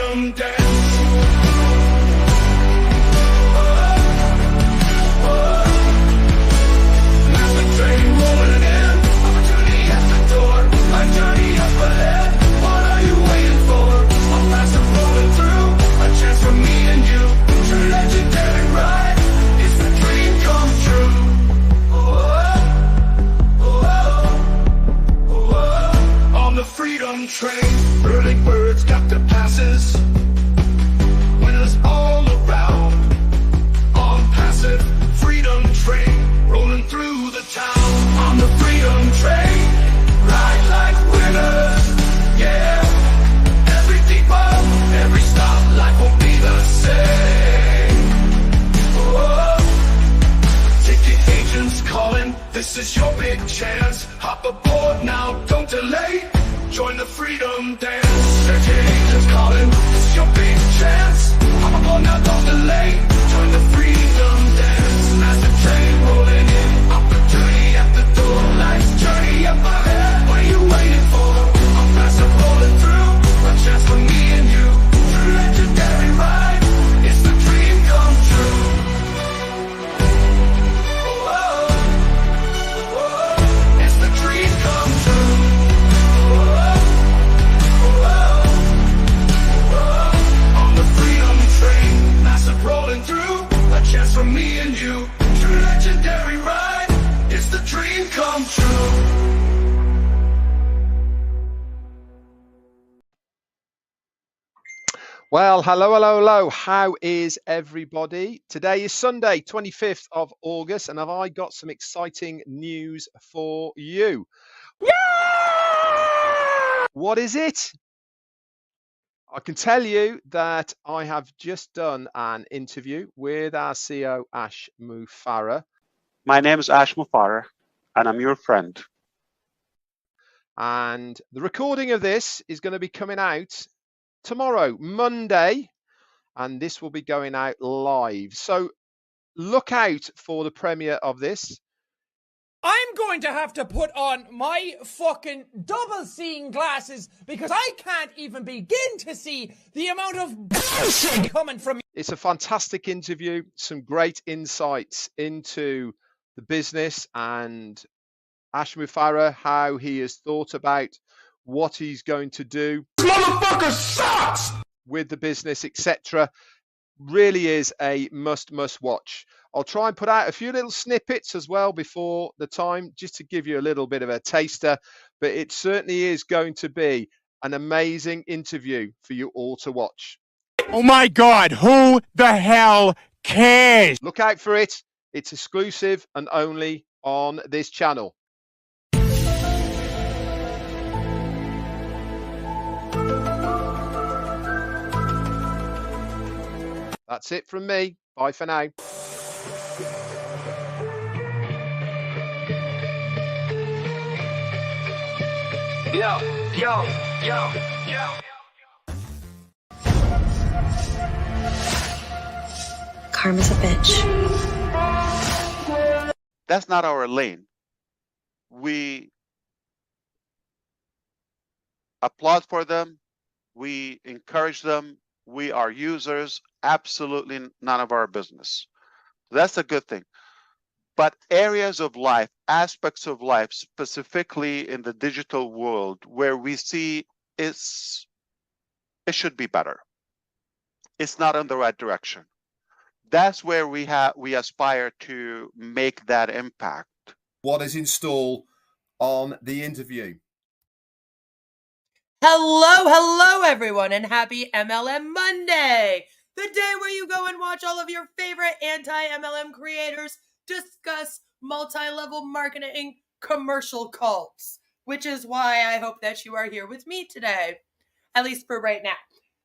freedom dance. Train, early birds got their passes. Winners all around. On passive freedom train, rolling through the town. On the freedom train, ride like winners. Yeah, every depot, every stop, life won't be the same. Whoa. Ticket agents calling, this is your big chance. Hop aboard now, don't delay. Join the freedom dance. Ticket agents calling, it's your big chance. Hop aboard now, don't delay. Join the freedom dance. Massive train rolling in. Opportunity at the door. Life's journey up ahead. What are you waiting for? I'm massive rolling through. A chance for me and you. True legendary ride. It's the dream come true. Whoa. Whoa. It's the dream come true. Rolling through, a chance for me and you. True legendary ride, it's the dream come true. Well, hello. How is everybody? Today is Sunday, 25th of August, and have I got some exciting news for you? Yeah! What is it? I can tell you that I have just done an interview with our CEO, Ash Mufareh. My name is Ash Mufareh, and I'm your friend. And the recording of this is going to be coming out tomorrow, Monday, and this will be going out live. So look out for the premiere of this. I'm going to have to put on my fucking double seeing glasses because I can't even begin to see the amount of bullshit coming from you. It's a fantastic interview, some great insights into the business and Ash Mufareh, how he has thought about what he's going to do. This motherfucker sucks! With the business, etc. Really is a must watch. I'll try and put out a few little snippets as well before the time, just to give you a little bit of a taster, but it certainly is going to be an amazing interview for you all to watch. Oh my God, who the hell cares? Look out for it. It's exclusive and only on this channel. That's it from me. Bye for now. Yo. Karma's a bitch. That's not our lane. We applaud for them. We encourage them. We are users. Absolutely none of our business. That's a good thing. But areas of life, aspects of life, specifically in the digital world, where we see it should be better. It's not in the right direction. That's where we aspire to make that impact. What is in store on the interview? Hello, everyone, and happy MLM Monday, the day where you go and watch all of your favorite anti-MLM creators discuss multi-level marketing commercial cults, which is why I hope that you are here with me today, at least for right now.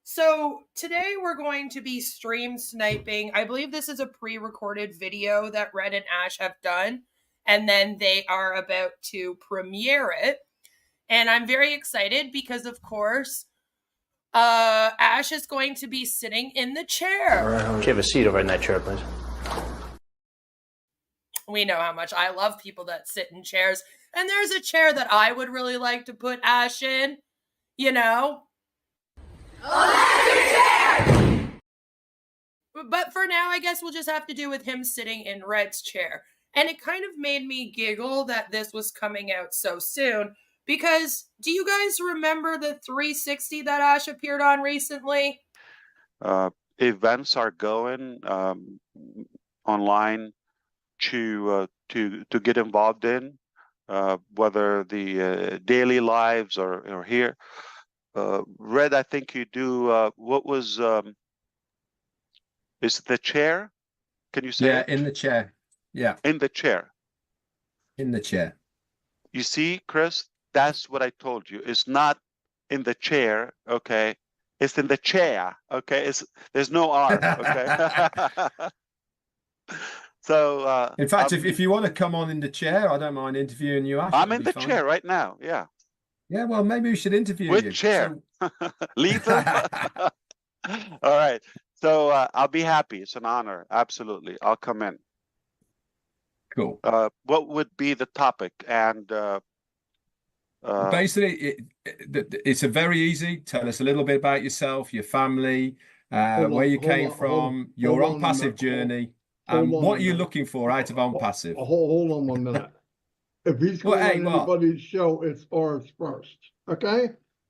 So today we're going to be stream sniping. I believe this is a pre-recorded video that Red and Ash have done, and then they are about to premiere it. And I'm very excited because, of course, Ash is going to be sitting in the chair. Can you have a seat over in that chair, please? We know how much I love people that sit in chairs. And there's a chair that I would really like to put Ash in, you know? Electric chair! But for now, I guess we'll just have to do with him sitting in Red's chair. And it kind of made me giggle that this was coming out so soon. Because do you guys remember the 360 that Ash appeared on recently? Events are going online to get involved in, whether the daily lives or here. Red, I think you do. What was? Is it the chair? Can you say Yeah, it? in the chair. Yeah, In the chair. in the chair. You see, Chris, that's what I told you. It's not in the chair, okay? It's in the chair, okay? There's no R, okay? So In fact, if you want to come on in the chair, I don't mind interviewing you, Ash. I'm That'll in be the fine. chair right now, yeah. Yeah, well, maybe we should interview Which you. chair? So... Lethal? All right. So I'll be happy. It's an honor. Absolutely. I'll come in. Cool. What would be the topic? And basically, it's a very easy. Tell us a little bit about yourself, your family, where you came from, your on-passive journey, and what are you looking for out of on-passive? Hold on 1 minute. If he's going on anybody's show, it's ours first. Okay?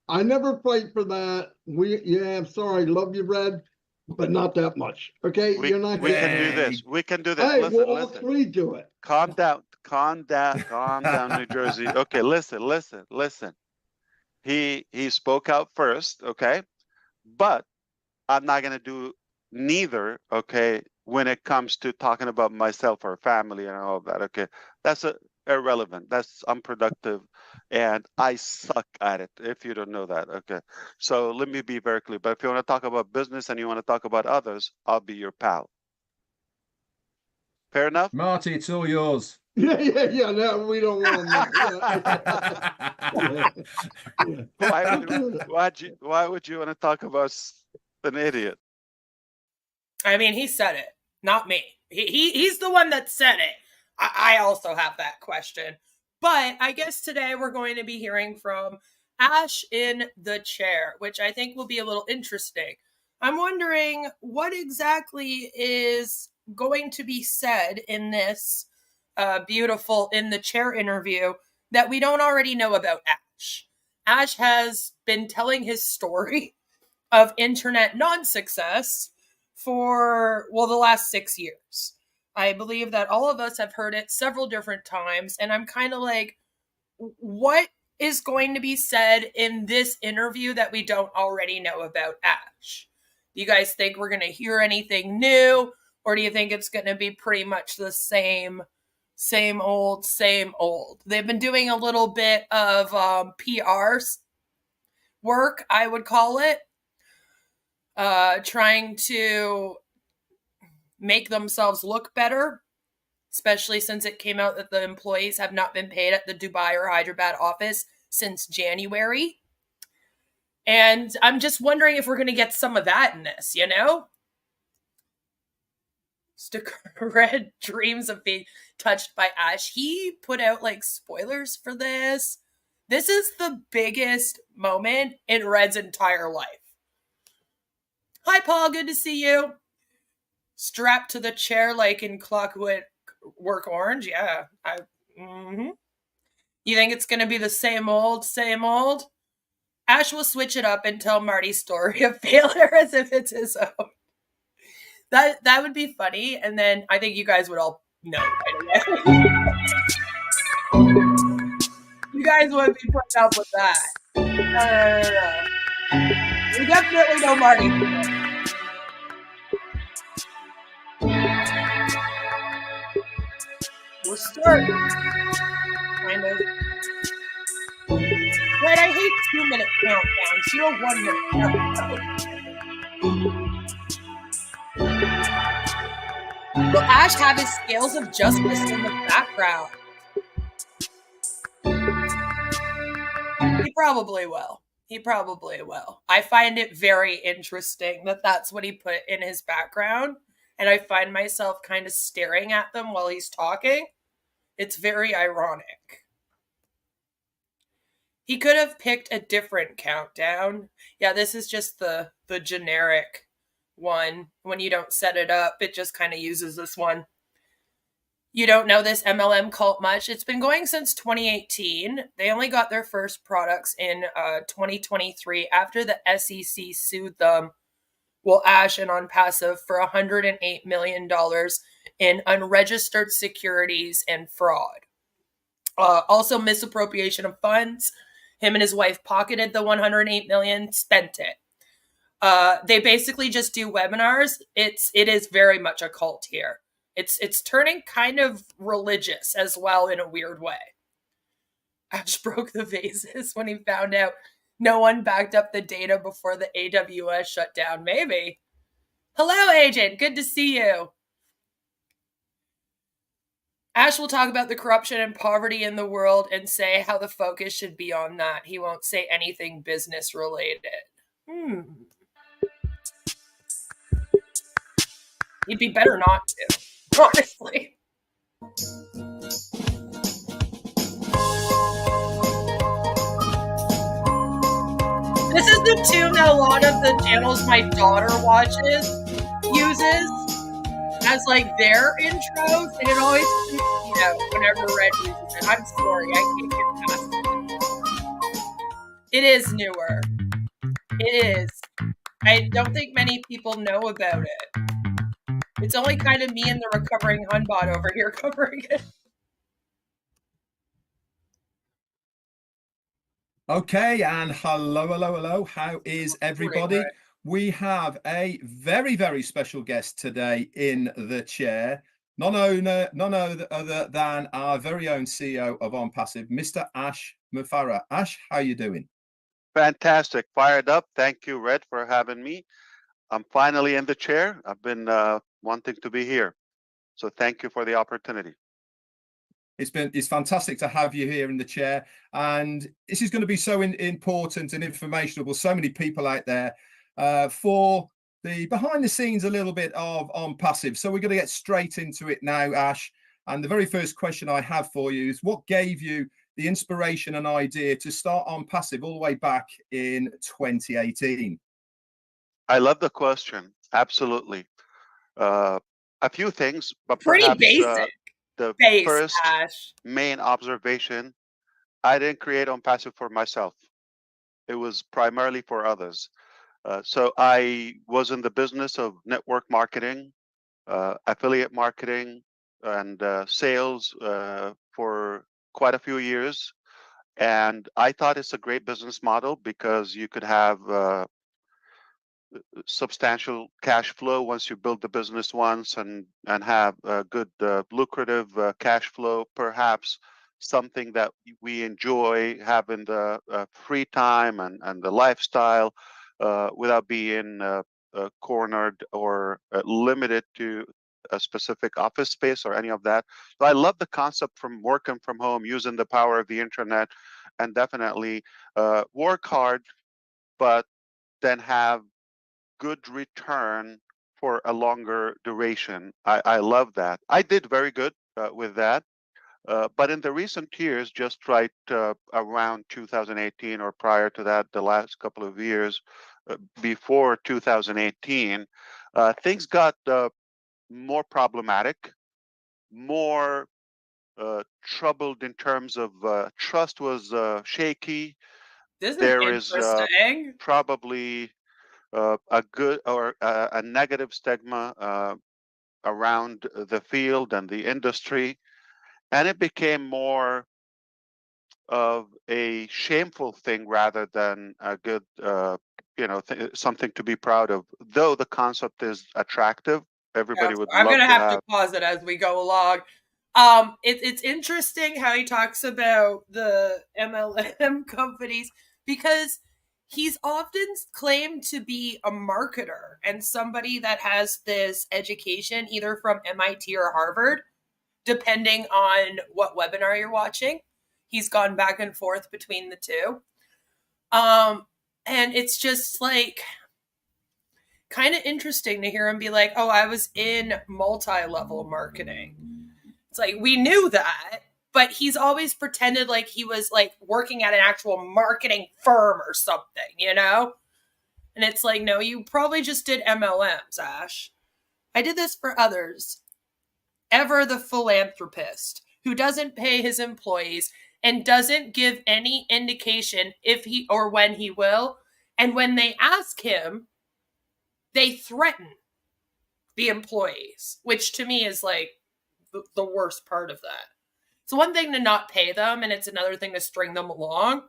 I never fight for that. I'm sorry, love you, Red, but not that much. Okay? we You're not can do this. We can do this. Hey, Listen, we'll all three do it. Calm down, New Jersey. Okay, listen. He spoke out first, okay? But I'm not gonna do neither, okay, when it comes to talking about myself or family and all of that, okay? That's irrelevant. That's unproductive, and I suck at it, if you don't know that, okay? So let me be very clear. But if you want to talk about business and you want to talk about others, I'll be your pal. Fair enough? Marty, it's all yours. Yeah. No, we don't want to. Why would you want to talk about an idiot? I mean, he said it, not me. He's the one that said it. I also have that question. But I guess today we're going to be hearing from Ash in the chair, which I think will be a little interesting. I'm wondering what exactly is going to be said in this beautiful in the chair interview that we don't already know about Ash. Ash has been telling his story of internet non-success for, well, the last 6 years. I believe that all of us have heard it several different times, and I'm kind of like, what is going to be said in this interview that we don't already know about Ash? Do you guys think we're going to hear anything new, or do you think it's going to be pretty much the same old? They've been doing a little bit of PR work, I would call it, trying to make themselves look better, especially since it came out that the employees have not been paid at the Dubai or Hyderabad office since January. And I'm just wondering if we're going to get some of that in this, you know? Red dreams of being touched by Ash. He put out like spoilers for this. This is the biggest moment in Red's entire life. Hi, Paul. Good to see you. Strapped to the chair like in Clockwork Orange. Yeah. You think it's going to be the same old? Ash will switch it up and tell Marty's story of failure as if it's his own. That would be funny, and then I think you guys would all know right away. You guys would be putting up with that. We definitely know Marty. We're starting. Kind of. Right, I hate 2-minute countdowns. You know, 1 minute countdowns. Will Ash have his scales of justice in the background? He probably will. I find it very interesting that that's what he put in his background, and I find myself kind of staring at them while he's talking. It's very ironic. He could have picked a different countdown. Yeah, this is just the generic one. When you don't set it up, it just kind of uses this one. You don't know this MLM cult much. It's been going since 2018. They only got their first products in 2023 after the SEC sued them, well, Ash and On Passive, for $108 million in unregistered securities and fraud. Also misappropriation of funds. Him and his wife pocketed the $108 million, spent it. They basically just do webinars. It is very much a cult here. It's turning kind of religious as well in a weird way. Ash broke the vases when he found out no one backed up the data before the AWS shut down. Maybe. Hello, Agent. Good to see you. Ash will talk about the corruption and poverty in the world and say how the focus should be on that. He won't say anything business related. He'd be better not to, honestly. This is the tune that a lot of the channels my daughter uses as like their intros, and it always keeps me out whenever Red uses it. I'm sorry, I can't get past it. It is newer. It is. I don't think many people know about it. It's only kind of me and the recovering Hunbot over here covering it. Okay, and hello. How is everybody? We have a very, very special guest today in the chair. None other than our very own CEO of On Passive, Mr. Ash Mufareh. Ash, how you doing? Fantastic. Fired up. Thank you, Red, for having me. I'm finally in the chair. I've been wanting to be here. So thank you for the opportunity. It's fantastic to have you here in the chair, and this is going to be so important and informational. So many people out there for the behind the scenes a little bit of On Passive. So we're going to get straight into it now, Ash. And the very first question I have for you is, what gave you the inspiration and idea to start On Passive all the way back in 2018? I love the question. Absolutely. A few things, but pretty perhaps basic. The Base, first Ash. main observation, I didn't create On Passive for myself. It was primarily for others. So I was in the business of network marketing, affiliate marketing, and sales for quite a few years. And I thought it's a great business model because you could have substantial cash flow once you build the business once, and have a good lucrative cash flow, perhaps something that we enjoy having the free time and the lifestyle without being cornered or limited to a specific office space or any of that. So I love the concept from working from home, using the power of the internet, and definitely work hard, but then have good return for a longer duration. I love that. I did very good with that. But in the recent years, just right around 2018 or prior to that, the last couple of years before 2018, things got more problematic, more troubled in terms of trust was shaky. There is probably a good or a negative stigma around the field and the industry, and it became more of a shameful thing rather than a good, something to be proud of. Though the concept is attractive, everybody would. I'm gonna have to pause it as we go along. It's interesting how he talks about the MLM companies, because he's often claimed to be a marketer and somebody that has this education either from MIT or Harvard, depending on what webinar you're watching. He's gone back and forth between the two. And it's just like kind of interesting to hear him be like, oh, I was in multi-level marketing. It's like, we knew that, but he's always pretended like he was like working at an actual marketing firm or something, you know? And it's like, no, you probably just did MLMs, Ash. I did this for others. Ever the philanthropist who doesn't pay his employees and doesn't give any indication if he or when he will. And when they ask him, they threaten the employees, which to me is like the worst part of that. It's one thing to not pay them, and it's another thing to string them along.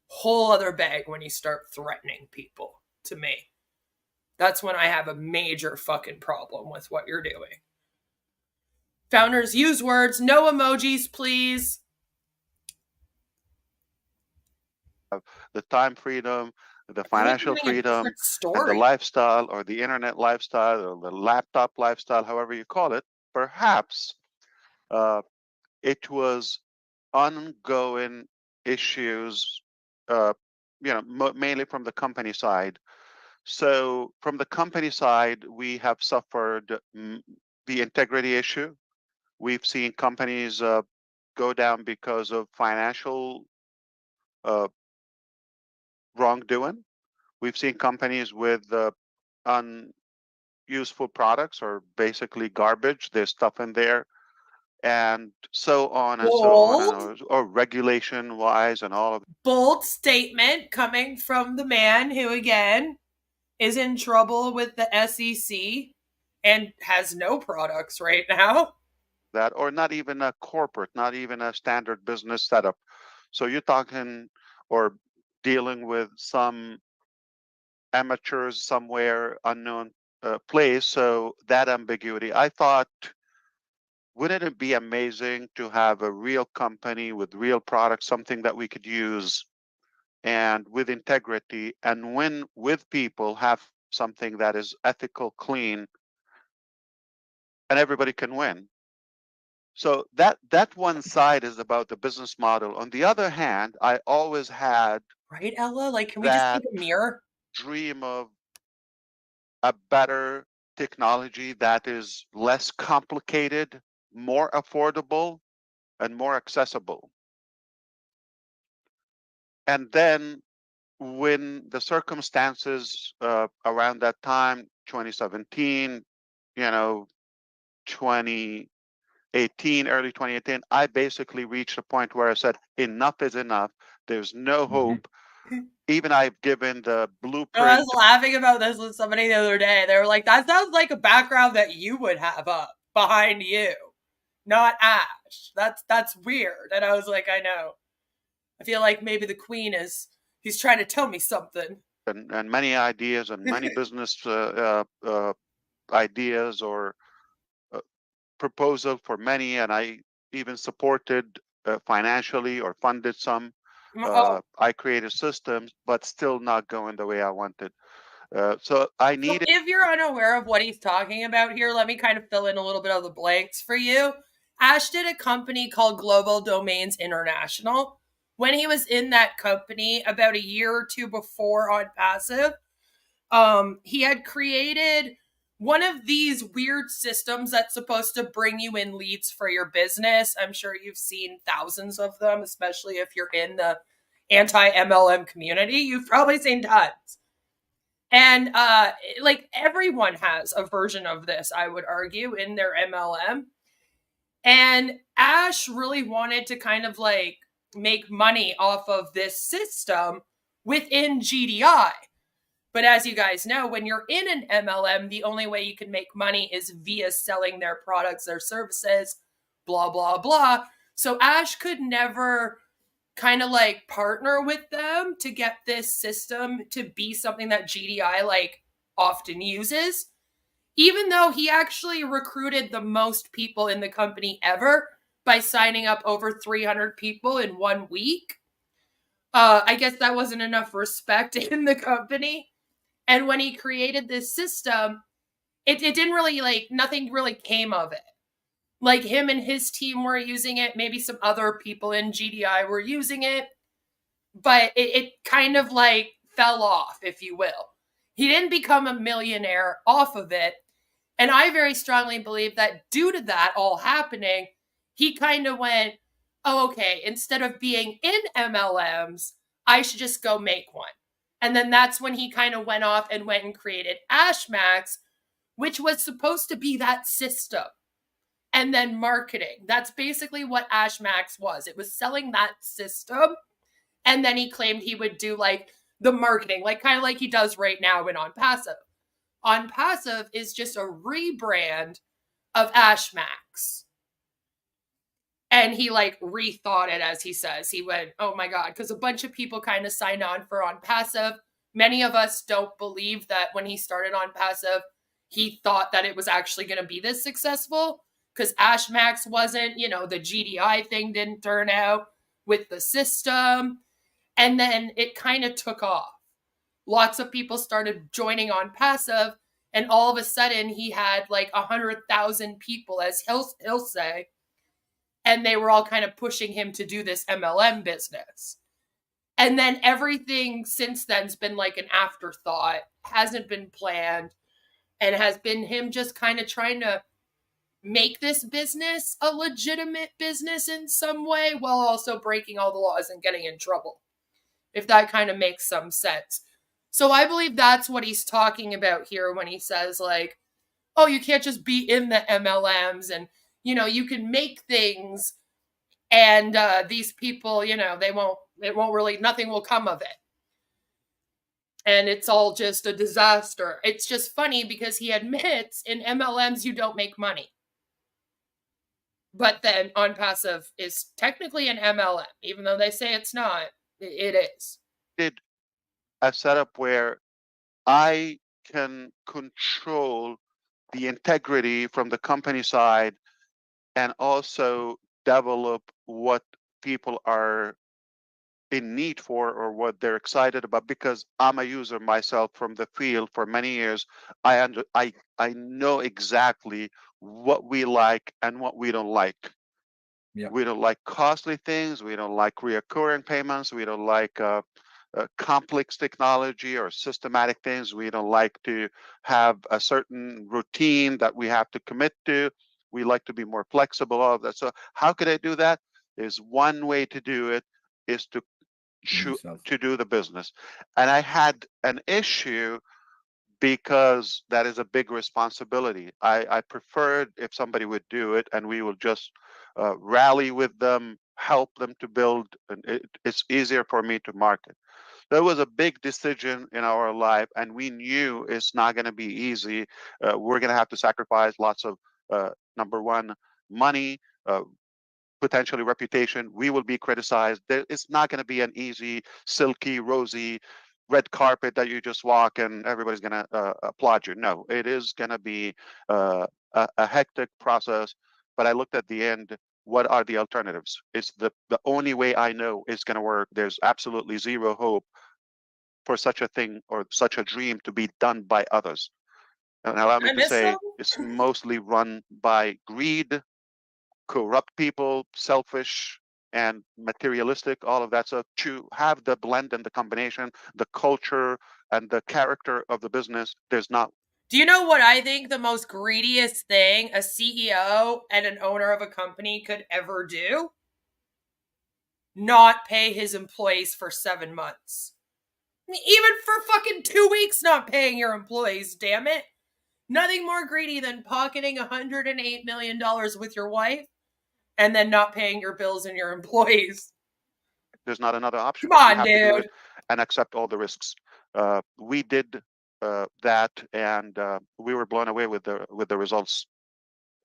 Whole other bag when you start threatening people, to me. That's when I have a major fucking problem with what you're doing. Founders, use words, no emojis, please. The time freedom, the financial freedom, and the lifestyle, or the internet lifestyle, or the laptop lifestyle, however you call it. Perhaps it was ongoing issues, mainly from the company side. So from the company side, we have suffered the integrity issue. We've seen companies go down because of financial wrongdoing. We've seen companies with unuseful products, or basically garbage. There's stuff in there, and so on and so on, or regulation wise and all of. Bold statement coming from the man who, again, is in trouble with the SEC and has no products right now. That, or not even a corporate, not even a standard business setup. So you're talking or dealing with some amateurs somewhere, unknown place. So that ambiguity, I thought, wouldn't it be amazing to have a real company with real products, something that we could use and with integrity, and win with people, have something that is ethical, clean, and everybody can win. So that one side is about the business model. On the other hand, I always had, right, Ella? Like, can we just take a mirror? Dream of a better technology that is less complicated, more affordable, and more accessible. And then when the circumstances around that time, 2017, 2018, early 2018, I basically reached a point where I said, enough is enough. There's no hope. Even I've given the blueprint. I was laughing about this with somebody the other day. They were like, that sounds like a background that you would have up behind you, not Ash. That's weird. And I was like, I know. I feel like maybe the queen he's trying to tell me something. And many ideas and many business ideas or proposal for many, and I even supported financially or funded some. I created systems, but still not going the way I wanted. So I needed. So if you're unaware of what he's talking about here, let me kind of fill in a little bit of the blanks for you. Ash did a company called Global Domains International. When he was in that company about a year or two before on Passive, he had created one of these weird systems that's supposed to bring you in leads for your business. I'm sure you've seen thousands of them, especially if you're in the anti-MLM community. You've probably seen tons. And like everyone has a version of this, I would argue, in their MLM. And Ash really wanted to kind of like make money off of this system within GDI. But as you guys know, when you're in an MLM, the only way you can make money is via selling their products, their services, blah, blah, blah. So Ash could never kind of like partner with them to get this system to be something that GDI like often uses, even though he actually recruited the most people in the company ever by signing up over 300 people in 1 week. I guess that wasn't enough respect in the company. And when he created this system, it didn't really like, nothing really came of it. Like him and his team were using it. Maybe some other people in GDI were using it. But it kind of like fell off, if you will. He didn't become a millionaire off of it. And I very strongly believe that due to that all happening, he kind of went, oh, okay, instead of being in MLMs, I should just go make one. And then that's when he kind of went off and went and created Ash Max, which was supposed to be that system. And then marketing. That's basically what Ash Max was. It was selling that system. And then he claimed he would do like the marketing, like kind of like he does right now in On Passive. On Passive is just a rebrand of Ash Max. And he like rethought it, as he says. He went, oh my God, because a bunch of people kind of signed on for On Passive. Many of us don't believe that when he started On Passive, he thought that it was actually going to be this successful, because Ash Max wasn't, you know, the GDI thing didn't turn out with the system. And then it kind of took off. Lots of people started joining On Passive, and all of a sudden he had like 100,000 people, as he'll say, and they were all kind of pushing him to do this MLM business. And then everything since then's been like an afterthought, hasn't been planned, and has been him just kind of trying to make this business a legitimate business in some way, while also breaking all the laws and getting in trouble, if that kind of makes some sense. So I believe that's what he's talking about here when he says like, oh, you can't just be in the MLMs, and, you know, you can make things, and these people, you know, it won't really, nothing will come of it. And it's all just a disaster. It's just funny because he admits in MLMs you don't make money. But then On Passive is technically an MLM, even though they say it's not. It is. Did a setup where I can control the integrity from the company side and also develop what people are in need for or what they're excited about, because I'm a user myself from the field for many years. I know exactly what we like and what we don't like. Yep. We don't like costly things. We don't like reoccurring payments. We don't like complex technology or systematic things. We don't like to have a certain routine that we have to commit to. We like to be more flexible, all of that. So how could I do that? Is one way to do it is to do the business. And I had an issue because that is a big responsibility. I preferred if somebody would do it and we will just rally with them, help them to build, and it's easier for me to market. That was a big decision in our life, and we knew it's not going to be easy. We're going to have to sacrifice lots of, number one, money, potentially reputation. We will be criticized. It's not going to be an easy, silky, rosy, red carpet that you just walk and everybody's going to applaud you. No, it is going to be a hectic process. But I looked at the end. What are the alternatives? It's the only way I know it's going to work. There's absolutely zero hope for such a thing or such a dream to be done by others. And allow me to say, it's mostly run by greed, corrupt people, selfish and materialistic, all of that. So to have the blend and the combination, the culture and the character of the business, there's not. Do you know what I think the most greediest thing a CEO and an owner of a company could ever do? Not pay his employees for 7 months. I mean, even for fucking 2 weeks not paying your employees, damn it. Nothing more greedy than pocketing $108 million with your wife and then not paying your bills and your employees. There's not another option. Come on, you have dude. to do it and accept all the risks. We did that, and we were blown away with the results.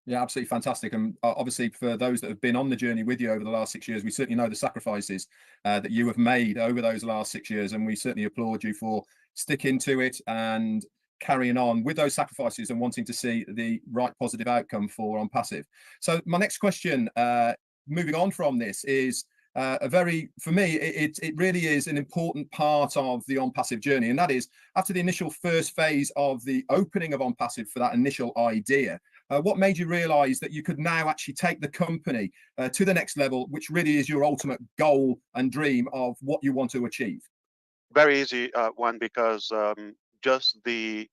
Yeah, absolutely fantastic. And obviously, for those that have been on the journey with you over the last 6 years, we certainly know the sacrifices that you have made over those last 6 years, and we certainly applaud you for sticking to it and carrying on with those sacrifices and wanting to see the right positive outcome for On Passive. So my next question, moving on from this, is for me, it really is an important part of the On Passive journey, and that is after the initial first phase of the opening of On Passive for that initial idea. What made you realize that you could now actually take the company to the next level, which really is your ultimate goal and dream of what you want to achieve? Very easy one, because just the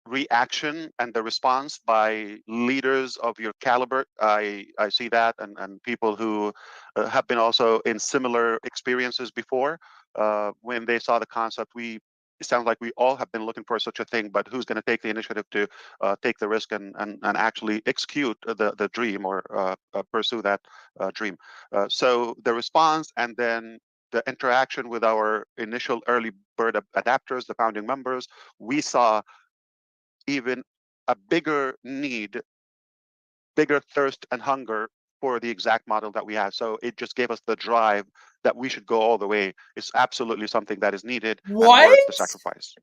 reaction and the response by leaders of your caliber. I see that, and people who have been also in similar experiences before. When they saw the concept, it sounds like we all have been looking for such a thing, but who's going to take the initiative to take the risk and actually execute the dream, or pursue that dream. So the response, and then the interaction with our initial early bird adapters, the founding members, we saw even a bigger need, bigger thirst and hunger for the exact model that we have. So it just gave us the drive that we should go all the way. It's absolutely something that is needed and worth the sacrifice.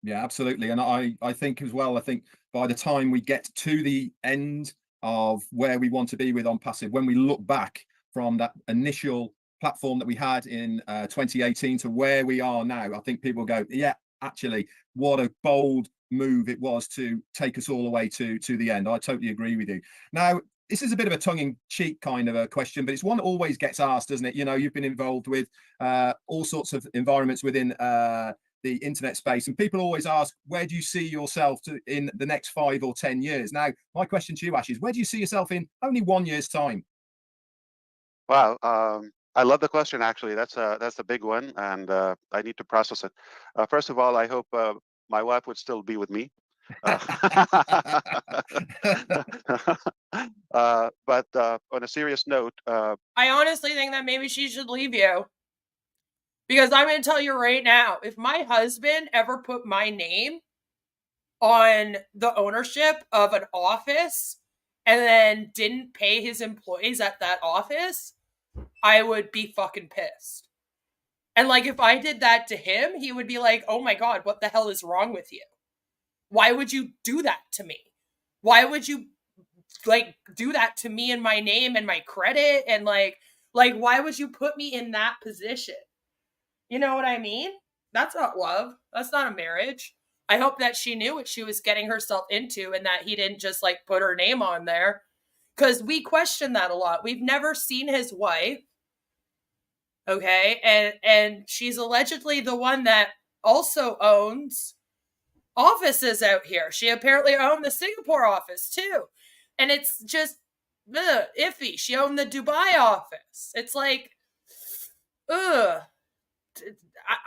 Yeah, absolutely. And I think as well, I think by the time we get to the end of where we want to be with On Passive, when we look back from that initial platform that we had in 2018 to where we are now, I think people go, yeah, actually, what a bold move it was to take us all the way to the end. I totally agree with you. Now, this is a bit of a tongue-in-cheek kind of a question, but it's one that always gets asked, doesn't it? You know, you've been involved with all sorts of environments within the internet space, and people always ask, where do you see yourself in the next 5 or 10 years? Now, my question to you, Ash, is where do you see yourself in only 1 year's time? Wow, I love the question. Actually, that's a big one, and I need to process it. First of all, I hope my wife would still be with me. But on a serious note, I honestly think that maybe she should leave you. Because I'm going to tell you right now, if my husband ever put my name on the ownership of an office and then didn't pay his employees at that office, I would be fucking pissed. And like, if I did that to him, he would be like, oh my God, what the hell is wrong with you? Why would you do that to me? Why would you like do that to me and my name and my credit? And like, why would you put me in that position? You know what I mean? That's not love. That's not a marriage. I hope that she knew what she was getting herself into and that he didn't just like put her name on there. Because we question that a lot. We've never seen his wife. Okay. And she's allegedly the one that also owns offices out here. She apparently owned the Singapore office too. And it's just iffy. She owned the Dubai office. It's like,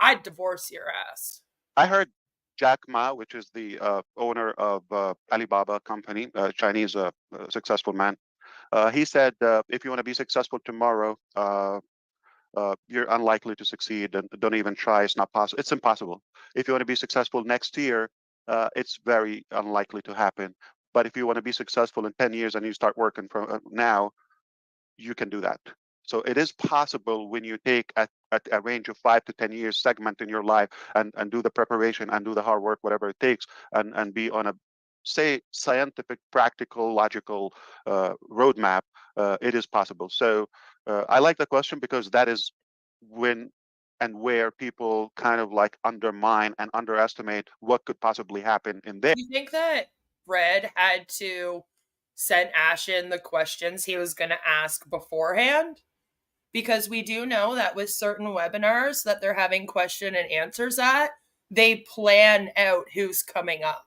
I'd divorce your ass. I heard Jack Ma, which is the owner of Alibaba company, Chinese successful man. He said, if you want to be successful tomorrow, you're unlikely to succeed, and don't even try. It's not possible. It's impossible. If you want to be successful next year, it's very unlikely to happen. But if you want to be successful in 10 years and you start working from now, you can do that. So it is possible when you take a range of 5 to 10 years segment in your life and do the preparation and do the hard work, whatever it takes, and be on a, say, scientific, practical, logical roadmap. It is possible. So I like the question because that is when and where people kind of like undermine and underestimate what could possibly happen in there. Do you think that Red had to send Ash in the questions he was going to ask beforehand? Because we do know that with certain webinars that they're having question and answers at, they plan out who's coming up.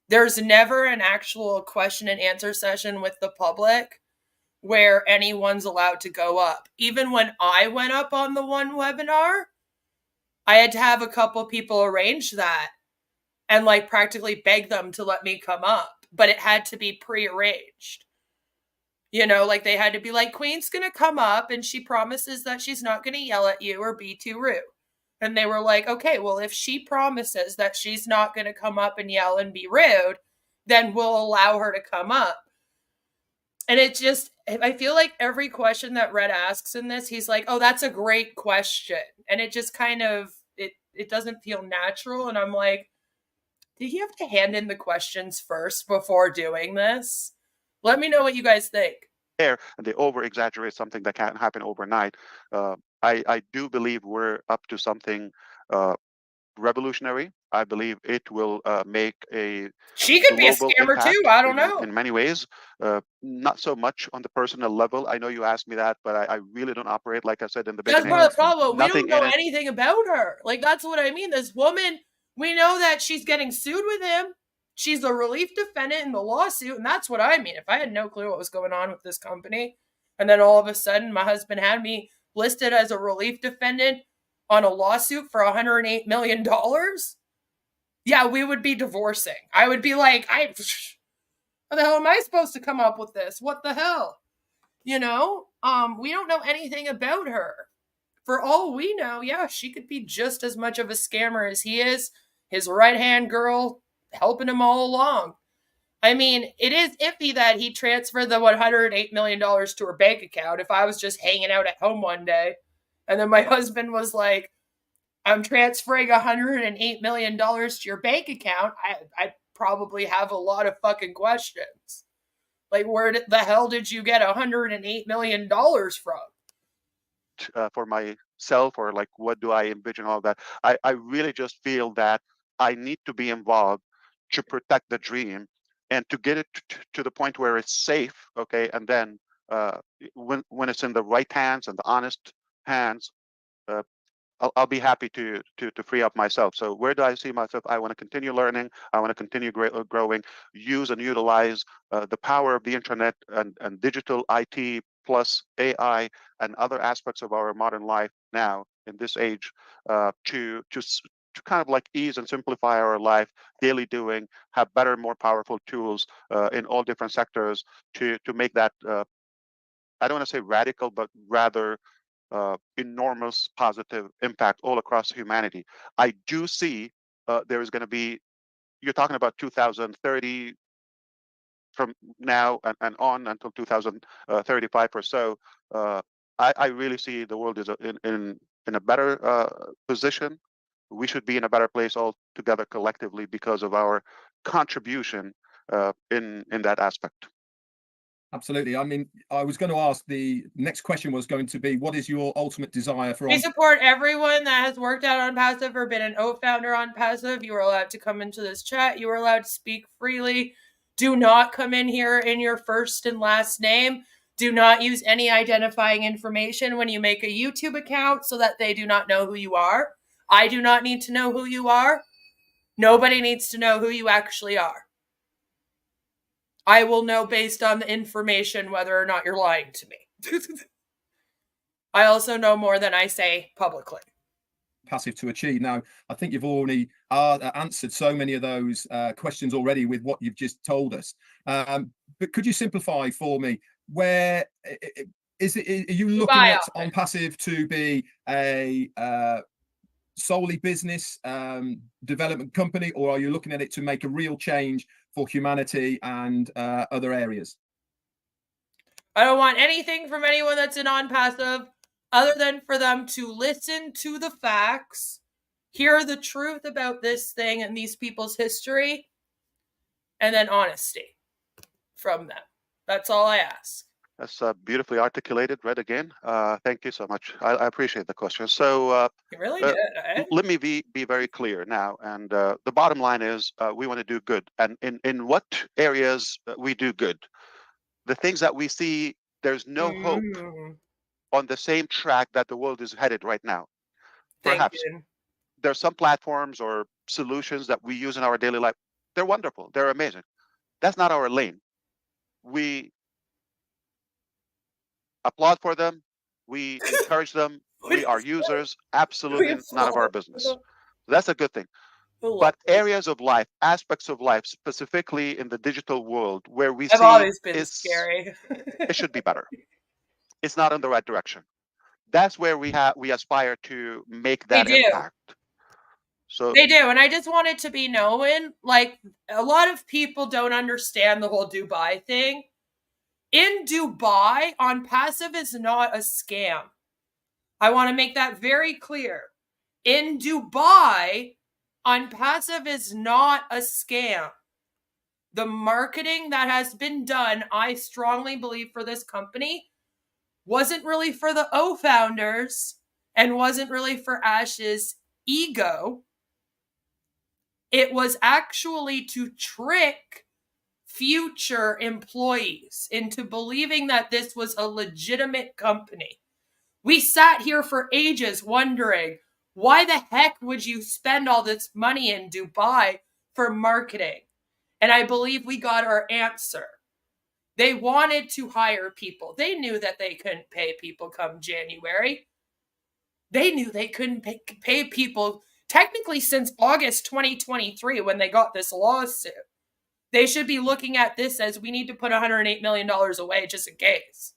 There's never an actual question and answer session with the public where anyone's allowed to go up. Even when I went up on the one webinar, I had to have a couple people arrange that and like practically beg them to let me come up. But it had to be prearranged. You know, like they had to be like, Queen's going to come up and she promises that she's not going to yell at you or be too rude. And they were like, okay, well, if she promises that she's not going to come up and yell and be rude, then we'll allow her to come up. And it just, I feel like every question that Red asks in this, he's like, oh, that's a great question. And it just kind of, it doesn't feel natural. And I'm like, did he have to hand in the questions first before doing this? Let me know what you guys think. And they over-exaggerate something that can't happen overnight. I do believe we're up to something revolutionary. I believe it will make a She could be a scammer too. I don't know. In many ways, not so much on the personal level. I know you asked me that, but I really don't operate, like I said in the beginning. That's part of the problem. We don't know anything about her. Like, that's what I mean. This woman We know that she's getting sued with him. She's a relief defendant in the lawsuit, and that's what I mean. If I had no clue what was going on with this company, and then all of a sudden my husband had me listed as a relief defendant on a lawsuit for $108 million, yeah, we would be divorcing. I would be like, how the hell am I supposed to come up with this? What the hell? You know, we don't know anything about her. For all we know, yeah, she could be just as much of a scammer as he is, his right-hand girl helping him all along. I mean, it is iffy that he transferred the $108 million to her bank account. If I was just hanging out at home one day, and then my husband was like, I'm transferring $108 million to your bank account, I'd probably have a lot of fucking questions. Like, where the hell did you get $108 million from? For myself, or like, what do I envision all that? I really just feel that I need to be involved to protect the dream and to get it to the point where it's safe, okay? And then when it's in the right hands and the honest hands, I'll be happy to free up myself. So where do I see myself? I want to continue learning. I want to continue growing, use and utilize the power of the internet and digital IT plus AI and other aspects of our modern life now in this age to kind of like ease and simplify our life, daily doing, have better, more powerful tools in all different sectors to make that, I don't want to say radical, but rather enormous positive impact all across humanity. I do see there is going to be, you're talking about 2030 from now and on until 2035 or so. I really see the world is in a better position. We should be in a better place all together collectively because of our contribution in that aspect. Absolutely. I mean, I was going to ask, the next question was going to be, what is your ultimate desire for? We support everyone that has worked out on Passive or been an O-founder on Passive. You are allowed to come into this chat. You are allowed to speak freely. Do not come in here in your first and last name. Do not use any identifying information when you make a YouTube account so that they do not know who you are. I do not need to know who you are. Nobody needs to know who you actually are. I will know based on the information whether or not you're lying to me. I also know more than I say publicly. Passive to achieve. Now, I think you've already answered so many of those questions already with what you've just told us. But could you simplify for me, where is it? Are you looking at on Passive to be a solely business development company, or are you looking at it to make a real change for humanity and other areas? I don't want anything from anyone that's in on Passive other than for them to listen to the facts, hear the truth about this thing and these people's history, and then honesty from them. That's all I ask. That's beautifully articulated. Read again. Thank you so much. I appreciate the question. So you really did. Let me be very clear now. And the bottom line is we want to do good. And in what areas we do good? The things that we see, there's no hope on the same track that the world is headed right now. Perhaps there's some platforms or solutions that we use in our daily life. They're wonderful. They're amazing. That's not our lane. We applaud for them. We encourage them. We are users. Absolutely none of our business. That's a good thing. But areas of life, aspects of life, specifically in the digital world, where we see always been scary. It should be better. It's not in the right direction. That's where we aspire to make that impact. So they do, and I just want it to be known, like, a lot of people don't understand the whole Dubai thing. In Dubai, on Passive is not a scam. I want to make that very clear. In Dubai, on Passive is not a scam. The marketing that has been done, I strongly believe, for this company wasn't really for the O-founders and wasn't really for Ash's ego. It was actually to trick future employees into believing that this was a legitimate company. We sat here for ages wondering, Why the heck would you spend all this money in Dubai for marketing? And I believe we got our answer. They wanted to hire people. They knew that they couldn't pay people come January. They knew they couldn't pay people technically since August 2023 when they got this lawsuit. They should be looking at this as we need to put $108 million away just in case.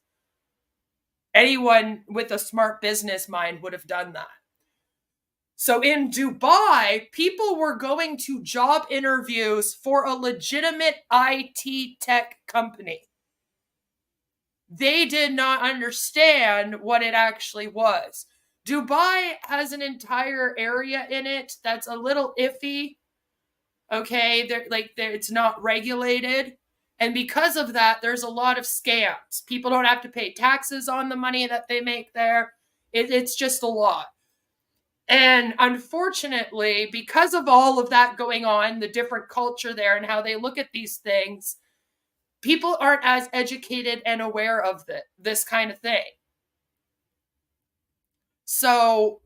Anyone with a smart business mind would have done that. So in Dubai, people were going to job interviews for a legitimate IT tech company. They did not understand what it actually was. Dubai has an entire area in it that's a little iffy. Okay, it's not regulated. And because of that, there's a lot of scams. People don't have to pay taxes on the money that they make there. It's just a lot. And unfortunately, because of all of that going on, the different culture there and how they look at these things, people aren't as educated and aware of this kind of thing. So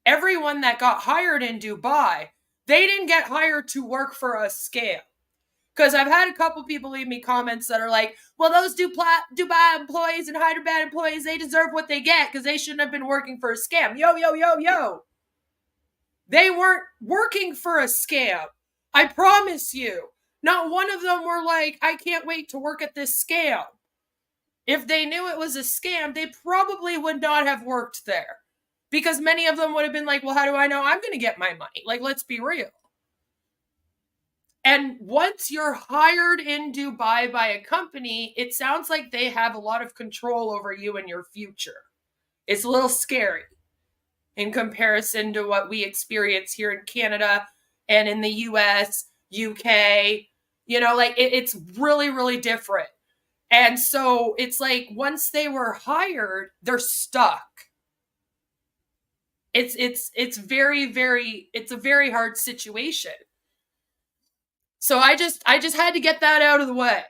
everyone that got hired in Dubai, they didn't get hired to work for a scam. Because I've had a couple people leave me comments that are like, well, those Dubai employees and Hyderabad employees, they deserve what they get because they shouldn't have been working for a scam. Yo. They weren't working for a scam. I promise you. Not one of them were like, I can't wait to work at this scam. If they knew it was a scam, they probably would not have worked there. Because many of them would have been like, well, how do I know I'm going to get my money? Like, let's be real. And once you're hired in Dubai by a company, it sounds like they have a lot of control over you and your future. It's a little scary in comparison to what we experience here in Canada and in the US, UK. It's really, really different. And so it's like once they were hired, they're stuck. It's a very hard situation. So I just had to get that out of the way.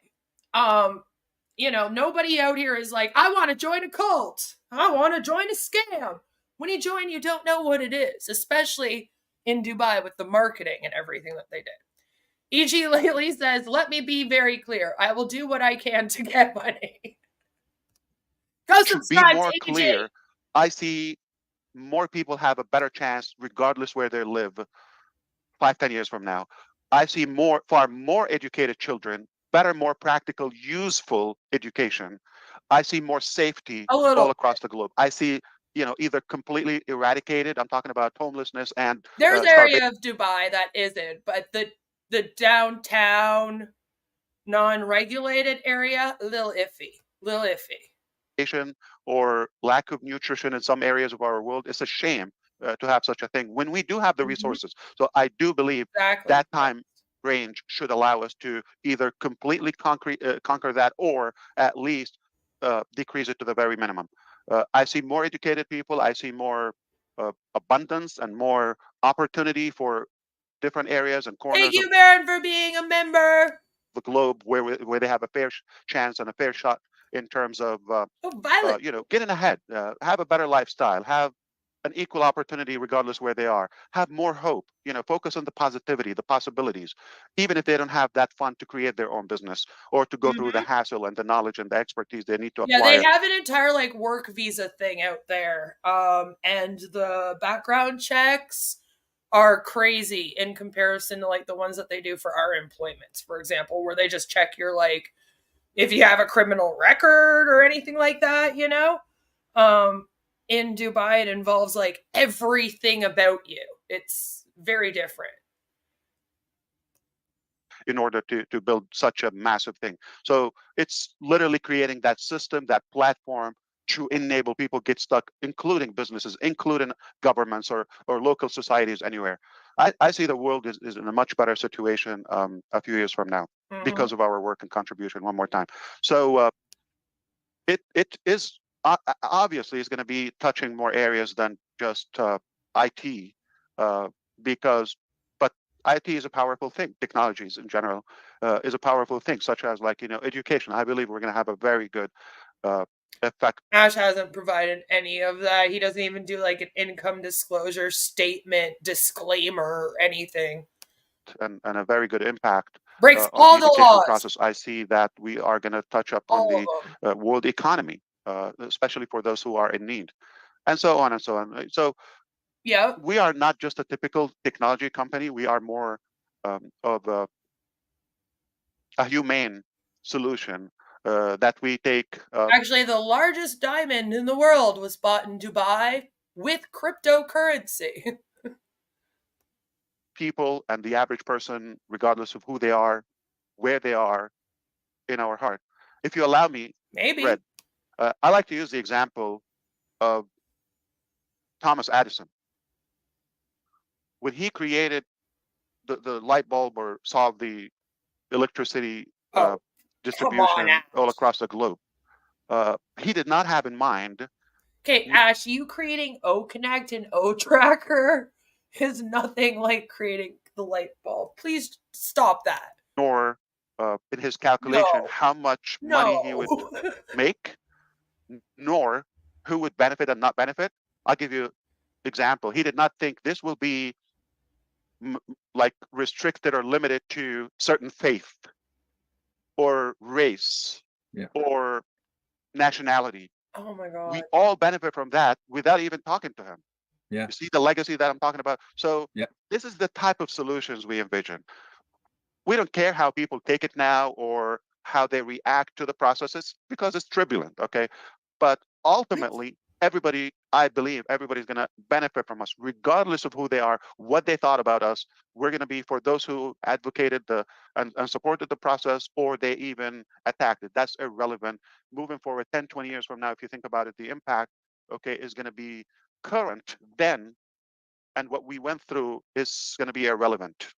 Nobody out here is like, I want to join a cult. I want to join a scam. When you join, you don't know what it is, especially in Dubai with the marketing and everything that they did. E.G. Lately says, let me be very clear. I will do what I can to get money. To be more clear, I see more people have a better chance regardless where they live 5-10 years from now. I see far more educated children, better, more practical, useful education. I see more safety all across the globe. I see, either completely eradicated. I'm talking about homelessness and there's area of Dubai that isn't, but the downtown non-regulated area, a little iffy. Or lack of nutrition in some areas of our world. It's a shame to have such a thing when we do have the resources. So I do believe that time range should allow us to either completely conquer that or at least decrease it to the very minimum. I see more educated people. I see more abundance and more opportunity for different areas and corners. Thank you, Baron, for being a member. The globe where they have a fair chance and a fair shot in terms of getting ahead, have a better lifestyle, have an equal opportunity regardless where they are, have more hope, focus on the positivity, the possibilities, even if they don't have that fund to create their own business or to go through the hassle and the knowledge and the expertise they need to acquire. Yeah, they have an entire work visa thing out there, and the background checks are crazy in comparison to the ones that they do for our employments, for example, where they just check your if you have a criminal record or anything like that, in Dubai, it involves everything about you. It's very different. In order to build such a massive thing. So it's literally creating that system, that platform to enable people get stuck, including businesses, including governments or local societies anywhere. I see the world is in a much better situation a few years from now because of our work and contribution. One more time. So it is obviously is going to be touching more areas than just IT but IT is a powerful thing. Technologies in general is a powerful thing, such as education. I believe we're going to have a very good effect. Ash hasn't provided any of that. He doesn't even do like an income disclosure statement, disclaimer, or anything. And a very good impact Breaks on all the the education laws. process. I see that we are going to touch up on All the of them. world economy, especially for those who are in need, and so on and so on. So Yeah. we are not just a typical technology company. We are more of a humane solution that we take. Actually, the largest diamond in the world was bought in Dubai with cryptocurrency. People and the average person, regardless of who they are, where they are, in our heart. If you allow me, Maybe. Red, I like to use the example of Thomas Edison. When he created the light bulb or solved the electricity distribution Ash. all across the globe, he did not have in mind. Okay, Ash, you creating O-Connect and O-Tracker is nothing like creating the light bulb. Please stop that. Nor in his calculation how much money he would make, nor who would benefit and not benefit. I'll give you an example. He did not think this will be like restricted or limited to certain faith or race or nationality. Oh my God. We all benefit from that without even talking to him. Yeah. You see the legacy that I'm talking about? So this is the type of solutions we envision. We don't care how people take it now or how they react to the processes because it's turbulent, okay? But ultimately, everybody, I believe, everybody's going to benefit from us, regardless of who they are, what they thought about us. We're going to be for those who advocated and supported the process, or they even attacked it. That's irrelevant. Moving forward, 10, 20 years from now, if you think about it, the impact, okay, is going to be current then, and what we went through is going to be irrelevant.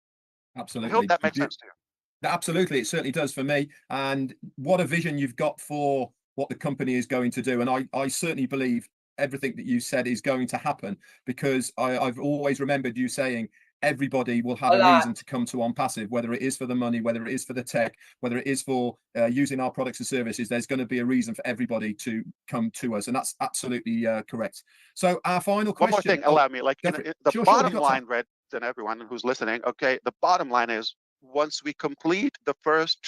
Absolutely. I hope that makes sense to you. Absolutely, it certainly does for me. And what a vision you've got for what the company is going to do. And I certainly believe everything that you said is going to happen, because I've always remembered you saying everybody will have a reason to come to OnPassive, whether it is for the money, whether it is for the tech, whether it is for using our products and services. There's going to be a reason for everybody to come to us. And that's absolutely correct. So our final question. One more thing, allow me, like the bottom line, Red, and everyone who's listening, okay, the bottom line is once we complete the first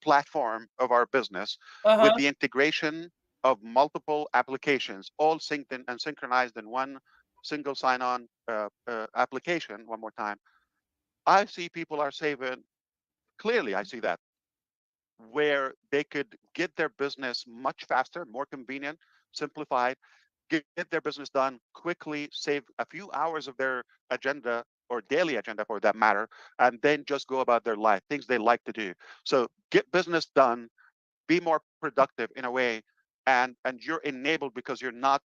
platform of our business with the integration of multiple applications, all synced in and synchronized in one single sign-on application, one more time, I see people are saving, clearly I see that, where they could get their business much faster, more convenient, simplified, get their business done quickly, save a few hours of their agenda or daily agenda for that matter, and then just go about their life, things they like to do. So get business done, be more productive in a way, and you're enabled because you're not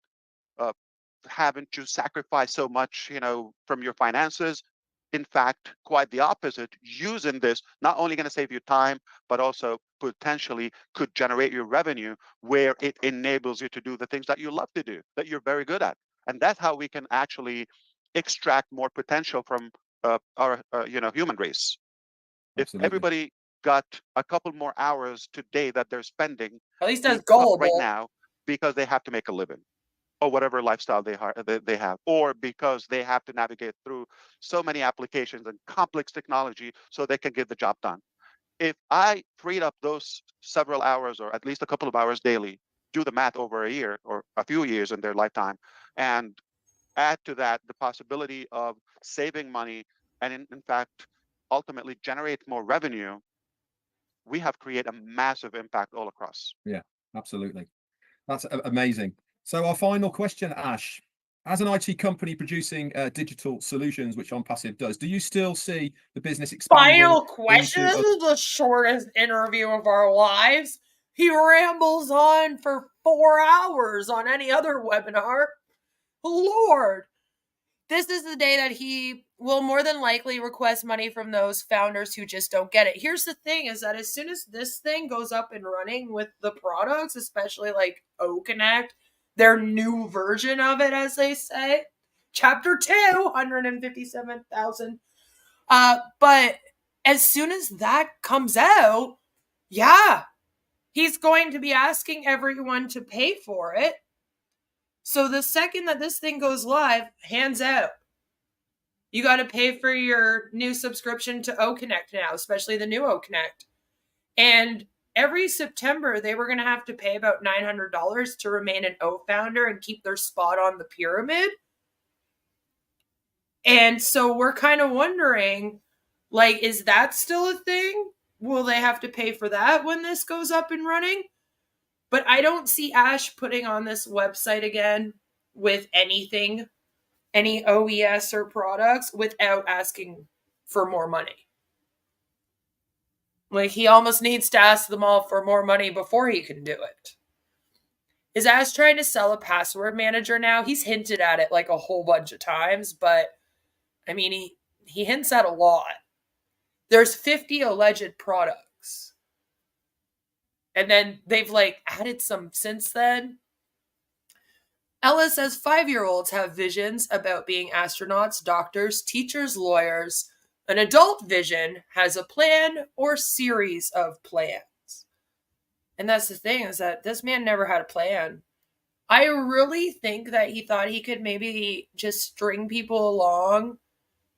having to sacrifice so much, from your finances. In fact, quite the opposite. Using this, not only going to save you time, but also potentially could generate your revenue where it enables you to do the things that you love to do, that you're very good at. And that's how we can actually extract more potential from our human race. Absolutely. If everybody got a couple more hours today that they're spending, at least that's gullible right now, because they have to make a living, or whatever lifestyle they have, or because they have to navigate through so many applications and complex technology so they can get the job done. If I freed up those several hours, or at least a couple of hours daily, do the math over a year or a few years in their lifetime, and add to that the possibility of saving money and in fact, ultimately generate more revenue, we have created a massive impact all across. Yeah, absolutely. That's amazing. So our final question, Ash, as an IT company producing digital solutions, which OnPassive does, do you still see the business expanding? Final question. This is the shortest interview of our lives. He rambles on for 4 hours on any other webinar. Lord. This is the day that he will more than likely request money from those founders who just don't get it. Here's the thing, is that as soon as this thing goes up and running with the products, especially like O-Connect, their new version of it, as they say, chapter 2, 157,000. But as soon as that comes out, yeah, he's going to be asking everyone to pay for it. So the second that this thing goes live, hands out. You got to pay for your new subscription to O Connect now, especially the new O Connect. And every September, they were going to have to pay about $900 to remain an O founder and keep their spot on the pyramid. And so we're kind of wondering, like, is that still a thing? Will they have to pay for that when this goes up and running? But I don't see Ash putting on this website again with anything, any OES or products, without asking for more money. Like, he almost needs to ask them all for more money before he can do it. Is Ash trying to sell a password manager now? He's hinted at it like a whole bunch of times, but I mean, he hints at a lot. There's 50 alleged products. And then they've like added some since then. Ella says 5-year-olds have visions about being astronauts, doctors, teachers, lawyers. An adult vision has a plan or series of plans. And that's the thing, is that this man never had a plan. I really think that he thought he could maybe just string people along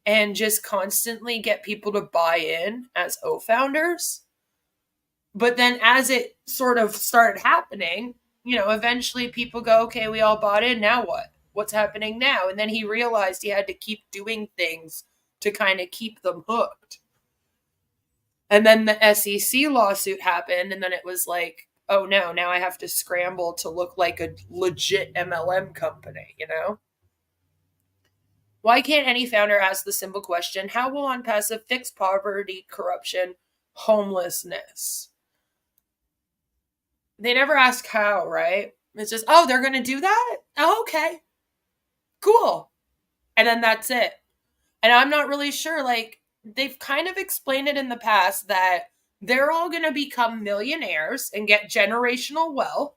and just constantly get people to buy in as O-founders. But then as it sort of started happening, you know, eventually people go, okay, we all bought in, now what? What's happening now? And then he realized he had to keep doing things to kind of keep them hooked. And then the SEC lawsuit happened, and then it was like, oh no, now I have to scramble to look like a legit MLM company, you know? Why can't any founder ask the simple question, how will OnPassive fix poverty, corruption, homelessness? They never ask how, right? It's just, oh, they're going to do that? Oh, okay. Cool. And then that's it. And I'm not really sure, like, they've kind of explained it in the past that they're all going to become millionaires and get generational wealth.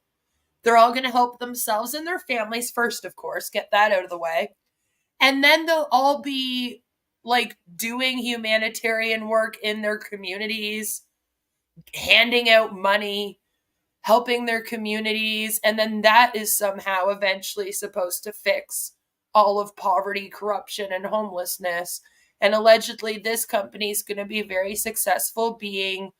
They're all going to help themselves and their families first, of course, get that out of the way. And then they'll all be like doing humanitarian work in their communities, handing out money, helping their communities. And then that is somehow eventually supposed to fix all of poverty, corruption, and homelessness. And allegedly this company is going to be very successful being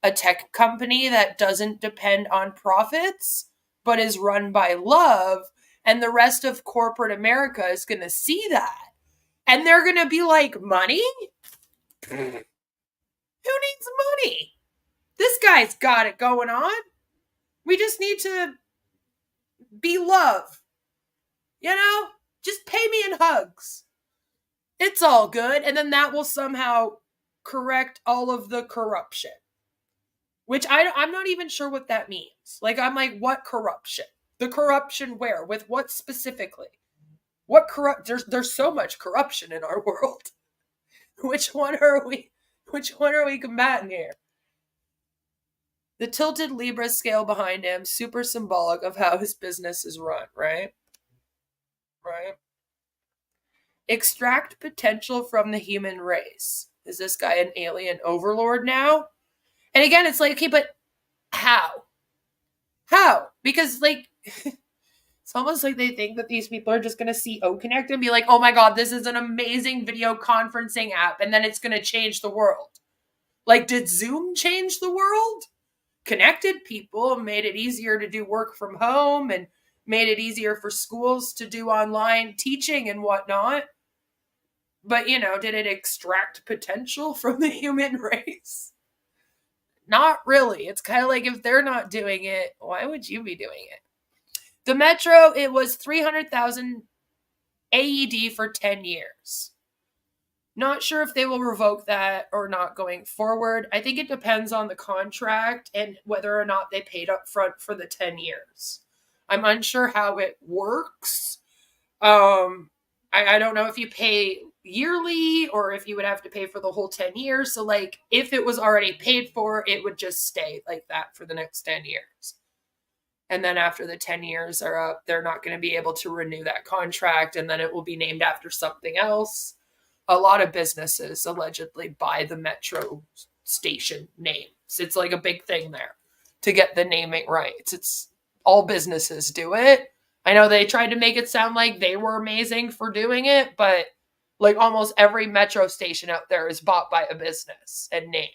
a tech company that doesn't depend on profits, but is run by love. And the rest of corporate America is going to see that. And they're going to be like, money? Who needs money? This guy's got it going on. We just need to be love. You know? Just pay me in hugs. It's all good. And then that will somehow correct all of the corruption. Which I'm not even sure what that means. Like, I'm like, what corruption? The corruption where? With what specifically? What there's so much corruption in our world. Which one are we combating here? The tilted Libra scale behind him, super symbolic of how his business is run, right? Right? Extract potential from the human race. Is this guy an alien overlord now? And again, it's like, okay, but how? How? Because, like, it's almost like they think that these people are just going to see O Connect and be like, oh my God, this is an amazing video conferencing app, and then it's going to change the world. Like, did Zoom change the world? Connected people, made it easier to do work from home, and made it easier for schools to do online teaching and whatnot. But, you know, did it extract potential from the human race? Not really. It's kind of like, if they're not doing it, why would you be doing it? The Metro, it was 300,000 AED for 10 years. Not sure if they will revoke that or not going forward. I think it depends on the contract and whether or not they paid up front for the 10 years. I'm unsure how it works. I don't know if you pay yearly or if you would have to pay for the whole 10 years. So, like, if it was already paid for, it would just stay like that for the next 10 years. And then after the 10 years are up, they're not going to be able to renew that contract, and then it will be named after something else. A lot of businesses allegedly buy the Metro station names. It's like a big thing there. to get the naming rights. It's all businesses do it. I know they tried to make it sound like they were amazing for doing it, but like almost every metro station out there is bought by a business and named.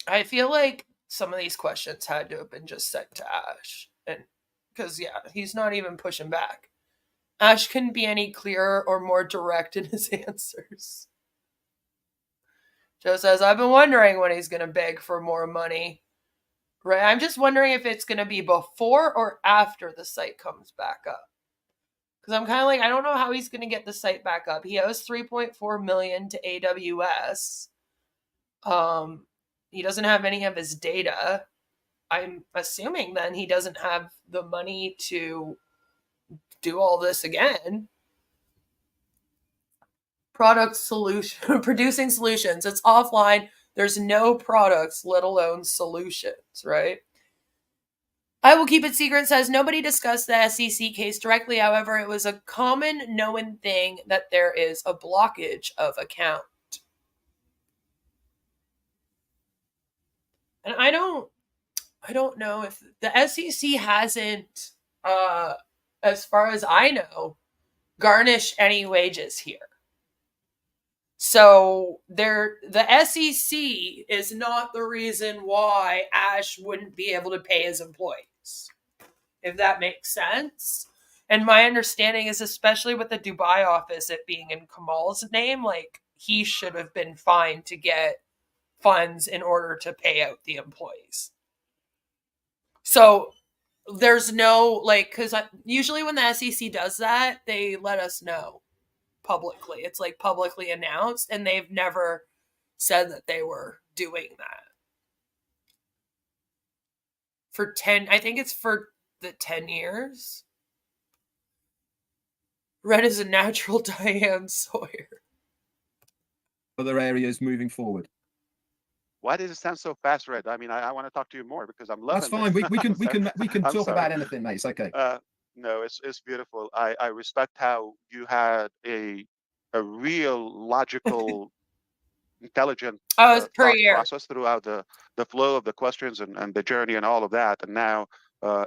I feel like some of these questions had to have been just sent to Ash. And because, yeah, he's not even pushing back. Ash couldn't be any clearer or more direct in his answers. Joe says, I've been wondering when he's going to beg for more money. Right? I'm just wondering if it's going to be before or after the site comes back up. Because I'm kind of like, I don't know how he's going to get the site back up. He owes $3.4 million to AWS. He doesn't have any of his data. I'm assuming then he doesn't have the money to do all this again. Product solution, producing solutions. It's offline. There's no products, let alone solutions, right? I will keep it secret says nobody discussed the SEC case directly. However, it was a common known thing that there is a blockage of account. And I don't know if the SEC hasn't, as far as I know, garnished any wages here. So the SEC is not the reason why Ash wouldn't be able to pay his employees, if that makes sense. And my understanding is, especially with the Dubai office, it being in Kamal's name, like he should have been fine to get funds in order to pay out the employees. So there's no, like, because usually when the SEC does that, they let us know publicly. It's like publicly announced, and they've never said that they were doing that. For 10, I think it's for the 10 years. Red is a natural Diane Sawyer. Other areas moving forward. Why does it sound so fast, Red? I mean, I want to talk to you more because I'm loving. That's fine. This. We can talk about anything, mate. It's okay. No, it's beautiful. I respect how you had a real logical, intelligent thought process throughout the flow of the questions and the journey and all of that. And now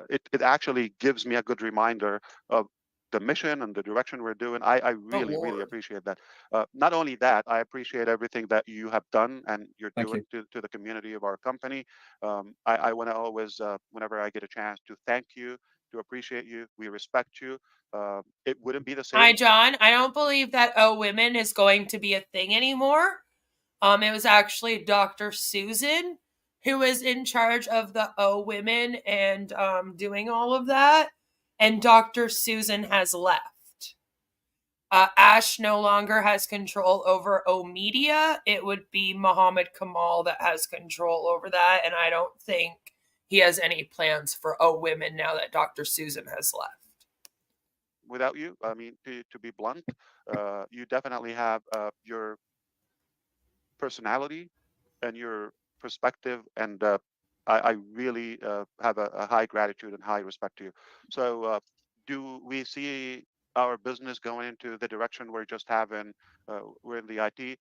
it actually gives me a good reminder of the mission and the direction we're doing. I really appreciate that. Not only that, I appreciate everything that you have done and you're doing to the community of our company. I want to always, whenever I get a chance, to thank you, to appreciate you. We respect you. It wouldn't be the same. Hi, John. I don't believe that women is going to be a thing anymore. It was actually Dr. Susan who was in charge of the women and doing all of that. And Dr. Susan has left. Ash no longer has control over Media. It would be Muhammad Kamal that has control over that. And I don't think he has any plans for women now that Dr. Susan has left. Without you, I mean, to be blunt, you definitely have your personality and your perspective, and I really have a high gratitude and high respect to you. So do we see our business going into the direction we're just having, we're in the IT?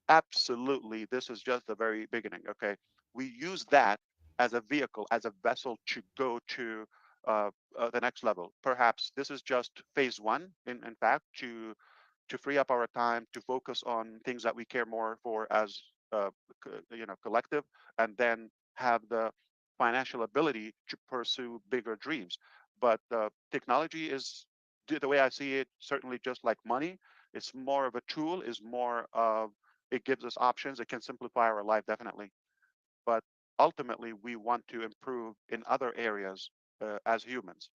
Absolutely. This is just the very beginning. Okay. We use that as a vehicle, as a vessel to go to the next level. Perhaps this is just phase one, in fact, to free up our time to focus on things that we care more for as collective, and then have the financial ability to pursue bigger dreams. But technology is, the way I see it, certainly just like money. It's more of a tool, is more of, it gives us options. It can simplify our life, definitely. But ultimately, we want to improve in other areas as humans.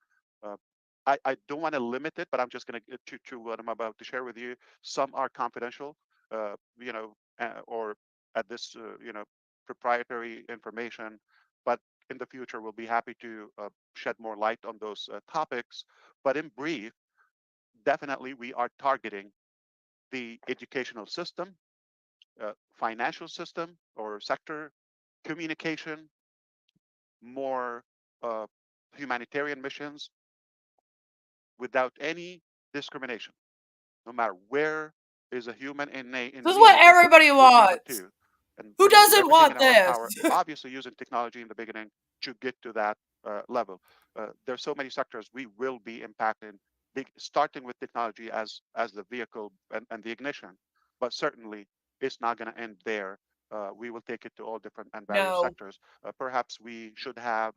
I don't want to limit it, but I'm just going to what I'm about to share with you. Some are confidential, or at this, proprietary information. But in the future, we'll be happy to shed more light on those topics. But in brief, definitely we are targeting the educational system, financial system or sector, communication, more humanitarian missions, without any discrimination, no matter where is a human innate. This is what everybody wants. And who doesn't want this? Power, obviously, using technology in the beginning to get to that level. There's so many sectors we will be impacting, starting with technology as the vehicle and the ignition. But certainly, it's not going to end there. We will take it to all different and various sectors. Perhaps we should have.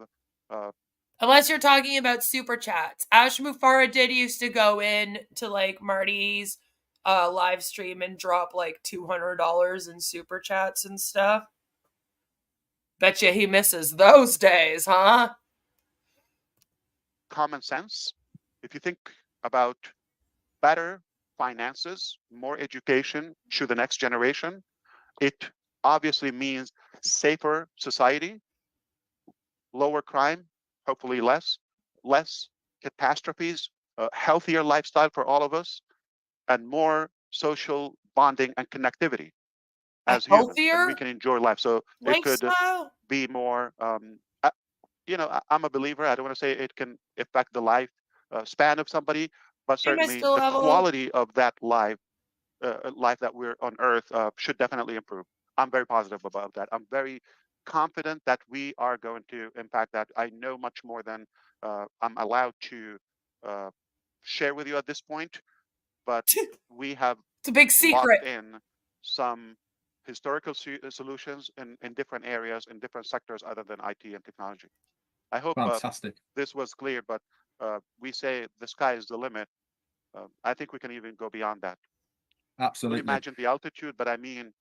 Unless you're talking about super chats. Ash Mufareh did used to go in to like Marty's live stream and drop like $200 in super chats and stuff. Betcha he misses those days, huh? Common sense. If you think about better finances, more education to the next generation, it obviously means safer society, lower crime, hopefully less catastrophes, a healthier lifestyle for all of us, and more social bonding and connectivity as humans. And we can enjoy life. So it could be more, I'm a believer. I don't want to say it can affect the life span of somebody, but certainly the quality of that life that we're on Earth should definitely improve. I'm very positive about that. I'm very confident that we are going to impact that. I know much more than I'm allowed to share with you at this point, but we have it's a big secret. locked in some historical solutions in different areas, in different sectors other than IT and technology. I hope this was clear, but we say the sky is the limit. I think we can even go beyond that. Absolutely. We imagine the altitude, but I mean,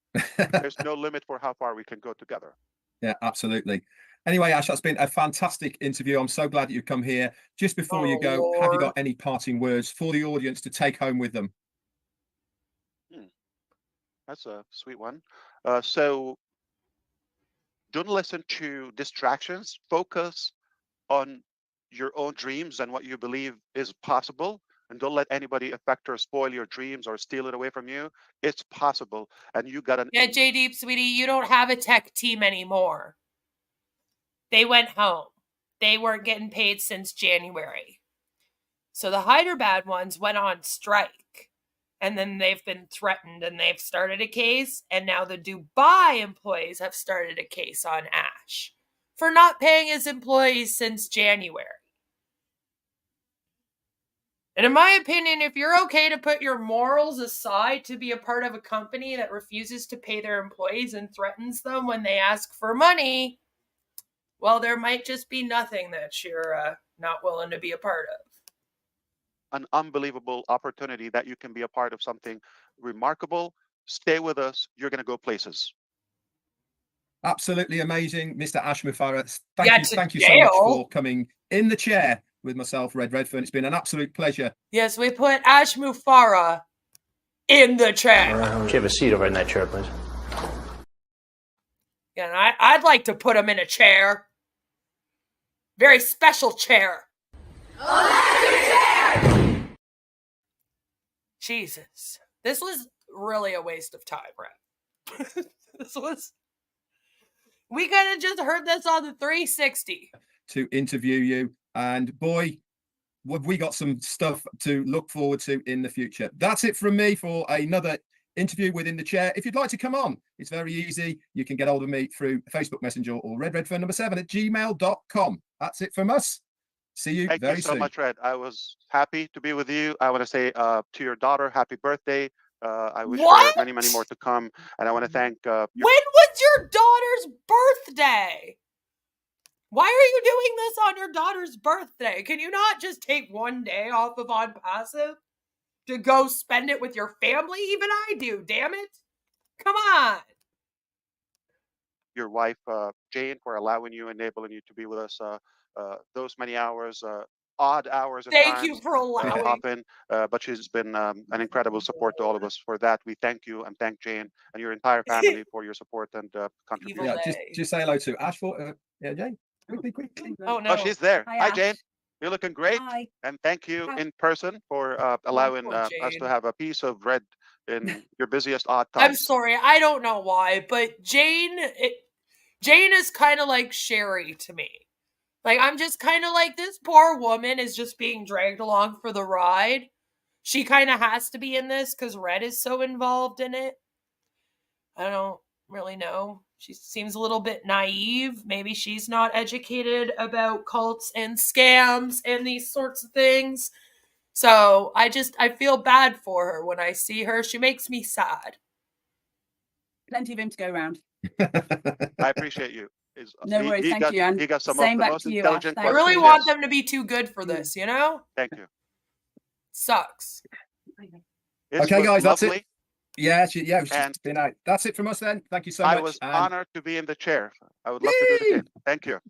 there's no limit for how far we can go together. Yeah, absolutely. Anyway, Ash, that's been a fantastic interview. I'm so glad that you've come here. Just before you go, have you got any parting words for the audience to take home with them? That's a sweet one. So don't listen to distractions. Focus on your own dreams and what you believe is possible. And don't let anybody affect or spoil your dreams or steal it away from you. It's possible. And you got an... Yeah, J-Deep, sweetie, you don't have a tech team anymore. They went home. They weren't getting paid since January. So the Hyderabad ones went on strike. And then they've been threatened and they've started a case. And now the Dubai employees have started a case on Ash for not paying his employees since January. And in my opinion, if you're okay to put your morals aside to be a part of a company that refuses to pay their employees and threatens them when they ask for money, well, there might just be nothing that you're not willing to be a part of. An unbelievable opportunity that you can be a part of something remarkable. Stay with us. You're going to go places. Absolutely amazing, Mr. Ash Mufareh. Thank you so much for coming in the chair with myself, Redfern. It's been an absolute pleasure. Yes, we put Ash Mufareh in the chair. Could you have a seat over in that chair, please? Yeah, and I'd like to put him in a chair. Very special chair. Jesus. This was really a waste of time, right? We could have just heard this on the 360. To interview you. And boy, we got some stuff to look forward to in the future. That's it from me for another interview within the chair. If you'd like to come on, it's very easy. You can get hold of me through Facebook Messenger or redfern7@gmail.com. That's it from us. See you very soon. Thank you so much, Red. I was happy to be with you. I want to say to your daughter, happy birthday. I wish her many, many more to come. And I want to thank... When was your daughter's birthday? Why are you doing this on your daughter's birthday? Can you not just take one day off of On Passive to go spend it with your family? Even I do, damn it. Come on. Your wife, Jane, for allowing you, enabling you to be with us those many hours, odd hours. Thank you for allowing. Often, but she's been an incredible support to all of us. For that, we thank you and thank Jane and your entire family for your support and contribution. Yeah, just say hello to Ash for Jane. Quickly. Oh no, she's there. Hi, Ash. Jane. You're looking great. Hi. And thank you in person for allowing us to have a piece of Red in your busiest odd times. I'm sorry, I don't know why, but Jane is kind of like Sherry to me. Like, I'm just kind of like, this poor woman is just being dragged along for the ride. she kind of has to be in this because Red is so involved in it. I don't really know. She seems a little bit naive. Maybe she's not educated about cults and scams and these sorts of things. So I feel bad for her when I see her. She makes me sad. Plenty of him to go around. I appreciate you. No worries, thank you. And he got some same of the back most to you, intelligent Ash. I questions. really want them to be too good for this, you know? Thank you. Sucks. Okay, guys, that's lovely. it. Yeah, yeah, And been out. That's it from us then. Thank you so much. I was honored to be in the chair. I would love to do it again. Thank you.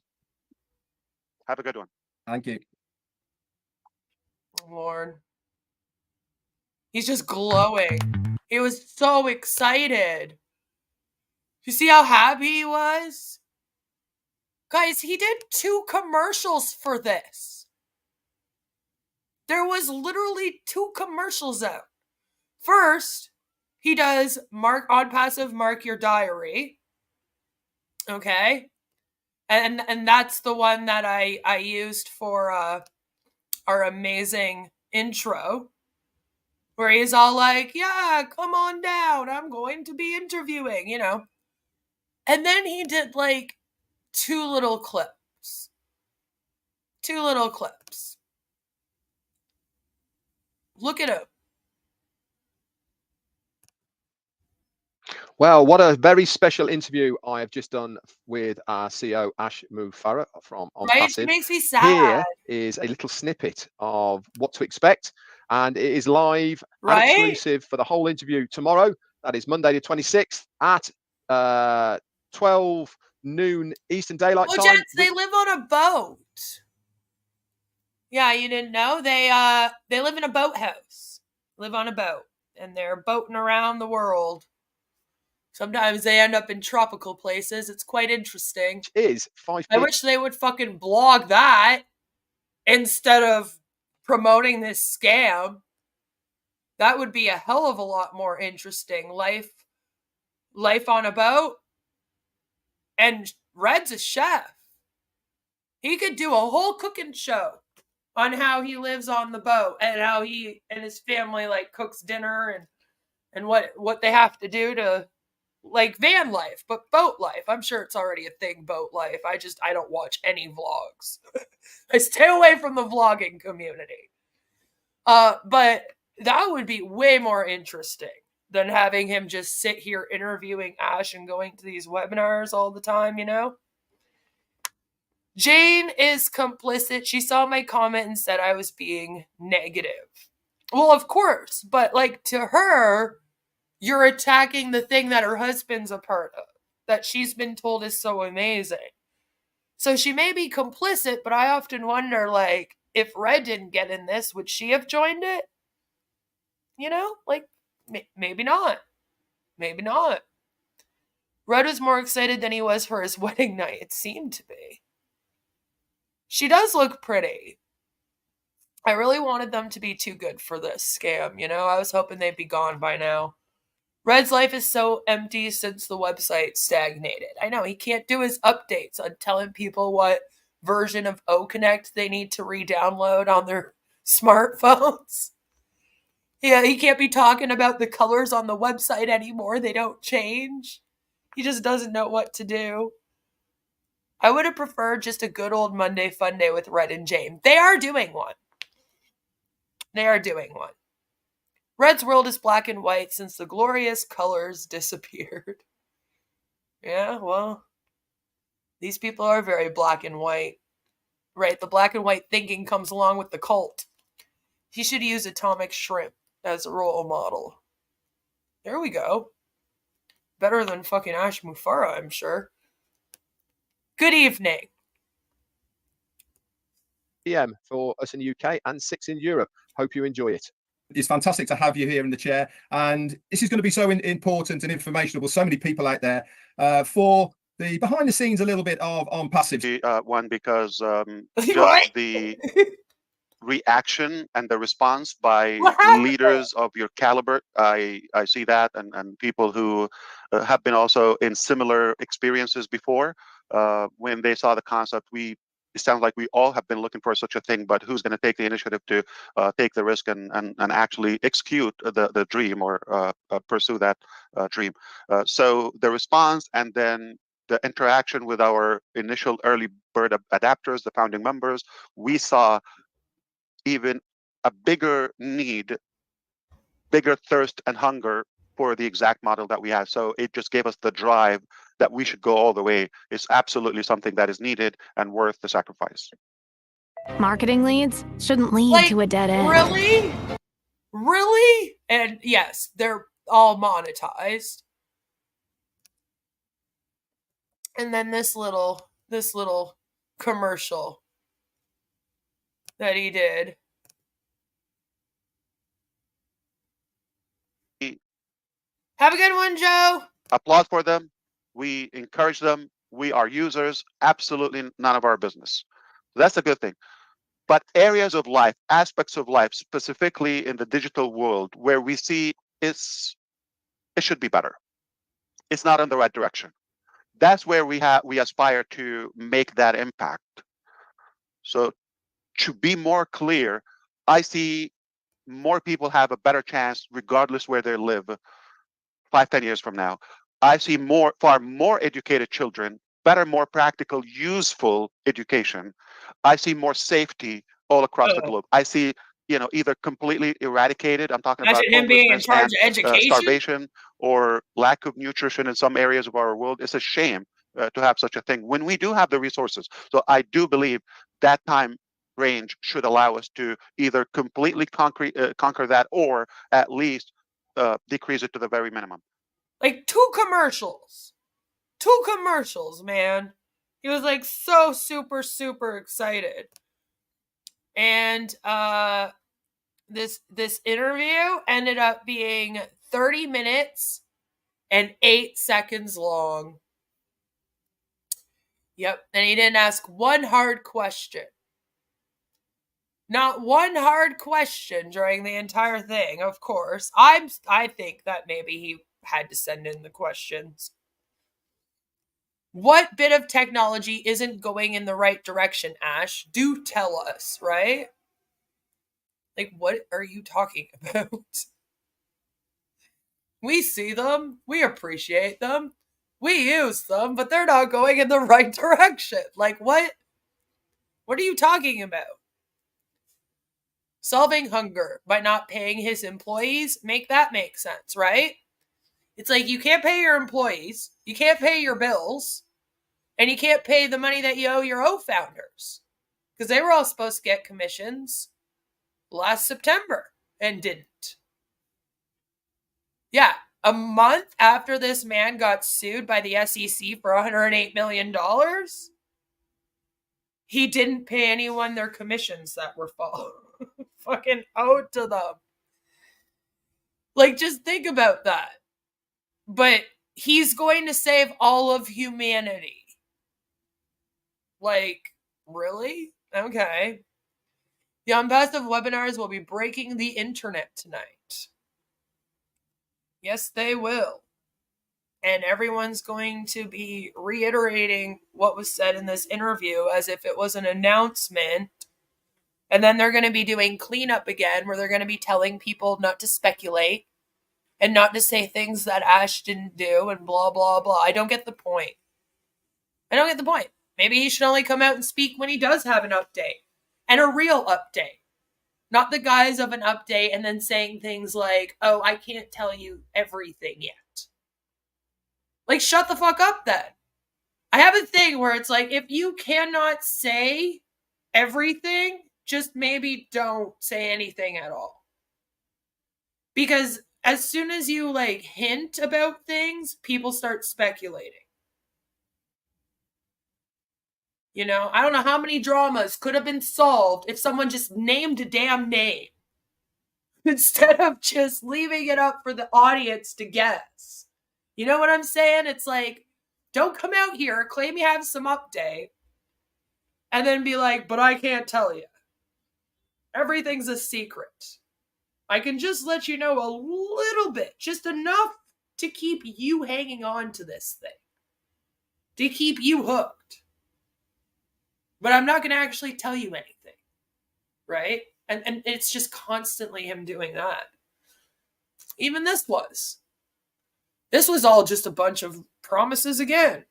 Have a good one. Thank you. Lord. He's just glowing. He was so excited. You see how happy he was? Guys, he did 2 commercials for this. There was literally 2 commercials out. First, he does on passive mark your diary. Okay. And that's the one that I used for our amazing intro, where he's all like, yeah, come on down, I'm going to be interviewing, you know. And then he did like 2 little clips. 2 little clips. Look at him. Well, what a very special interview I have just done with our CEO, Ash Mufareh from On Right? Passive. It makes me sad. Here is a little snippet of what to expect, and it is live and exclusive for the whole interview tomorrow. That is Monday the 26th at 12 noon Eastern Daylight Time. Gents, they live on a boat. Yeah, you didn't know? They live in a boathouse. Live on a boat. And they're boating around the world. Sometimes they end up in tropical places. It's quite interesting. It is 5 I wish they would fucking blog that instead of promoting this scam. That would be a hell of a lot more interesting. Life on a boat. And Red's a chef. He could do a whole cooking show on how he lives on the boat and how he and his family like cooks dinner and what they have to do to like van life, but boat life. I'm sure it's already a thing, boat life. I don't watch any vlogs. I stay away from the vlogging community. But that would be way more interesting than having him just sit here interviewing Ash and going to these webinars all the time, you know? Jane is complicit. She saw my comment and said I was being negative. Well, of course, but like to her, you're attacking the thing that her husband's a part of, that she's been told is so amazing. So she may be complicit, but I often wonder, like, if Red didn't get in this, would she have joined it? You know, like, maybe not. Maybe not. Red was more excited than he was for his wedding night. It seemed to be. She does look pretty. I really wanted them to be too good for this scam, you know? I was hoping they'd be gone by now. Red's life is so empty since the website stagnated. I know, he can't do his updates on telling people what version of O-Connect they need to re-download on their smartphones. Yeah, he can't be talking about the colors on the website anymore. They don't change. He just doesn't know what to do. I would have preferred just a good old Monday Funday with Red and Jane. They are doing one. Red's world is black and white since the glorious colors disappeared. Yeah, well, these people are very black and white. Right, the black and white thinking comes along with the cult. He should use Atomic Shrimp as a role model. There we go. Better than fucking Ash Mufareh, I'm sure. Good evening. PM for us in the UK and 6 in Europe. Hope you enjoy it. It's fantastic to have you here in the chair, and this is going to be so important and informational with so many people out there for the behind the scenes a little bit of On Passive. One, because just the reaction and the response by leaders of your caliber, I see that, and people who have been also in similar experiences before. When they saw the concept, we it sounds like we all have been looking for such a thing, but who's going to take the initiative to take the risk and actually execute the dream or pursue that dream? So the response and then the interaction with our initial early bird adapters, the founding members, we saw even a bigger need, bigger thirst and hunger for the exact model that we had. So it just gave us the drive that we should go all the way. It's absolutely something that is needed and worth the sacrifice. Marketing leads shouldn't lead to a dead end. Really? Really? And yes, they're all monetized. And then this little commercial that he did. Have a good one, Joe. Applaud for them. We encourage them. We are users. Absolutely none of our business. That's a good thing. But areas of life, aspects of life, specifically in the digital world, where we see it should be better. It's not in the right direction. That's where we aspire to make that impact. So to be more clear, I see more people have a better chance regardless where they live 5-10 years from now. I see far more educated children, better, more practical, useful education. I see more safety all across the globe. I see, either completely eradicated. I'm talking about him being in homelessness charge and of education, starvation, or lack of nutrition in some areas of our world. It's a shame to have such a thing when we do have the resources. So I do believe that time range should allow us to either completely conquer that, or at least decrease it to the very minimum. Like two commercials, man. He was like so super, super excited. And this interview ended up being 30 minutes and 8 seconds long. Yep. And he didn't ask one hard question. Not one hard question during the entire thing, of course. I think that maybe he had to send in the questions. What bit of technology isn't going in the right direction, Ash? Do tell us, right? Like, what are you talking about? We see them. We appreciate them. We use them, but they're not going in the right direction. Like, what? What are you talking about? Solving hunger by not paying his employees, make that make sense, right? It's like you can't pay your employees, you can't pay your bills, and you can't pay the money that you owe your founders. Because they were all supposed to get commissions last September and didn't. Yeah, a month after this man got sued by the SEC for $108 million, he didn't pay anyone their commissions that were fucking owed to them. Like, just think about that. But he's going to save all of humanity. Like, really? Okay. The Unpassive webinars will be breaking the internet tonight. Yes, they will. And everyone's going to be reiterating what was said in this interview as if it was an announcement. And then they're going to be doing cleanup again, where they're going to be telling people not to speculate and not to say things that Ash didn't do and blah, blah, blah. I don't get the point. Maybe he should only come out and speak when he does have an update. And a real update. Not the guise of an update and then saying things like, oh, I can't tell you everything yet. Like, shut the fuck up then. I have a thing where it's like, if you cannot say everything, just maybe don't say anything at all. Because as soon as you like hint about things, people start speculating. You know, I don't know how many dramas could have been solved if someone just named a damn name instead of just leaving it up for the audience to guess. You know what I'm saying? It's like, don't come out here, claim you have some update, and then be like, but I can't tell you. Everything's a secret. I can just let you know a little bit, just enough to keep you hanging on to this thing, to keep you hooked. but I'm not going to actually tell you anything, right? And it's just constantly him doing that. Even this was all just a bunch of promises again.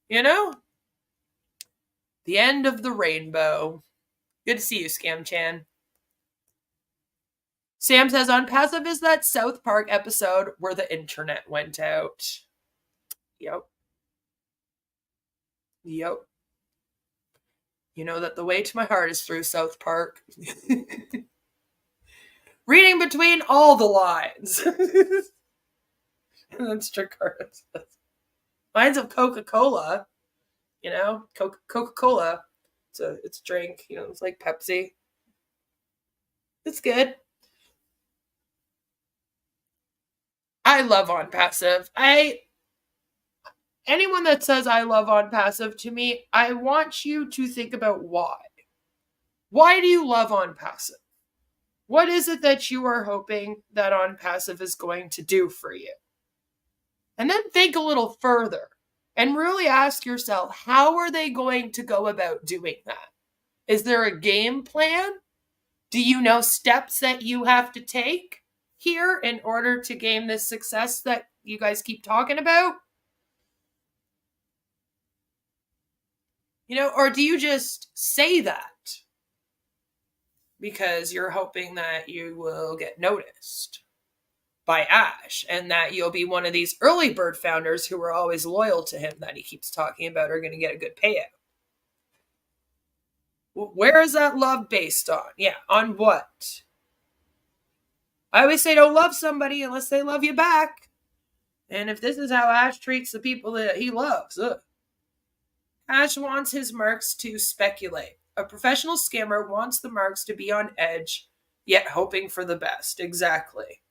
You know? The end of the rainbow. Good to see you, Scam Chan. Sam says, on Passive is that South Park episode where the internet went out. Yep. You know that the way to my heart is through South Park. Reading between all the lines. That's Jakarta says. Lines of Coca-Cola. You know, Coca-Cola. It's a drink. You know, it's like Pepsi. It's good. I love On Passive. Anyone that says I love On Passive, to me, I want you to think about why. Why do you love On Passive? What is it that you are hoping that On Passive is going to do for you? And then think a little further and really ask yourself, how are they going to go about doing that? Is there a game plan? Do you know steps that you have to take here in order to gain this success that you guys keep talking about? You know, or do you just say that because you're hoping that you will get noticed by Ash and that you'll be one of these early bird founders who are always loyal to him that he keeps talking about are going to get a good payout? Where is that love based on? Yeah, on what? I always say don't love somebody unless they love you back. And if this is how Ash treats the people that he loves, Ash wants his marks to speculate. A professional scammer wants the marks to be on edge, yet hoping for the best. Exactly.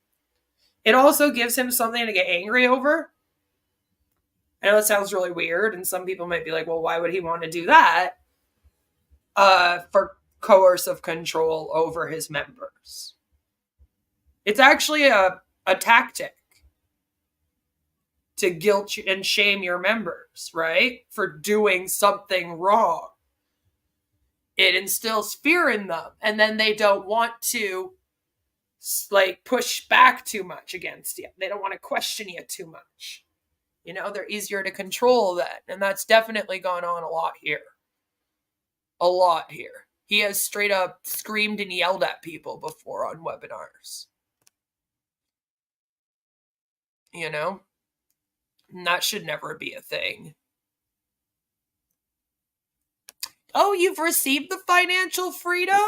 It also gives him something to get angry over. I know it sounds really weird, and some people might be like, well, why would he want to do that? For coercive control over his members. It's actually a tactic to guilt and shame your members, right? For doing something wrong. It instills fear in them, and then they don't want to push back too much against you. They don't want to question you too much. You know, they're easier to control that, and that's definitely gone on a lot here. A lot here. He has straight up screamed and yelled at people before on webinars. You know? And that should never be a thing. Oh, you've received the financial freedom?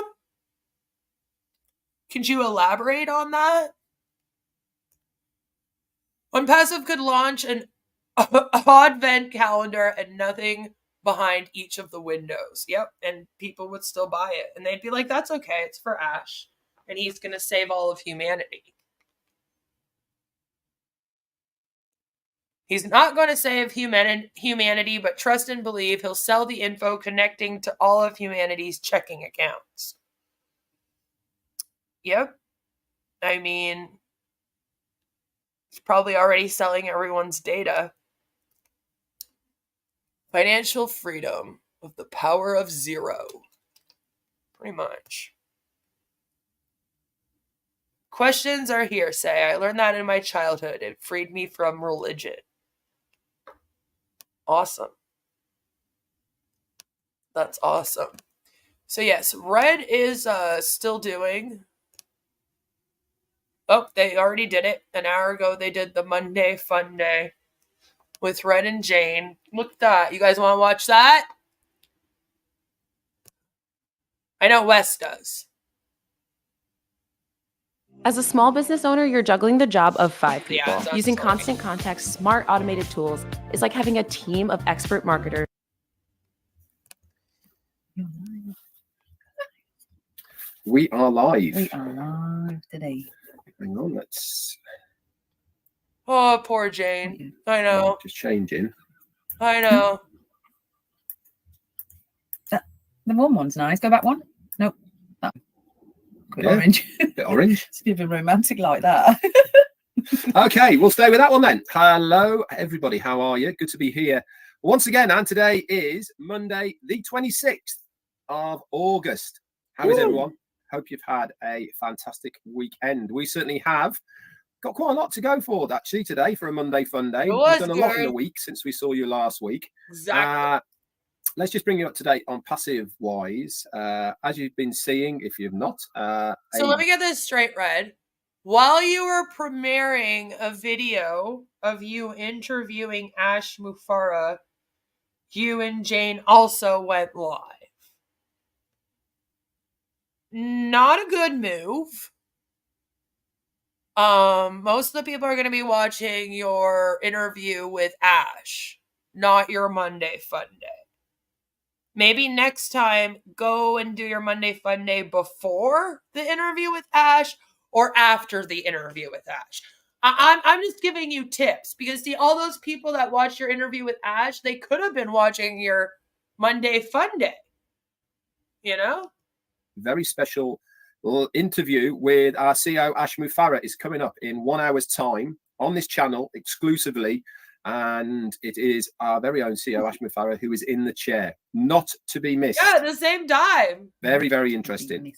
Could you elaborate on that? On Passive could launch an advent calendar and nothing behind each of the windows. Yep, and people would still buy it. And they'd be like, that's okay, it's for Ash. And he's going to save all of humanity. He's not going to save humanity, but trust and believe he'll sell the info connecting to all of humanity's checking accounts. Yep. I mean, he's probably already selling everyone's data. Financial freedom of the power of zero. Pretty much. Questions are hearsay. I learned that in my childhood. It freed me from religion. Awesome. That's awesome. So yes, Red is still doing. Oh, they already did it. An hour ago they did the Monday Funday with Red and Jane. Look at that. You guys want to watch that? I know Wes does. As a small business owner, you're juggling the job of 5 people. Yeah, Using Constant Contact's smart automated tools is like having a team of expert marketers. We are live. We are live today. Hang on, let's. Oh, poor Jane. I know. Just changing. I know. The warm one's nice. Go back one. Nope. That. Yeah, orange. Bit orange. It's even romantic like that. Okay, we'll stay with that one then. Hello, everybody. How are you? Good to be here Once again, and today is Monday, the 26th of August. How is everyone? Hope you've had a fantastic weekend. We certainly have. Got quite a lot to go for actually today for a Monday fun day. We've done a lot in the week since we saw you last week. Exactly. Let's just bring you up to date on passive wise. As you've been seeing, if you've not. So let me get this straight, Red. While you were premiering a video of you interviewing Ash Mufareh, you and Jane also went live. Not a good move. Most of the people are going to be watching your interview with Ash, not your Monday Fun Day. Maybe next time, go and do your Monday Fun Day before the interview with Ash or after the interview with Ash. I'm just giving you tips because see, all those people that watched your interview with Ash, they could have been watching your Monday Fun Day. You know? Very special little interview with our CEO Ash Mufareh is coming up in 1 hour's time on this channel exclusively. And it is our very own CEO Ash Mufareh who is in the chair, not to be missed. Yeah, at the same time. Very, very interesting.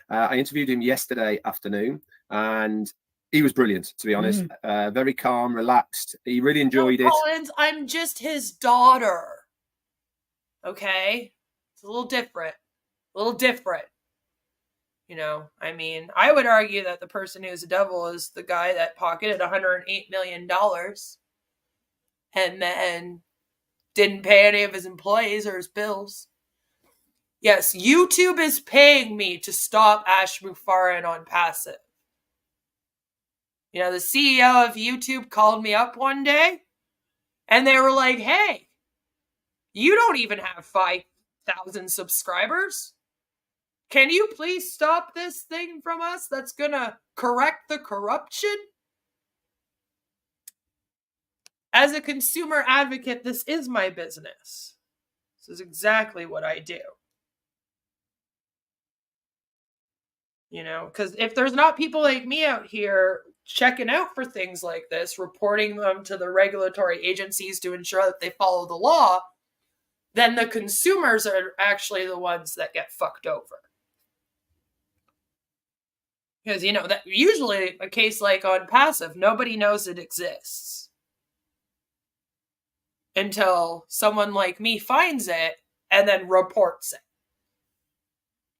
I interviewed him yesterday afternoon and he was brilliant, to be honest. Very calm, relaxed. He really enjoyed it. Collins, I'm just his daughter. Okay? It's a little different. A little different. You know, I mean, I would argue that the person who's the devil is the guy that pocketed $108 million and then didn't pay any of his employees or his bills. Yes, YouTube is paying me to stop Ash Mufareh on passive. You know, the CEO of YouTube called me up one day and they were like, hey, you don't even have 5,000 subscribers. Can you please stop this thing from us that's going to correct the corruption? As a consumer advocate, this is my business. This is exactly what I do. You know, because if there's not people like me out here checking out for things like this, reporting them to the regulatory agencies to ensure that they follow the law, then the consumers are actually the ones that get fucked over. Because, you know, that usually a case like on passive, nobody knows it exists until someone like me finds it and then reports it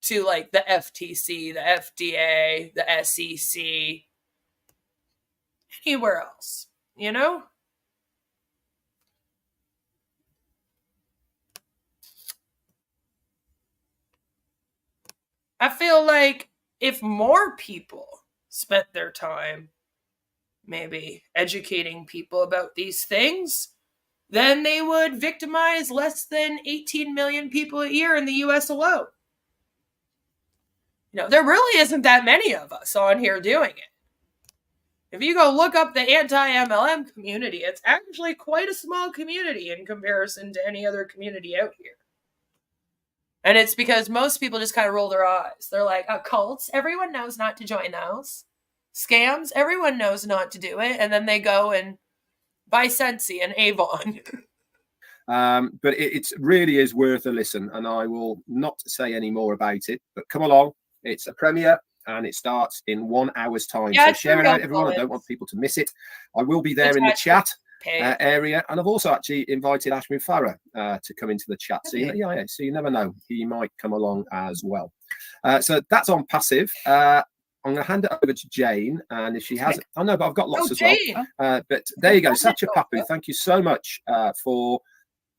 to like the FTC, the FDA, the SEC, anywhere else, you know? I feel like if more people spent their time maybe educating people about these things, then they would victimize less than 18 million people a year in the US alone. You know, there really isn't that many of us on here doing it. If you go look up the anti-MLM community, it's actually quite a small community in comparison to any other community out here. And it's because most people just kind of roll their eyes. They're like, cults, everyone knows not to join those. Scams, everyone knows not to do it. And then they go and buy Scentsy and Avon. But it really is worth a listen. And I will not say any more about it. But come along. It's a premiere and it starts in 1 hour's time. Yeah, so share it out, everyone. I don't want people to miss it. I will be there in the chat area. And I've also actually invited Ash Mufareh to come into the chat. So, so you never know. He might come along as well. So that's on passive. I'm going to hand it over to Jane. And if she has... I know, but I've got lots as well. But there you go. Sacha Papu, thank you so much for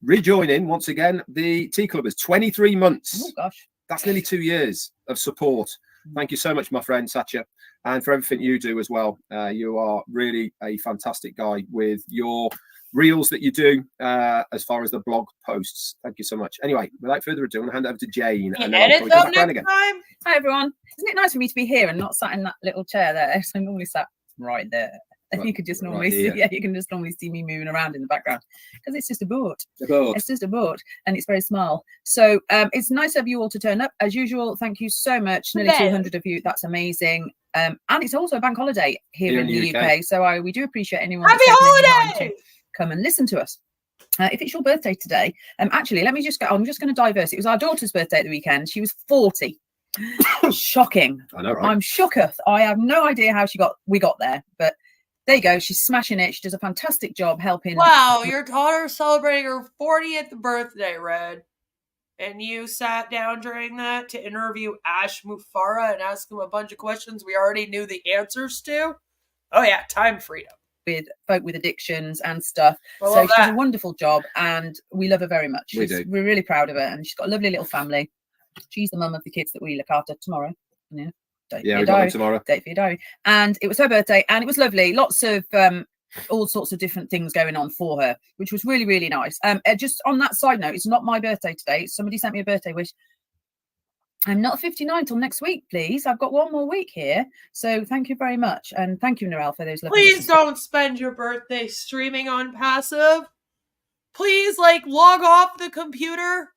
rejoining once again. The Tea Club is 23 months. Oh, gosh. That's nearly 2 years of support. Thank you so much, my friend Sacha, and for everything you do as well. You are really a fantastic guy with your reels that you do as far as the blog posts. Thank you so much. Anyway, without further ado, I'm going to hand over to Jane. And then edit them next time. Hi, everyone. Isn't it nice for me to be here and not sat in that little chair there? So I'm normally sat right there. And you could just normally see, you can just normally see me moving around in the background because it's just a boat. It's just a boat, and it's very small. So it's nice of you all to turn up as usual. Thank you so much. Nearly 200 of you. That's amazing. And it's also a bank holiday here in the UK. So we do appreciate anyone. Happy holiday! To come and listen to us. If it's your birthday today, actually, let me just go. I'm just going to diverse. It was our daughter's birthday at the weekend. She was 40. Shocking. I know, right? I'm shooketh. I have no idea how we got there, but there you go. She's smashing it. She does a fantastic job helping. Wow, your daughter's celebrating her 40th birthday, Red. And you sat down during that to interview Ash Mufareh and ask him a bunch of questions we already knew the answers to? Oh yeah, time freedom. With folk with addictions and stuff. I So love she does that. a wonderful job and we love her very much. We do. We're really proud of her and she's got a lovely little family. She's the mum of the kids that we look after tomorrow. Yeah. Yeah, we got them tomorrow. Date for your diary. And it was her birthday and it was lovely. Lots of all sorts of different things going on for her, which was really, really nice. Just on that side note, it's not my birthday today. Somebody sent me a birthday wish. I'm not 59 till next week, please. I've got one more week here. So thank you very much. And thank you, Narelle, for those lovely Please don't spend your birthday streaming on passive. Please, log off the computer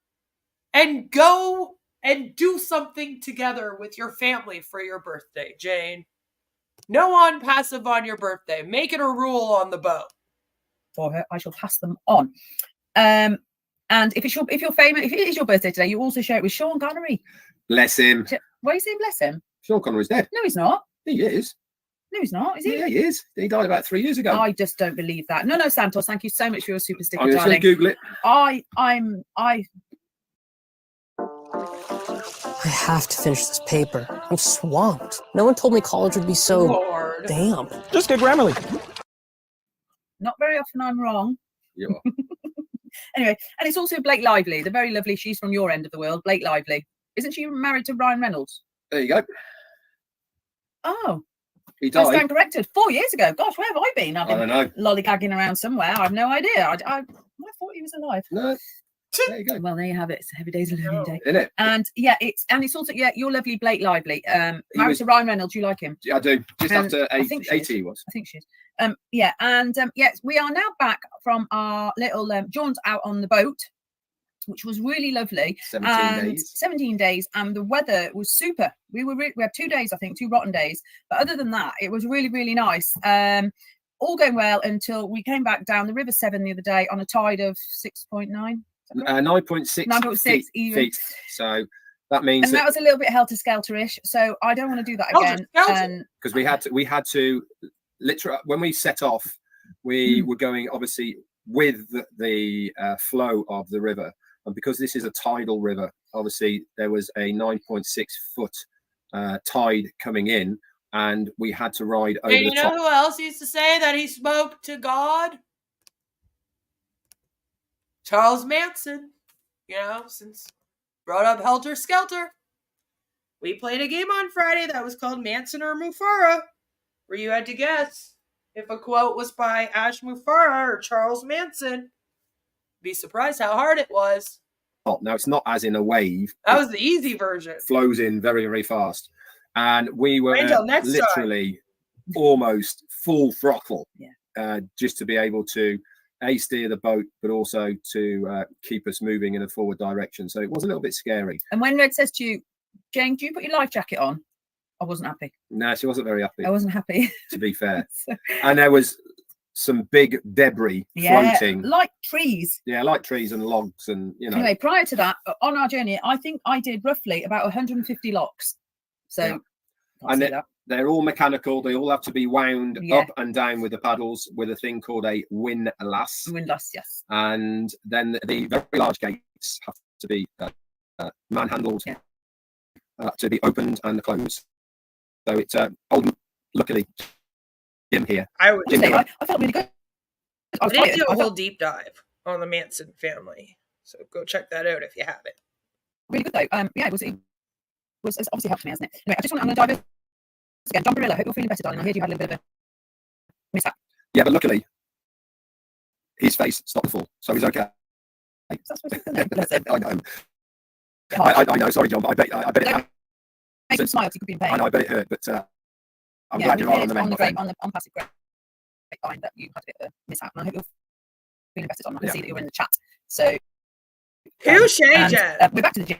and go and do something together with your family for your birthday, Jane. No on passive on your birthday. Make it a rule on the boat. For her, I shall pass them on. And if you're famous, if it is your birthday today, you also share it with Sean Connery. Bless him. Why are you saying bless him? Sean Connery's dead. No, he's not. He is. No, he's not. Is he? Yeah, he is. He died about 3 years ago. I just don't believe that. No, Santos. Thank you so much for your super sticker, I'm just darling. going to Google it. I have to finish this paper. I'm swamped. No one told me college would be so damp. Just get Grammarly. Not very often I'm wrong. You are. Anyway, and it's also Blake Lively, the very lovely, she's from your end of the world, Blake Lively. Isn't she married to Ryan Reynolds? There you go. Oh. He died. I stand corrected 4 years ago. Gosh, where have I been? I've been I don't know. lollygagging around somewhere. I have no idea. I thought he was alive. No. There you go. Well, there you have it. It's every day's a learning day. Isn't it? And yeah, it's also your lovely Blake Lively. Married to Ryan Reynolds. You like him? Yeah, I do. Just after 80 he was. I think she is. Yes, we are now back from our little jaunt out on the boat, which was really lovely. 17 days, and the weather was super. We had 2 days, I think, 2 rotten days, but other than that, it was really, really nice. All going well until we came back down the River Severn the other day on a tide of 6.9. 9.6 feet. So that means that was a little bit helter-skelter-ish. So I don't want to do that again. Because we had to literally, when we set off, we were going obviously with the flow of the river, and because this is a tidal river, obviously there was a 9.6 foot tide coming in, and we had to ride over and the top. You know who else used to say that he spoke to God? Charles Manson. Since brought up Helter Skelter, we played a game on Friday that was called Manson or Mufareh, where you had to guess if a quote was by Ash Mufareh or Charles Manson. Be surprised how hard it was. Now it's not as in a wave. That was the easy version. Flows in very, very fast, and we were literally almost full throttle, just to be able to steer the boat, but also to keep us moving in a forward direction. So it was a little bit scary. And when Red says to you, Jane, do you put your life jacket on? I wasn't happy. No, she wasn't very happy. I wasn't happy. To be fair. And there was some big debris floating. Like trees. Yeah, like trees and logs and, Anyway, prior to that, on our journey, I think I did roughly about 150 locks. So, and they're all mechanical. They all have to be wound up and down with the paddles with a thing called a windlass. Windlass, yes. And then the very large gates have to be manhandled to be opened and closed. So it's luckily Jim here. I felt really good. I did do a whole deep dive on the Manson family, so go check that out if you haven't. Really good though. It was obviously helped me, hasn't it? Anyway, I'm going to dive again. John Barilla, hope you're feeling better, darling. I heard you had a little bit of a mishap. Yeah, but luckily his face stopped the fall, so he's okay. I know. I know. Sorry, John, but I bet it. Make him smile. You could be in pain. I know. I bet it hurt, but I'm glad you're on the mend. On plastic grapevine that you had a bit of a mishap, and I hope you're feeling better, John. I can see that you're in the chat. So, Jen. We're back to the gym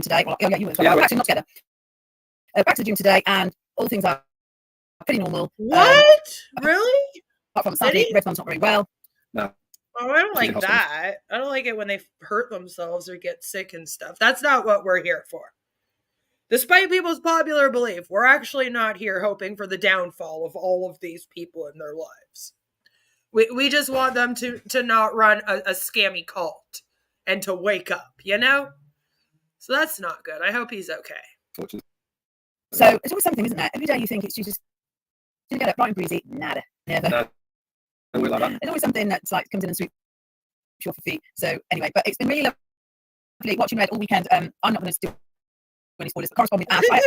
today. Well, you as well. We're actually not together. Back to the gym today, and all the things are pretty normal. What? Really? Apart from Sandy, Redfern's not very well. No. Oh, I don't like that. I don't like it when they hurt themselves or get sick and stuff. That's not what we're here for. Despite people's popular belief, we're actually not here hoping for the downfall of all of these people in their lives. We just want them to not run a scammy cult and to wake up, you know? So that's not good. I hope he's okay. So it's always something, isn't there? Every day you think it's just to get up bright and breezy. Nada. Never. There's always something that's like comes in and sweeps you off your feet. So anyway, but it's been really lovely watching Red all weekend. I'm not going to do any spoilers. Correspond with Ash. I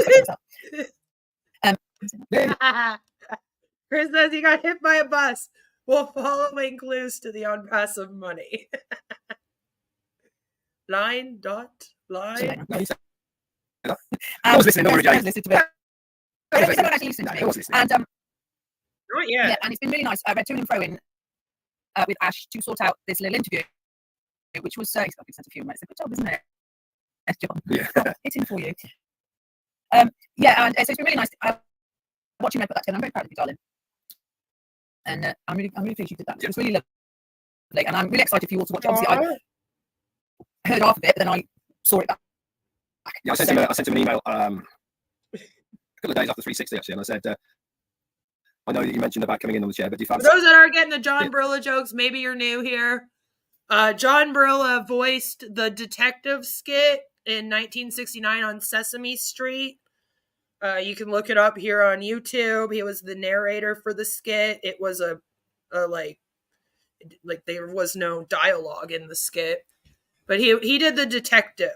have to Chris says he got hit by a bus while following clues to the on passive money. Line. I was listening over again. And yeah, and it's been really nice. I read to and fro in with Ash to sort out this little interview, which was he's got to be sent a few minutes. Good job, isn't it? Yes, John. Yeah. It's in for you. Yeah, and so it's been really nice watching Red put that together. I'm very proud of you, darling. And I'm really pleased you did that. It was really lovely, and I'm really excited for you all to watch. Obviously, I heard half of it, but then I saw it back. Yeah, I sent him an email a couple of days after 360 actually, and I said, I know that you mentioned about coming in on the chair, but do you fancy? For those that are getting the John Barilla jokes, maybe you're new here. John Barilla voiced the detective skit in 1969 on Sesame Street. You can look it up here on YouTube. He was the narrator for the skit. It was a like there was no dialogue in the skit, but he did the detective.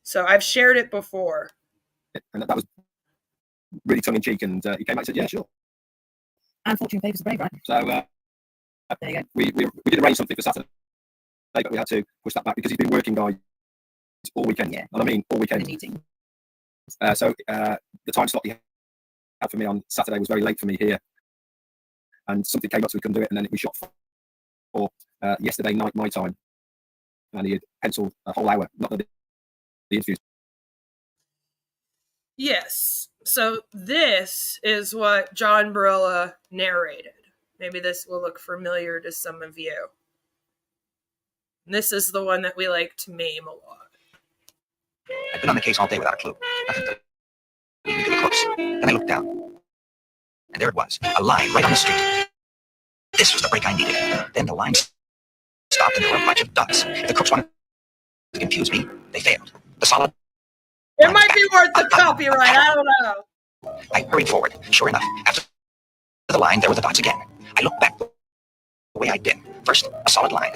So I've shared it before. And that was really tongue in cheek, and he came back and said, "Yeah, sure." And fortune favours the brave, right? So there you go. We did arrange something for Saturday, but we had to push that back because he's been working guys all weekend. Yeah. And I mean all weekend. Meeting. So the time slot he had for me on Saturday was very late for me here, and something came up so we couldn't do it, and then we shot for yesterday night my time, and he had penciled a whole hour, not the interviews. Yes. So this is what John Barilla narrated. Maybe this will look familiar to some of you. And this is the one that we like to meme a lot. I've been on the case all day without a clue. Nothing to lead me to the crooks. Then I looked down, and there it was, a line right on the street. This was the break I needed. Then the line stopped, and there were a bunch of ducks. If the crooks wanted to confuse me, they failed. The solid. It might be worth the copyright. I don't know. I hurried forward. Sure enough, after the line, there were the dots again. I looked back the way I'd been. First, a solid line.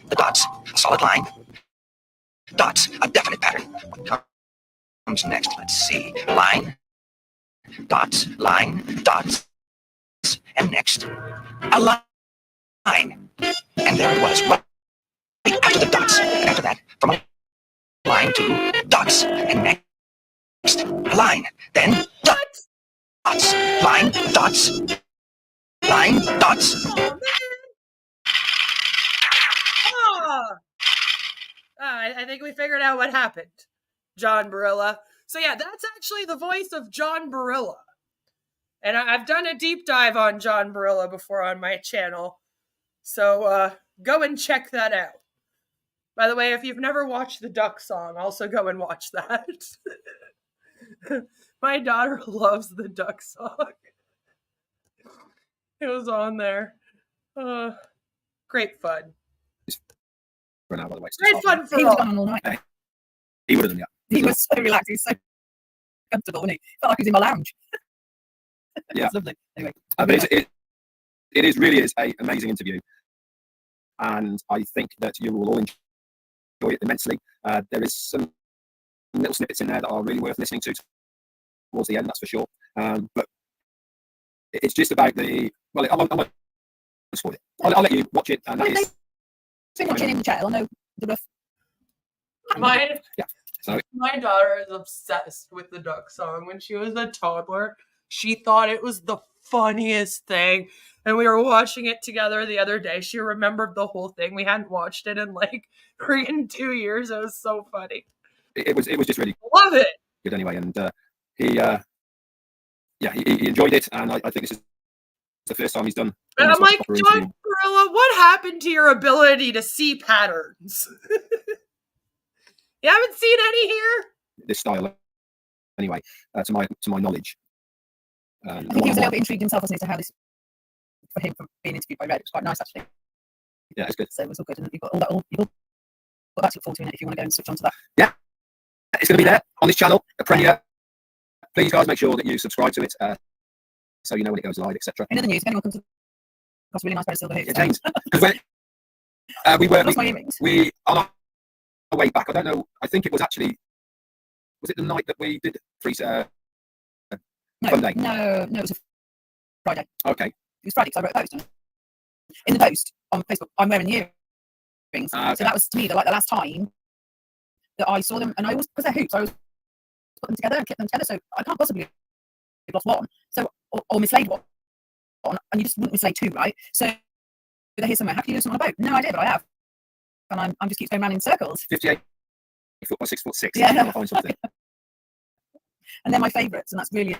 The dots, a solid line. Dots, a definite pattern. What comes next? Let's see. Line, dots, and next, a line. And there it was, right after the dots. And after that, from a line to dots, and next, a line. Then, dots, line, dots, line, dots. I think we figured out what happened, John Barilla. So yeah, that's actually the voice of John Barilla. And I've done a deep dive on John Barilla before on my channel. So go and check that out. By the way, if you've never watched the Duck song, also go and watch that. My daughter loves the Duck song. It was on there. Great fun. For now, by the way. Great fun for he all. was gone all night. He would have done, yeah. He was so relaxed. He was so comfortable, wasn't he? Felt like he was in my lounge. Yeah. It's lovely. Anyway. But it really is an amazing interview. And I think that you will all enjoy it immensely. There is some little snippets in there that are really worth listening to towards the end, that's for sure. But it's just about the... Well, I won't spoil it. I'll let you watch it. And that is... So watching in the chat, I know the rough. My My daughter is obsessed with the Duck song. When she was a toddler, she thought it was the funniest thing. And we were watching it together the other day. She remembered the whole thing. We hadn't watched it in like freaking 2 years. It was so funny. It was just really love it. Good anyway. And he enjoyed it. And I think this is the first time he's done. And I'm like, John Gorilla, what happened to your ability to see patterns? You haven't seen any here? This style, anyway, to my knowledge. I think he was a little bit intrigued himself as to how this, for him, from being interviewed by Red, it was quite nice actually. Yeah, it's good. So it was all good, and you've got all that. You've got that to look forward to in it if you want to go and switch on to that. Yeah, it's going to be there on this channel, a premiere. Please, guys, make sure that you subscribe to it, so you know when it goes live, etc. In other news, if anyone comes across a really nice pair of silver hoops, it changes because we on our way back. I don't know. I think it was actually. Was it the night that we did Funday? No, it was a Friday. Okay. It was Friday because I wrote a post. In the post on Facebook, I'm wearing the earrings. Okay. So that was to me the last time that I saw them, and I always, because they're hoops, I always put them together and clip them together. So I can't possibly have lost one. So or mislaid one, and you just wouldn't mislay two, right? So they're here somewhere. How can you do something on a boat? No idea, but I have, and I'm just keep going around in circles. 58 foot by 6'6". Yeah. Find something. And they're my favourites, and that's really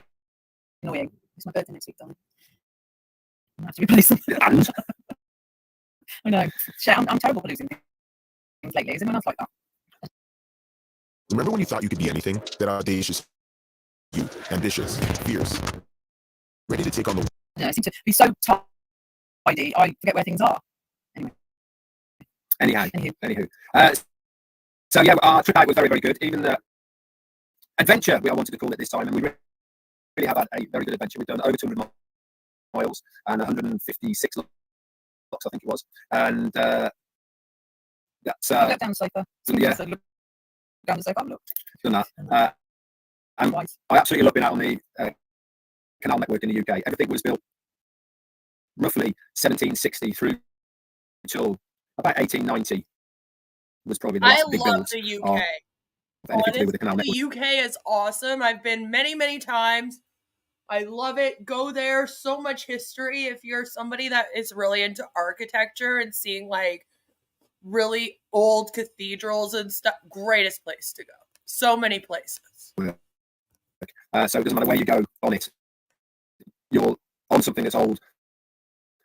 annoying. It's my birthday next week, darling. I have to replace them. I know. Shit, I'm terrible for losing things lately. Is anyone else like that? Remember when you thought you could be anything? That audacious you, ambitious, fierce, ready to take on the... Yeah, I seem to be so tidy, I forget where things are. Anyway. Anywho. So yeah, our trip out was very, very good. Even the adventure, I wanted to call it this time, and we really have had a very good adventure. We've done over 200 miles and 156 locks, I think it was. And that's look down the sofa. Yeah. Look down the sofa. Look. Done that. And I absolutely love being out on the canal network in the UK. Everything was built roughly 1760 through till about 1890 was probably the last big build. I love the UK. Honestly, the UK is awesome. I've been many, many times. I love it. Go there. So much history. If you're somebody that is really into architecture and seeing like really old cathedrals and stuff, greatest place to go. So many places. So it doesn't matter where you go on it. You're on something that's old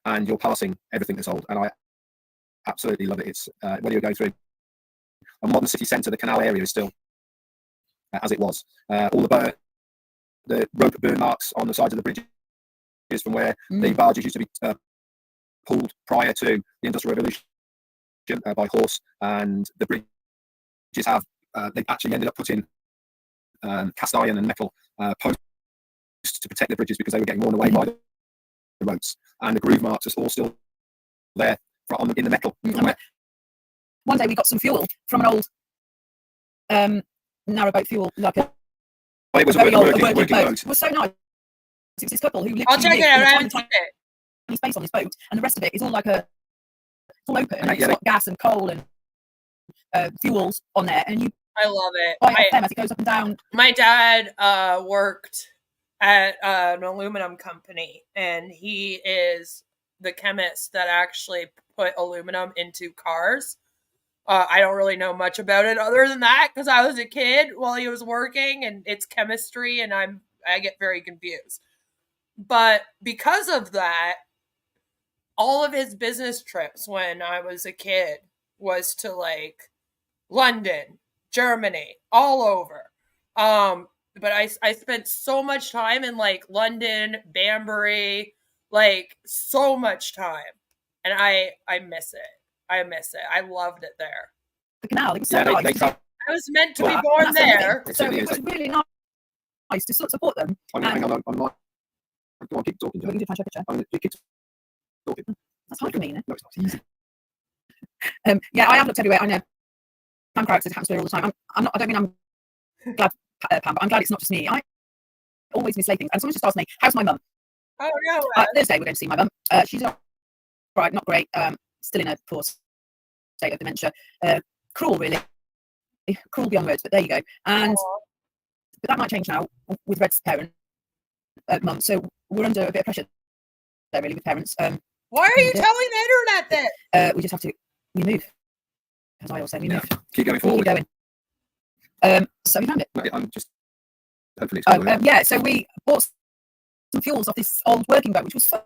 and you're passing everything that's old. And I absolutely love it. It's when you go through a modern city centre, the canal area is still as it was. All the rope burn marks on the sides of the bridges from where the barges used to be pulled prior to the Industrial Revolution by horse, and the bridges have they actually ended up putting cast iron and metal posts to protect the bridges because they were getting worn away by the ropes, and the groove marks are all still there in the metal. One day we got some fuel from an old narrowboat fuel, like a it was a working boat. It was so nice. It was this couple who lived I'll check it out. I haven't seen it. Space on this boat, and the rest of it is all like it's all open, and it's got gas and coal and fuels on there, and I love it. As it goes up and down. My dad worked at an aluminum company, and he is the chemist that actually put aluminum into cars. I don't really know much about it other than that because I was a kid while he was working, and it's chemistry, and I get very confused. But because of that, all of his business trips when I was a kid was to like London, Germany, all over. But I spent so much time in like London, Banbury, like so much time, and I miss it. I miss it. I loved it there. The canal, it was so nice. I was meant to be born there. So it was really nice to support them. Hang on, go on, keep talking. We can do a picture. Keep talking. That's hard for me, isn't it? No, it's not easy. Yeah, I have looked everywhere. I know Pam Crowds happens to me all the time. I don't mean I'm glad, Pam, but I'm glad it's not just me. I always mislay things. And someone just asked me, "How's my mum?" Oh no! Thursday we're going to see my mum. She's all right, not great. Still in a poor state of dementia. Cruel, really. Cruel beyond words, but there you go. And but that might change now with Red's parent, mum. So we're under a bit of pressure there, really, with parents. Why are you telling the internet this? We just have to move. As I always say, we move. Keep going forward. Keep going. So we found it. I'm just hopefully. Yeah. So we bought some fuels off this old working boat, which was so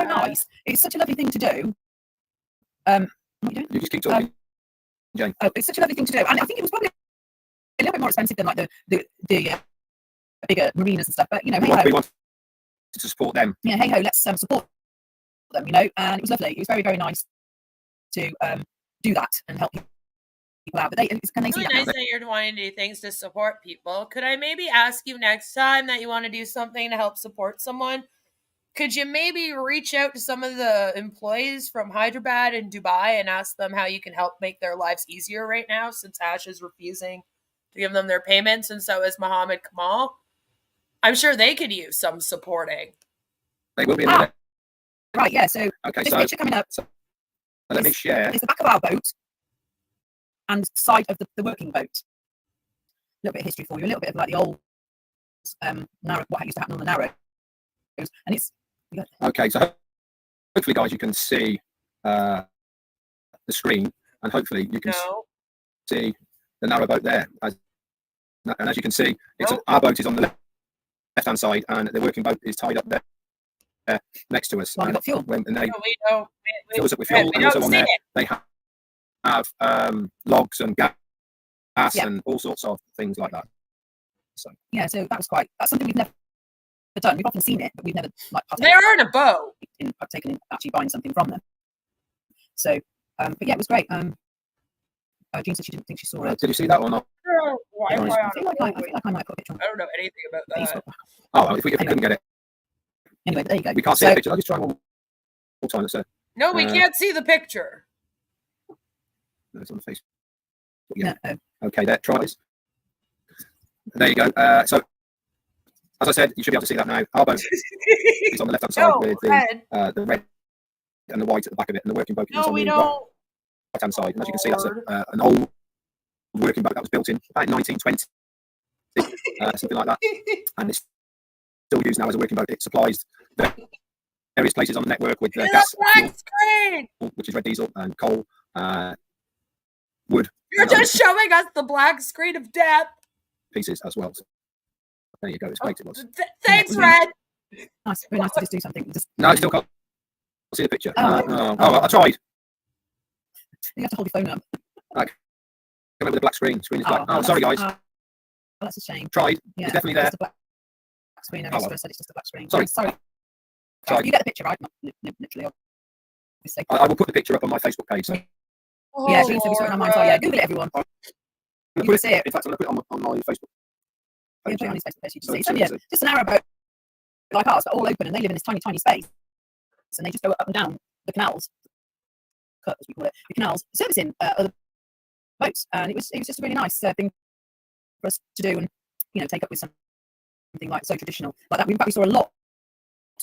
nice. It's such a lovely thing to do. What are you doing? You just keep talking, Jane. Oh, it's such a lovely thing to do, and I think it was probably a little bit more expensive than like the bigger marinas and stuff. But you know, hey ho, we want to support them. Yeah, hey ho, let's support them. You know, and it was lovely. It was very, very nice to do that and help people out. But it's really nice that you're wanting to do things to support people. Could I maybe ask you next time that you want to do something to help support someone? Could you maybe reach out to some of the employees from Hyderabad and Dubai and ask them how you can help make their lives easier right now, since Ash is refusing to give them their payments, and so is Muhammad Kamal? I'm sure they could use some supporting. They will be in there. Right, yeah. So okay, this so picture coming up. Let me share. It's the back of our boat and side of the working boat. A little bit of history for you. A little bit of like the old narrow, what used to happen on the Narrows, and it's okay. So hopefully, guys, you can see the screen, and hopefully you can see the narrow boat there. And as you can see, our boat is on the left-hand side, and the working boat is tied up there next to us. Well, we've got fuel. And they fill us up with fuel, and also on there they have logs and gas and all sorts of things like that. So yeah, so that's something we've never done. We've often seen it, but we've never like. They are in a boat. Taken in actually buying something from them. So, but yeah, it was great. Jean said she didn't think she saw it. Did you see that or not? I feel like I might put a picture on. I don't know anything about that. Oh, if we couldn't get it. Anyway, there you go. We can't see the picture. I'll just try one more time. So, no, we can't see the picture. No, it's on Facebook. Yeah. No. Okay, there. Try this. There you go. So, as I said, you should be able to see that now. Our boat is on the left-hand side with the red and the white at the back of it, and the working boat is on the right-hand side. And as you can see, that's an old working boat that was built in about 1920, something like that, and it's still used now as a working boat. It supplies various places on the network with gas, fuel, which is red diesel, and coal, wood. You're just showing us the black screen of death. Pieces as well. So there you go. It's great. It was. Thanks, Red. Nice, very nice to just do something. No, I still can't see the picture. I tried. You have to hold your phone up. Like, come up with a black screen. Screen is black. Oh, sorry, guys. That's a shame. Tried. Yeah, it's definitely there. Black screen. I said it's just a black screen. Sorry. You get the picture, right? Literally. I will put the picture up on my Facebook page. So. Yeah, Jean said we saw it on mine. So yeah, Google it, everyone. You can see it. In fact, I'm going to put it on my Facebook. Yeah, put it on his Facebook page. You can see it. Just an arrow boat like ours, but all open, and they live in this tiny, tiny space. And they just go up and down the canals, as we call it, the canals, servicing other boats. And it was just a really nice thing for us to do, and take up with something like so traditional like that. In fact, we saw a lot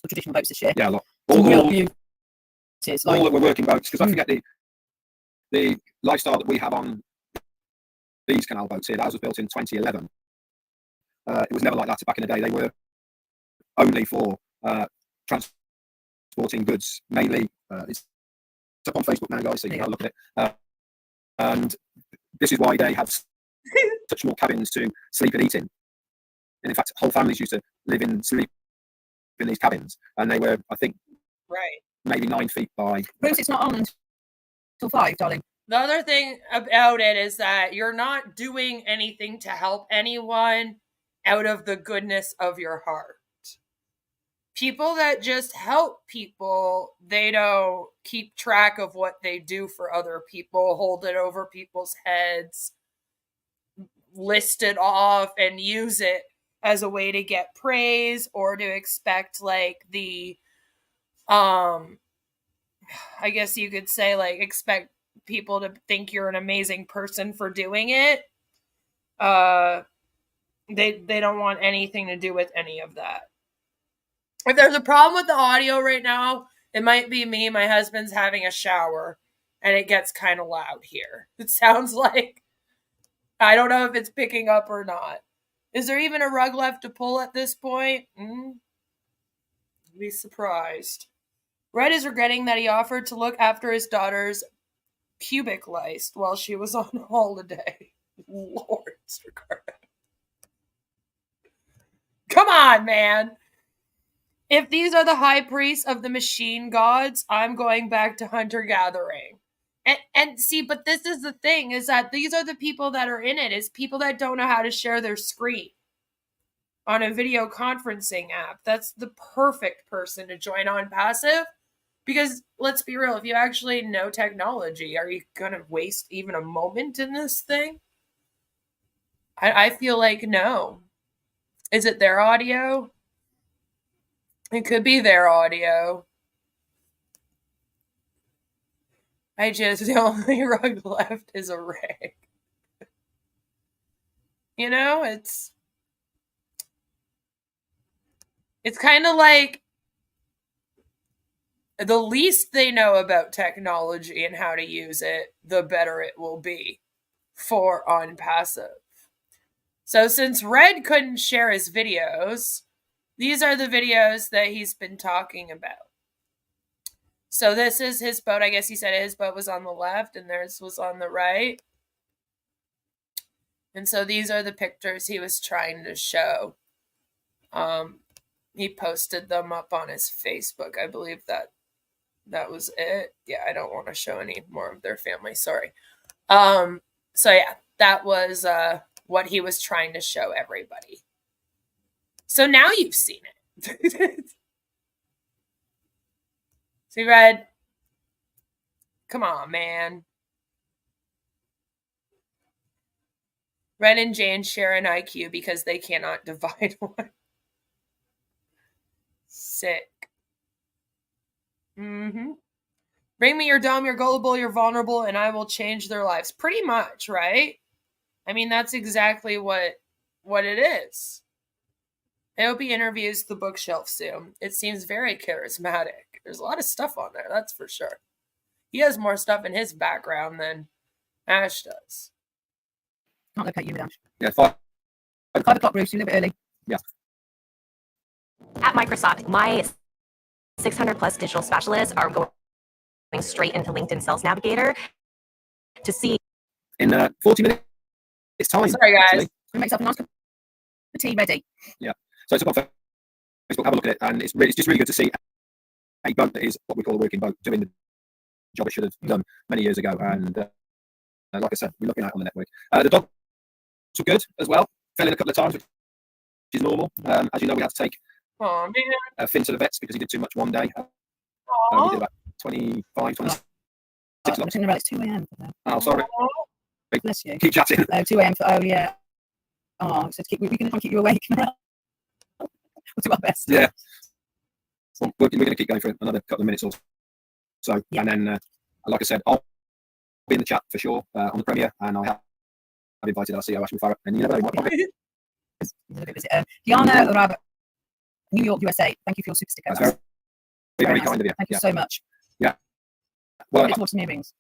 of traditional boats this year. Yeah, a lot. All that were working boats, because I forget the lifestyle that we have on these canal boats here. That was built in 2011. It was never like that back in the day. They were only for transporting goods, mainly. It's up on Facebook now, guys, so you can have a look at it. And this is why they have such small cabins to sleep and eat in. And in fact, whole families used to sleep in these cabins, and they were, I think, maybe 9 feet by. Bruce, it's not on until 5, darling. The other thing about it is that you're not doing anything to help anyone out of the goodness of your heart. People that just help people, they don't keep track of what they do for other people, hold it over people's heads, list it off, and use it as a way to get praise or to expect the I guess you could say expect people to think you're an amazing person for doing it. They don't want anything to do with any of that. If there's a problem with the audio right now, it might be me. My husband's having a shower and it gets kind of loud here. It sounds like, I don't know if it's picking up or not. Is there even a rug left to pull at this point? Be surprised. Red is regretting that he offered to look after his daughter's pubic lice while she was on holiday. Lord, Ricardo. Come on, man. If these are the high priests of the machine gods, I'm going back to hunter-gathering. And see, but this is the thing, is that these are the people that are in it, is people that don't know how to share their screen on a video conferencing app. That's the perfect person to join on passive. Because let's be real, if you actually know technology, are you going to waste even a moment in this thing? I feel like no. Is it their audio? It could be their audio. The only rug left is a rag. You know, it's kind of like the least they know about technology and how to use it, the better it will be for on passive. So since Red couldn't share his videos, these are the videos that he's been talking about. So this is his boat. I guess he said his boat was on the left and theirs was on the right. And so these are the pictures he was trying to show. He posted them up on his Facebook. I believe that was it. Yeah, I don't want to show any more of their family. Sorry. So yeah, that was what he was trying to show everybody. So now you've seen it. See, Red? Come on, man. Red and Jane share an IQ because they cannot divide one. Sick. Bring me you're dumb, you're gullible, you're vulnerable, and I will change their lives. Pretty much, right? I mean, that's exactly what it is. I hope he interviews the bookshelf soon. It seems very charismatic. There's a lot of stuff on there, that's for sure. He has more stuff in his background than Ash does. Can't look at you, Ash. Yeah, 5 o'clock, Bruce. You live early. Yeah. At Microsoft, my 600 plus digital specialists are going straight into LinkedIn Sales Navigator to see. In 40 minutes, it's time. Sorry, guys. Actually. Make yourself a nice cup of tea ready. Yeah. So it's up on Facebook. Have a look at it, and it's just really good to see a boat that is what we call a working boat doing the job it should have done many years ago. And like I said, we're looking at it on the network. The dogs were good as well. Fell in a couple of times, which is normal. As you know, we had to take Finn to the vets because he did too much one day. We did about 25, 26. I'm thinking about it's 2 a.m. Oh, sorry. Bless you. Keep chatting. 2 a.m. Oh, yeah. Oh, so we can try and keep you awake. We'll do our best. Yeah. Well, we're going to keep going for another couple of minutes or so. Yeah. And then, like I said, I'll be in the chat for sure on the premiere, and I have invited our CEO, Ash Mufareh, and you never know, Diana Rabbit, New York, USA. Thank you for your super sticker. That's very nice. kind of you. Thank you so much. Yeah. Well, it's more to me rings.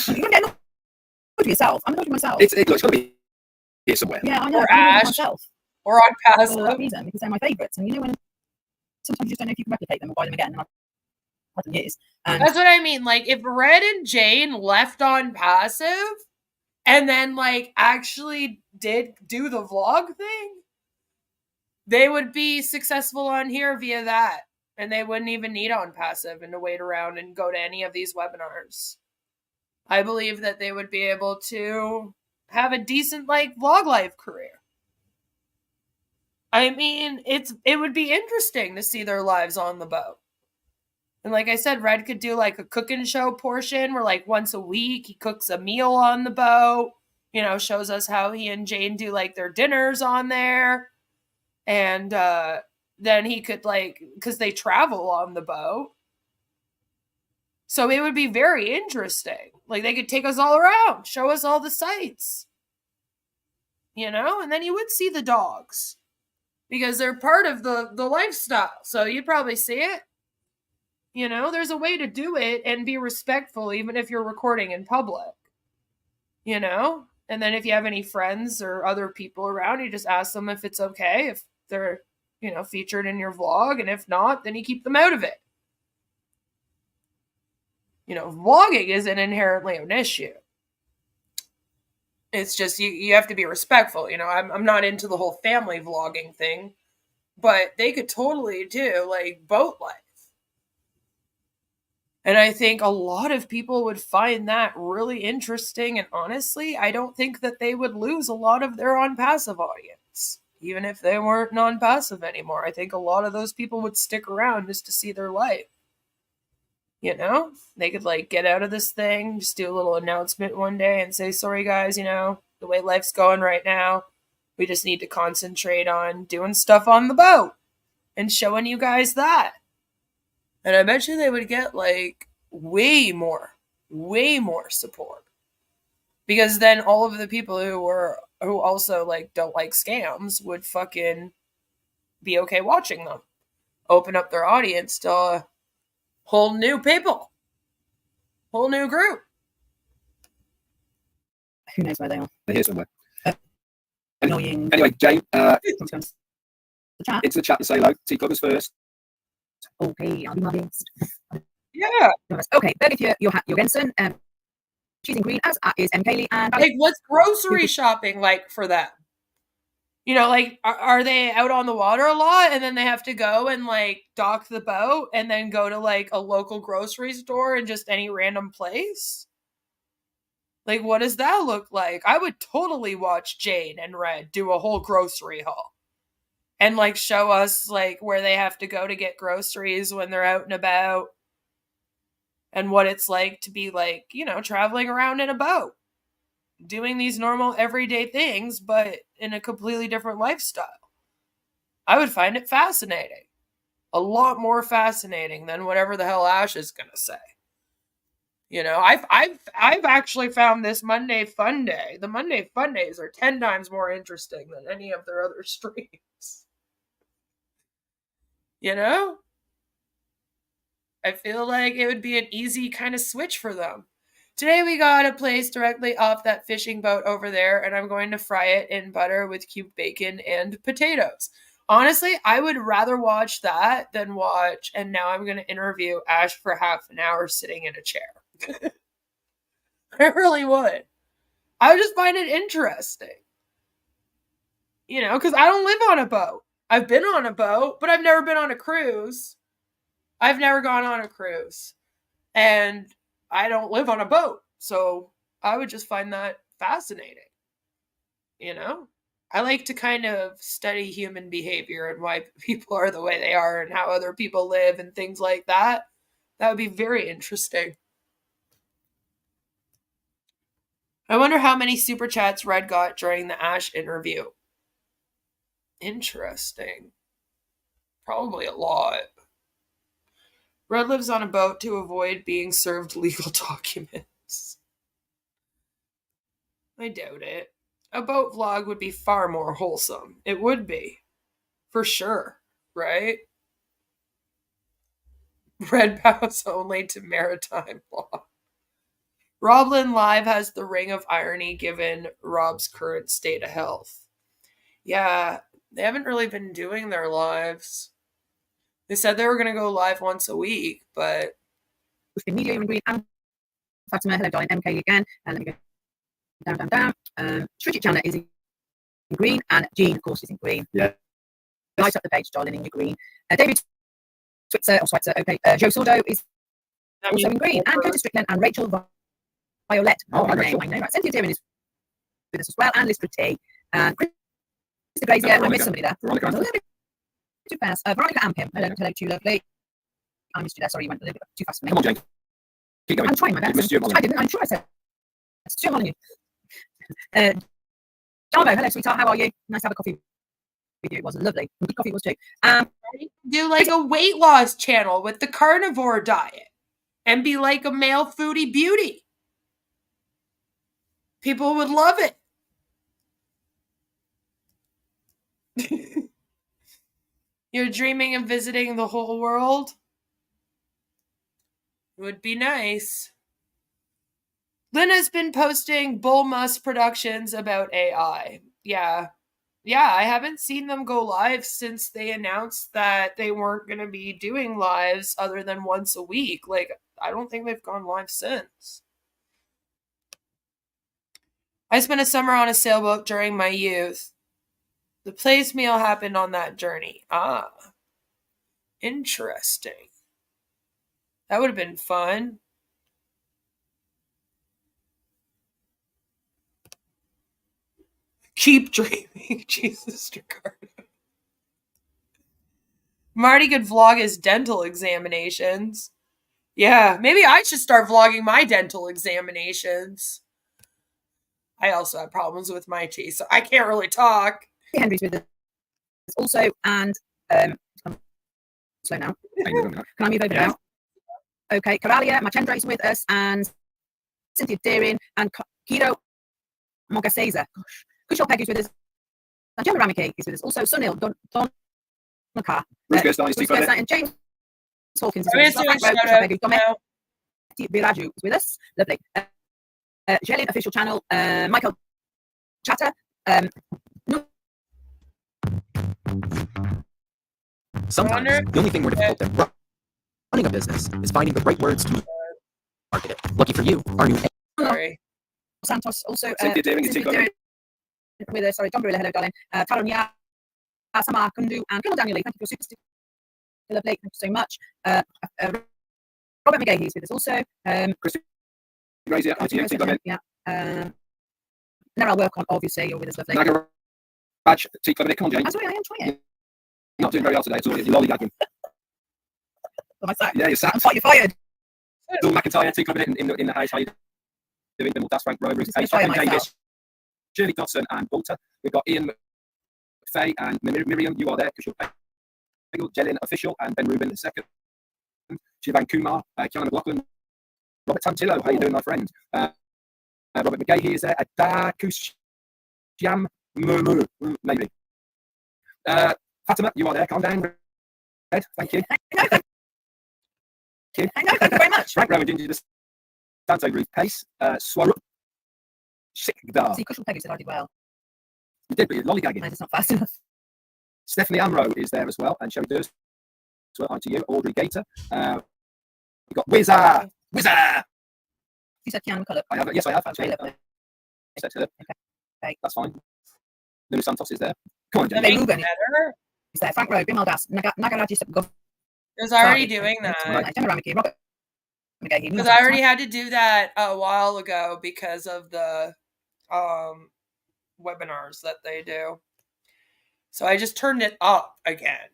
You can get with yourself. I'm not myself. It's got to be here somewhere. Yeah, I know. Or Ash. Myself. Or on passive. For that reason, because they're my favourites. And you know when sometimes you just don't know if you can replicate them or buy them again. And I've had them years. And that's what I mean. Like, if Red and Jane left on passive and then, like, actually did do the vlog thing, they would be successful on here via that. And they wouldn't even need on passive and to wait around and go to any of these webinars. I believe that they would be able to have a decent, like, vlog life career. I mean, it would be interesting to see their lives on the boat. And like I said, Red could do like a cooking show portion where like once a week he cooks a meal on the boat, you know, shows us how he and Jane do like their dinners on there. And then he could like, because they travel on the boat. So it would be very interesting. Like they could take us all around, show us all the sights. You know, and then you would see the dogs. Because they're part of the lifestyle. So you'd probably see it. You know, there's a way to do it and be respectful even if you're recording in public. You know? And then if you have any friends or other people around, you just ask them if it's okay, if they're, you know, featured in your vlog. And if not, then you keep them out of it. You know, vlogging isn't inherently an issue. It's just you have to be respectful. You know, I'm not into the whole family vlogging thing. but they could totally do like boat life. And I think a lot of people would find that really interesting. And honestly, I don't think that they would lose a lot of their on-passive audience, even if they weren't non-passive anymore. I think a lot of those people would stick around just to see their life. You know, they could like get out of this thing, just do a little announcement one day and say, sorry guys, you know, the way life's going right now, we just need to concentrate on doing stuff on the boat and showing you guys that. And I bet you they would get like way more support. Because then all of the people who also like don't like scams would fucking be okay watching them. Open up their audience to a whole new people. Whole new group. Who knows where they are? They're here somewhere. Annoying. Anyway, Jane, into the chat and say hello. Tea Clubbers first. Okay, I'll do my best. Yeah. Okay, Birgit, you're Jensen. She's in green, as is Kaylee. And like, what's grocery shopping like for them? You know, like, are they out on the water a lot and then they have to go and like dock the boat and then go to like a local grocery store in just any random place? Like, what does that look like? I would totally watch Jane and Red do a whole grocery haul and like show us like where they have to go to get groceries when they're out and about and what it's like to be like, you know, traveling around in a boat, doing these normal everyday things, but in a completely different lifestyle. I would find it fascinating. A lot more fascinating than whatever the hell Ash is going to say. You know, I've actually found this Monday Funday. The Monday Fundays are 10 times more interesting than any of their other streams. You know? I feel like it would be an easy kind of switch for them. Today we got a place directly off that fishing boat over there, and I'm going to fry it in butter with cubed bacon and potatoes. Honestly, I would rather watch that than watch, and now I'm going to interview Ash for half an hour sitting in a chair. I really would. I would just find it interesting. You know, because I don't live on a boat. I've been on a boat, but I've never been on a cruise. I've never gone on a cruise. And I don't live on a boat. So I would just find that fascinating. You know? I like to kind of study human behavior and why people are the way they are and how other people live and things like that. That would be very interesting. I wonder how many super chats Red got during the Ash interview. Interesting. Probably a lot. Red lives on a boat to avoid being served legal documents. I doubt it. A boat vlog would be far more wholesome. It would be. For sure. Right? Red bows only to maritime law. Roblin Live has the ring of irony given Rob's current state of health. Yeah, they haven't really been doing their lives. They said they were going to go live once a week, but... Media in green and Fatima, hello darling, MK again. And let me go down. Shritik Chandler is in green, and Jean, of course, is in green. Yeah. Light up the page, darling, in your green. David Switzer, okay. Joe Sordo is also in green, and Curtis Strickland and Rachel Violet. Oh, I know. Right. Cynthia Deering is with us as well, and Liz Pretty. And Krista Grazier, I missed somebody there. Veronica. Too fast. Veronica and Pim. Hello to you, lovely. I missed you there. Sorry, you went a little bit too fast for me. Come on, Jane. Keep going. I'm trying my best. I didn't. I'm sure I said. It's too on you. Jarvo, hello, sweetheart. How are you? Nice to have a coffee with you. It was lovely. Good coffee was too. Do like a weight loss channel with the carnivore diet and be like a male foodie beauty. People would love it. You're dreaming of visiting the whole world? It would be nice. Lynna's been posting Bull Must Productions about AI. Yeah, I haven't seen them go live since they announced that they weren't going to be doing lives other than once a week. Like, I don't think they've gone live since. I spent a summer on a sailboat during my youth. The place meal happened on that journey. Ah, interesting. That would have been fun. Keep dreaming, Jesus, Ricardo. Marty could vlog his dental examinations. Yeah, maybe I should start vlogging my dental examinations. I also have problems with my teeth, so I can't really talk. Henry's with us also, and slow now. Can I move over now? Okay, Coralia Machendra's with us, and Cynthia Deering, and Kiro Mogaseza. Gosh, Kushal Peggy's with us, and Gemma Ramike is with us. Also, Sunil Don McCarr, and James Hawkins is with us. Biraju is with us. Lovely. Jillian official channel. Michael Chatter. Sometimes the only thing more difficult than running a business is finding the right words to market it. Lucky for you, our new Sorry. Santos also Cynthia Deering with us. Sorry, John Barilla, hello darling. Tarunya Sama Kundu and Colonel Daniel Lee, thank you for super sticker. Lovely, thank you so much. Robert McGahey is with us also. Christy Grazier, yeah. Now I'll work on, obviously, you're with us, lovely. Nagaraj, Tea Club, come on, Jane. I'm sorry, I am trying. You're not doing very well today, so you're lollygagging. Am I sacked? Yeah, you're sacked. You're fired. Bill McIntyre, Tea Club in the house. How you doing? That's Frank Rowe, Davis, Shirley Dodson, and Walter. We've got Ian McFay and Miriam. You are there because you're Jellin official, and Ben Rubin the second. Shivan Kumar, Kiana McLaughlin, Robert Tantillo. How you doing, my friend? Robert McGahey is there. Adakusham Murmur, maybe. Fatima, you are there. Calm down, Red. Thank you. Thank you very much. Frank Rowan, Ginger Santo Groove Pace, Swarup, Shikdar. See, Cushel Peggy said I did well. You did, but you're lollygagging. No, it's not fast enough. Stephanie Amro is there as well, and Sherry Durst. So on to you, Audrey Gator. We've got Whizzer. You said Kiana McCullough. I have. Yes, I have. Actually. Lovely. Said her. Okay. That's fine. Lulu Santos is there. Come on, Jenny. Getting better. Is there Frank Rowe, Bimal Das, Nagaraji Gov. I was already doing that. Robert McGahey. Because I already had to do that a while ago because of the webinars that they do. So I just turned it up again.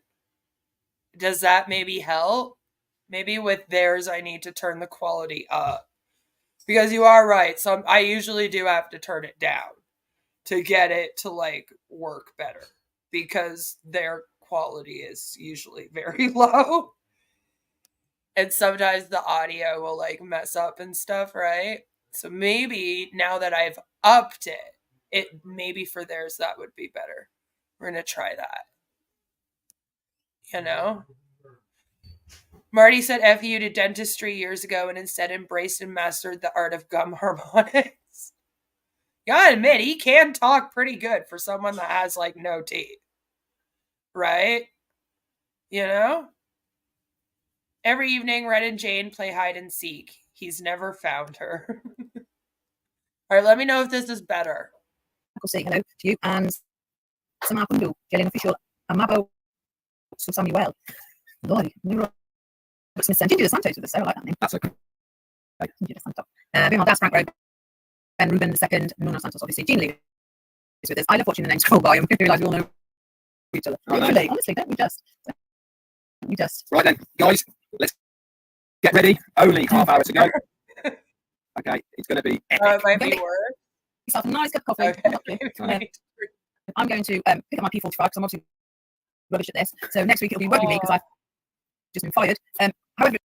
Does that maybe help? Maybe with theirs I need to turn the quality up. Because you are right. So I usually do have to turn it down to get it to like work better. Because their quality is usually very low. And sometimes the audio will like mess up and stuff, right? So maybe now that I've upped it maybe for theirs that would be better. We're going to try that. You know? Marty said FU to dentistry years ago and instead embraced and mastered the art of gum harmonics. You gotta admit, he can talk pretty good for someone that has like no teeth. Right? You know? Every evening, Red and Jane play hide and seek. He's never found her. All right, let me know if this is better. I'll say hello to you and Samar Kundu, Jillian official, Amabo Samuel. Lord, Smith and Ginger Santos with us, so I like that name. That's okay. Ginger Santos. Bimal Das, Frank Rowe, Ben Rubin the second, Nuno Santos, obviously. Jean Lee is with us. I love watching the names scroll by and realise we all know each other. Really, honestly, don't we just? Right then, guys, let's get ready. Only half hour to go. Okay, it's going to be epic. It might be worse. Yourself a nice cup of coffee. Okay. I'm going to pick up my P45 because I'm obviously rubbish at this. So next week it'll be won't be me because I've just been fired. However,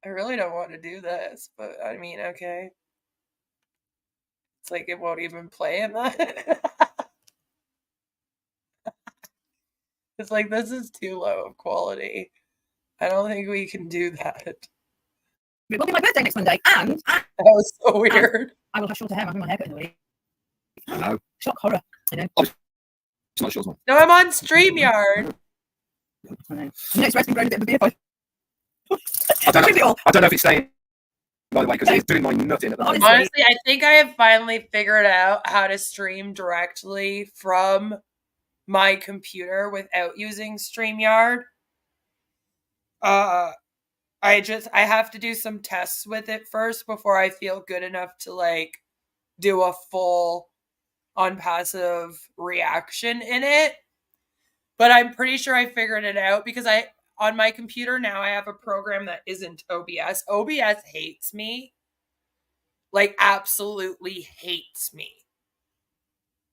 I really don't want to do this, but I mean, okay. It's like it won't even play in that. It's like this is too low of quality. I don't think we can do that. It will be my birthday next Monday, and that was so weird. I will have shorter hair. I'm having my haircut in the week. I know. Shock horror. I know. It's not short one. No, I'm on StreamYard. I know. It's been growing a bit of a beard pipe. I don't know if it's staying, by the way, because it's doing my nutting at the moment. Honestly, I think I have finally figured out how to stream directly from my computer without using StreamYard. I have to do some tests with it first before I feel good enough to like do a full on passive reaction in it. But I'm pretty sure I figured it out because on my computer now I have a program that isn't OBS. OBS hates me. Like absolutely hates me.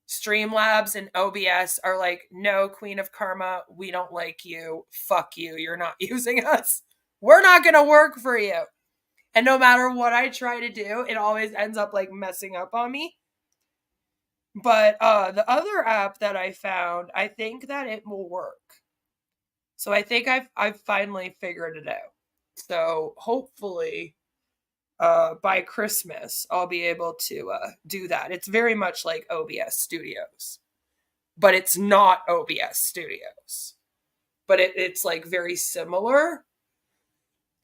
Streamlabs and OBS are like, no, Queen of Karma, we don't like you. Fuck you. You're not using us. We're not going to work for you. And no matter what I try to do, it always ends up like messing up on me. But the other app that I found, I think that it will work. So I think I've finally figured it out. So hopefully by Christmas, I'll be able to do that. It's very much like OBS Studios, but it's not OBS Studios. But it's like very similar,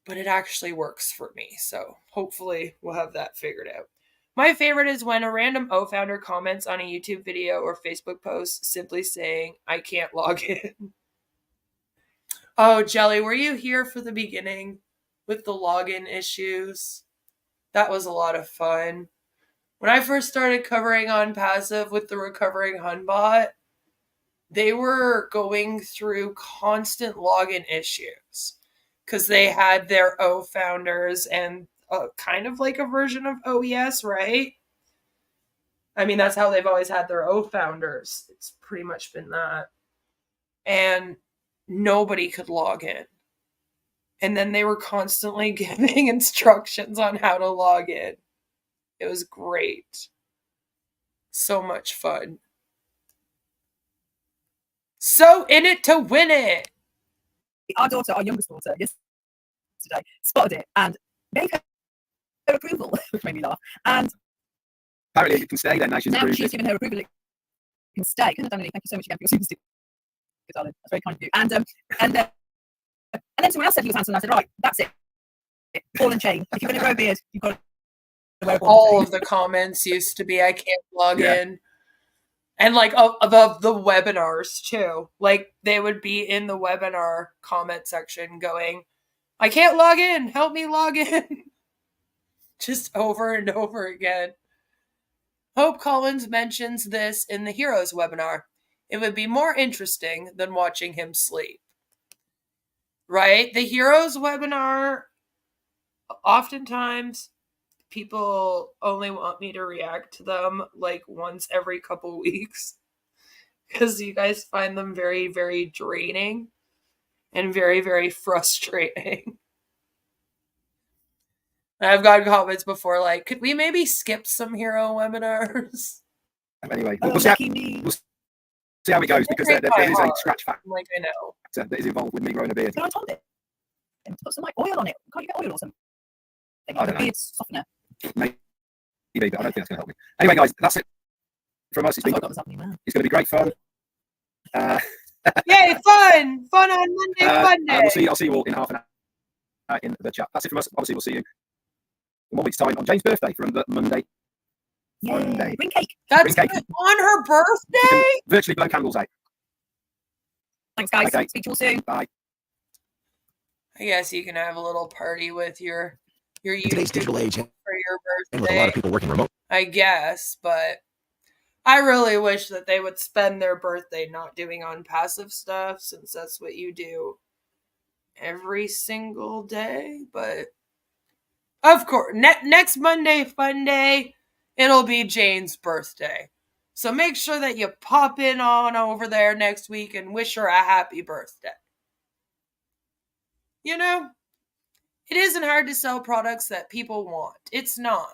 but it actually works for me. So hopefully we'll have that figured out. My favorite is when a random O-founder comments on a YouTube video or Facebook post simply saying, I can't log in. Oh, Jelly, were you here for the beginning with the login issues? That was a lot of fun. When I first started covering on passive with the recovering Hunbot, they were going through constant login issues because they had their O-founders and kind of like a version of OES, right? I mean, that's how they've always had their O-founders. It's pretty much been that. And nobody could log in. And then they were constantly giving instructions on how to log in. It was great. So much fun. So in it to win it. Our daughter, our youngest daughter, yesterday spotted it and gave her approval, which made me laugh. And apparently it can stay then. Now she's given her approval. It can stay. Couldn't have done anything. Thank you so much again for your super sticker, darling. That's very kind of you. And then someone else said he was handsome. And I said, right, that's it. Ball and chain. If you're going to grow a beard, you've got to wear a ball All and of the comments used to be, I can't log in. And like of the webinars too. Like they would be in the webinar comment section going, I can't log in. Help me log in. Just over and over again. Hope Collins mentions this in the Heroes webinar. It would be more interesting than watching him sleep. Right? The Heroes webinar, oftentimes people only want me to react to them like once every couple weeks because you guys find them very, very draining and very, very frustrating. I've gotten comments before like, could we maybe skip some hero webinars? Anyway, we'll see how it goes because there is a scratch factor like I know that is involved with me growing a beard. I told it. And put some like oil on it. Can't you get oil or something? I don't know. Beard softener. Maybe, but I don't think that's going to help me. Anyway, guys, that's it from us. It's going to be great fun. Yay, fun! Fun on Monday, fun day. I'll see you all in half an hour in the chat. That's it from us. Obviously, we'll see you in 1 week's time on Jane's birthday from the Monday. Monday. Bring cake. That's bring cake. On her birthday? Virtually blow candles out. Thanks, guys. Okay. Speak to you all soon. Bye. I guess you can have a little party with your YouTube today's digital age for your birthday. And with a lot of people working remote. I guess, but I really wish that they would spend their birthday not doing on passive stuff since that's what you do every single day. But of course, next Monday, Funday, it'll be Jane's birthday. So make sure that you pop in on over there next week and wish her a happy birthday. You know, it isn't hard to sell products that people want. It's not.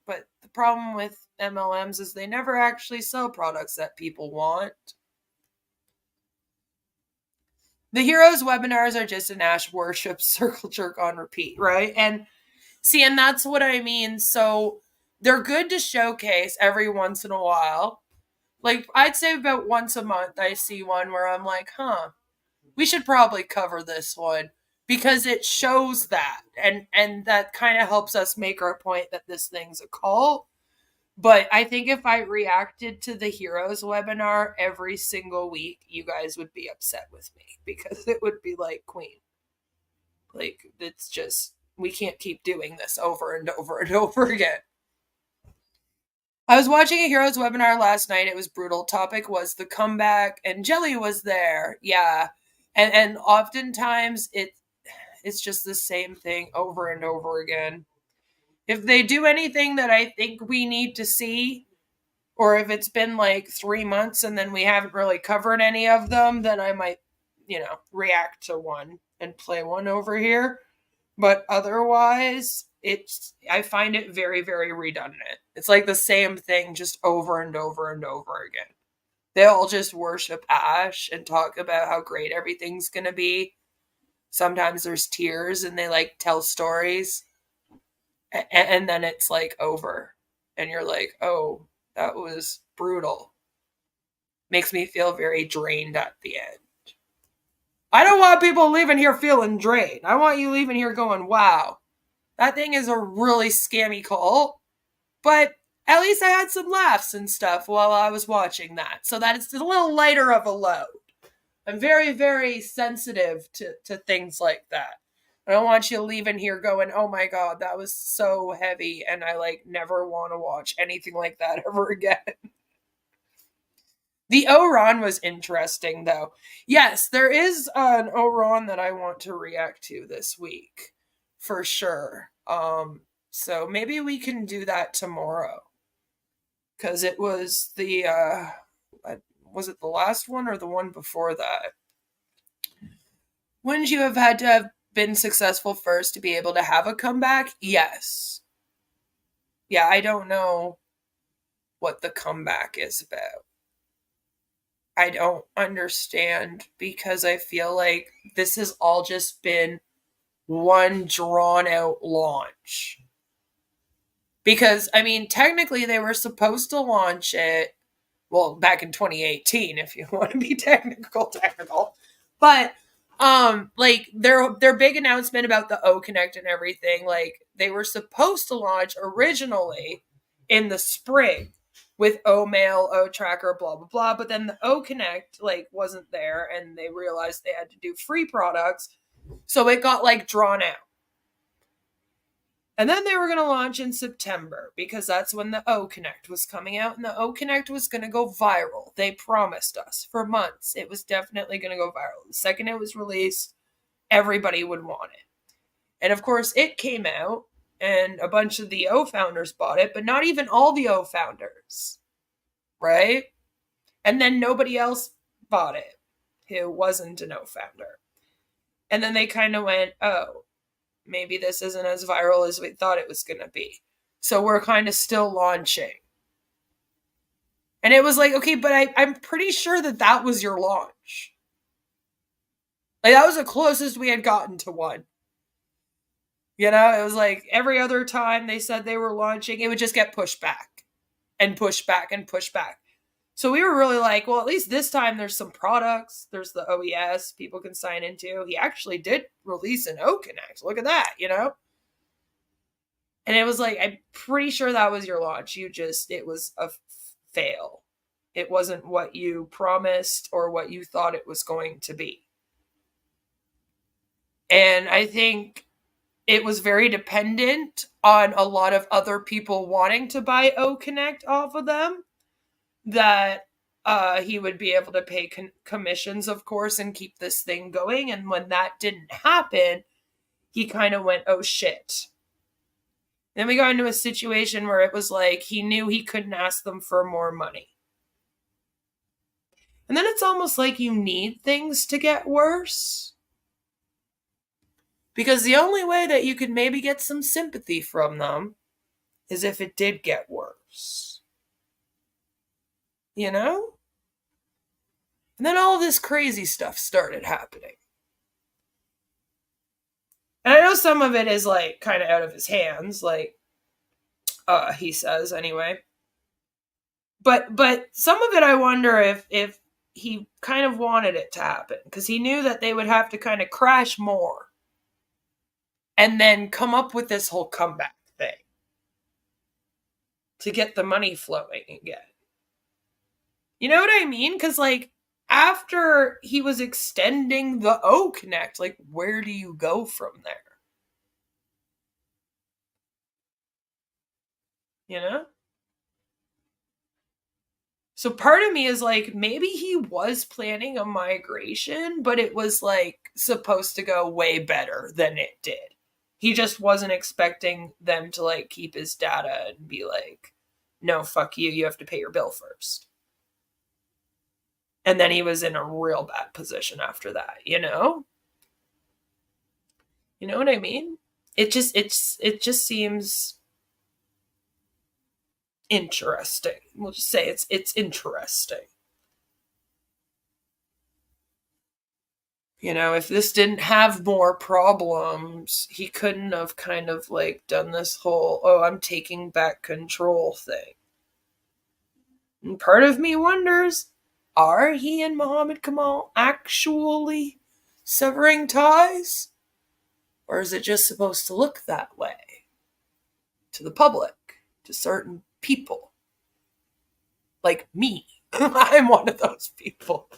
But the problem with MLMs is they never actually sell products that people want. The Heroes webinars are just an Ash worship circle jerk on repeat, right? And see, and that's what I mean. So they're good to showcase every once in a while. Like, I'd say about once a month I see one where I'm like, we should probably cover this one. Because it shows that. And that kind of helps us make our point that this thing's a cult. But I think if I reacted to the Heroes webinar every single week, you guys would be upset with me because it would be like, Queen, like, it's just, we can't keep doing this over and over and over again. I was watching a Heroes webinar last night. It was brutal. Topic was the comeback, and Jelly was there. Yeah. And oftentimes it's just the same thing over and over again. If they do anything that I think we need to see, or if it's been like 3 months and then we haven't really covered any of them, then I might, react to one and play one over here. But otherwise, I find it very, very redundant. It's like the same thing just over and over and over again. They all just worship Ash and talk about how great everything's going to be. Sometimes there's tears and they like tell stories. And then it's like over. And you're like, oh, that was brutal. Makes me feel very drained at the end. I don't want people leaving here feeling drained. I want you leaving here going, wow, that thing is a really scammy call. But at least I had some laughs and stuff while I was watching that. So that it's a little lighter of a load. I'm very, very sensitive to things like that. I don't want you leaving here going, oh my God, that was so heavy. And I never want to watch anything like that ever again. The Oron was interesting, though. Yes, there is an Oron that I want to react to this week, for sure. So maybe we can do that tomorrow. Because it was was it the last one or the one before that? Wouldn't you have had to have been successful first to be able to have a comeback? Yes. Yeah, I don't know what the comeback is about. I don't understand because I feel like this has all just been one drawn out launch. Because, technically they were supposed to launch it, well, back in 2018, if you want to be technical. But, their big announcement about the O Connect and everything, they were supposed to launch originally in the spring with O Mail, O Tracker, blah, blah, blah. But then the O Connect, wasn't there, and they realized they had to do free products. So it got, drawn out. And then they were going to launch in September because that's when the O Connect was coming out, and the O Connect was going to go viral. They promised us for months it was definitely going to go viral. The second it was released, everybody would want it. And of course, it came out, and a bunch of the O founders bought it, but not even all the O founders, right? And then nobody else bought it who wasn't an O founder. And then they kind of went, oh, maybe this isn't as viral as we thought it was going to be. So we're kind of still launching. And it was like, okay, but I'm pretty sure that was your launch. That was the closest we had gotten to one. It was like every other time they said they were launching, it would just get pushed back and pushed back and pushed back. So we were really like, well, at least this time there's some products. There's the OES people can sign into. He actually did release an O Connect. Look at that, And it was like, I'm pretty sure that was your launch. It was a fail. It wasn't what you promised or what you thought it was going to be. And I think it was very dependent on a lot of other people wanting to buy O Connect off of them, that he would be able to pay commissions, of course, and keep this thing going. And when that didn't happen, he kind of went, oh shit. Then we got into a situation where it was like he knew he couldn't ask them for more money. And then it's almost like you need things to get worse. Because the only way that you could maybe get some sympathy from them is if it did get worse. And then all this crazy stuff started happening. And I know some of it is kind of out of his hands, he says anyway. But some of it I wonder if he kind of wanted it to happen, because he knew that they would have to kind of crash more and then come up with this whole comeback thing. to get the money flowing again. You know what I mean? Because, like, after he was extending the O Connect, like, where do you go from there? You know? So part of me is like, maybe he was planning a migration, but it was like supposed to go way better than it did. He just wasn't expecting them to like keep his data and be like, no, fuck you, you have to pay your bill first. And then he was in a real bad position after that, you know? You know what I mean? It just seems interesting. We'll just say it's interesting. You know, if this didn't have more problems, he couldn't have kind of like done this whole, oh, I'm taking back control thing. And part of me wonders, are he and Muhammad Kamal actually severing ties? Or is it just supposed to look that way to the public, to certain people? Like me. I'm one of those people.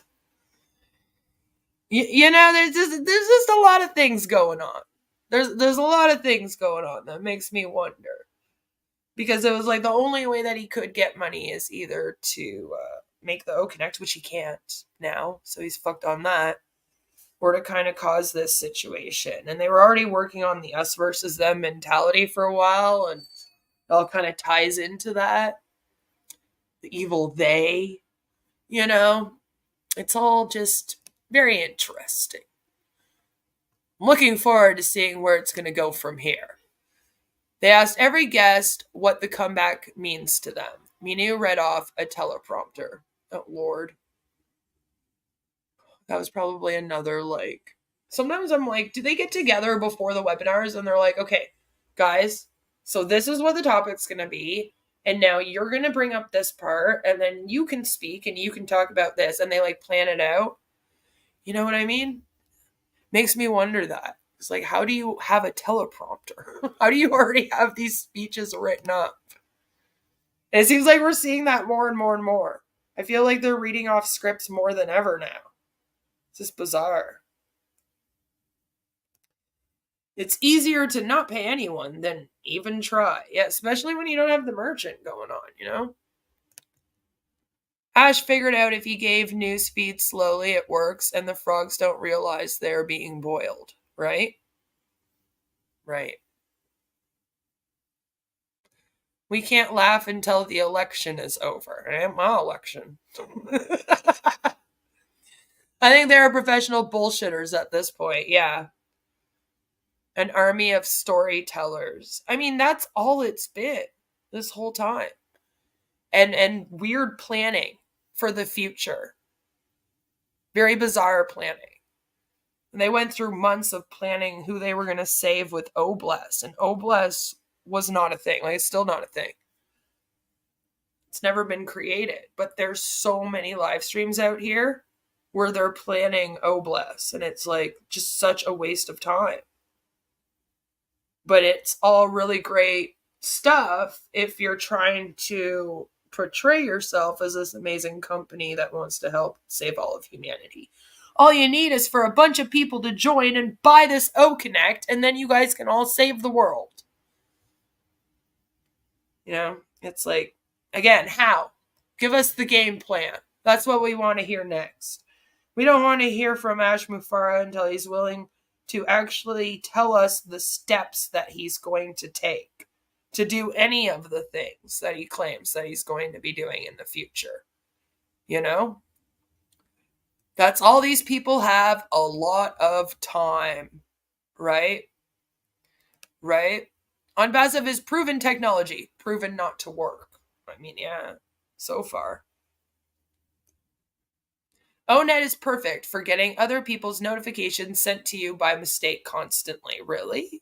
You know, there's just a lot of things going on. There's a lot of things going on that makes me wonder. Because it was like the only way that he could get money is either to make the O Connect, which he can't now, so he's fucked on that, or to kind of cause this situation. And they were already working on the us versus them mentality for a while, and it all kind of ties into that. The evil they, you know, it's all just very interesting. I'm looking forward to seeing where it's going to go from here. They asked every guest what the comeback means to them. Minu read off a teleprompter. Oh, Lord. That was probably another, like... Sometimes I'm like, do they get together before the webinars and they're like, okay, guys, so this is what the topic's going to be, and now you're going to bring up this part, and then you can speak and you can talk about this, and they, like, plan it out. You know what I mean? Makes me wonder that. It's like, how do you have a teleprompter? How do you already have these speeches written up? And it seems like we're seeing that more and more and more. I feel like they're reading off scripts more than ever now. It's just bizarre. It's easier to not pay anyone than even try. Yeah, especially when you don't have the merchant going on, you know? Ash figured out if he gave newsfeed slowly, it works, and the frogs don't realize they're being boiled, right? Right. We can't laugh until the election is over. It ain't my election. I think they're professional bullshitters at this point, yeah. An army of storytellers. I mean, that's all it's been this whole time. And weird planning for the future. Very bizarre planning. And they went through months of planning who they were going to save with Obless. And Obless was not a thing. Like, it's still not a thing. It's never been created. But there's so many live streams out here where they're planning Obless. And it's like just such a waste of time. But it's all really great stuff if you're trying to portray yourself as this amazing company that wants to help save all of humanity. All you need is for a bunch of people to join and buy this O Connect, and then you guys can all save the world. You know, it's like, again, how? Give us the game plan. That's what we want to hear next. We don't want to hear from Ash Mufareh until he's willing to actually tell us the steps that he's going to take to do any of the things that he claims that he's going to be doing in the future. You know? That's all these people have, a lot of time. Right? Right? OnPassive is proven technology, proven not to work. I mean, yeah, so far. ONET is perfect for getting other people's notifications sent to you by mistake constantly. Really?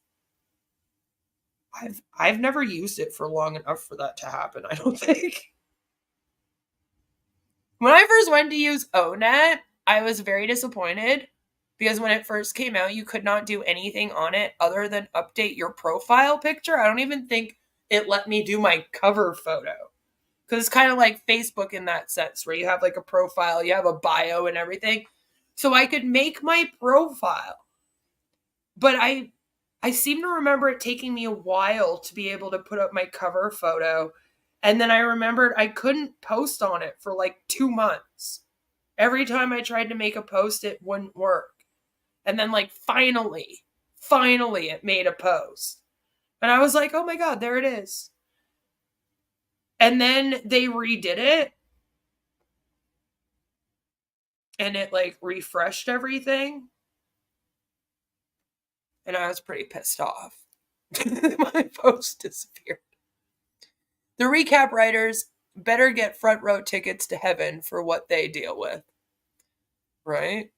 I've never used it for long enough for that to happen, I don't think. When I first went to use ONET, I was very disappointed because when it first came out, you could not do anything on it other than update your profile picture. I don't even think it let me do my cover photo. Because it's kind of like Facebook in that sense, where you have like a profile, you have a bio and everything. So I could make my profile. But I seem to remember it taking me a while to be able to put up my cover photo. And then I remembered I couldn't post on it for like 2 months. Every time I tried to make a post, it wouldn't work. And then like finally it made a post. And I was like, oh my God, there it is. And then they redid it. And it like refreshed everything. And I was pretty pissed off. My post disappeared. The recap writers better get front row tickets to heaven for what they deal with. Right?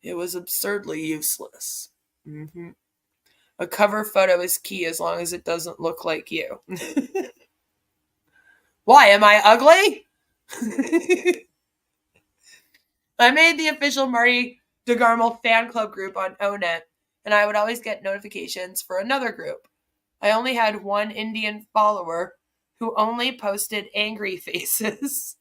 It was absurdly useless. Mm-hmm. A cover photo is key as long as it doesn't look like you. Why? Am I ugly? I made the official Marty DeGarmo fan club group on Onet, and I would always get notifications for another group. I only had one Indian follower who only posted angry faces.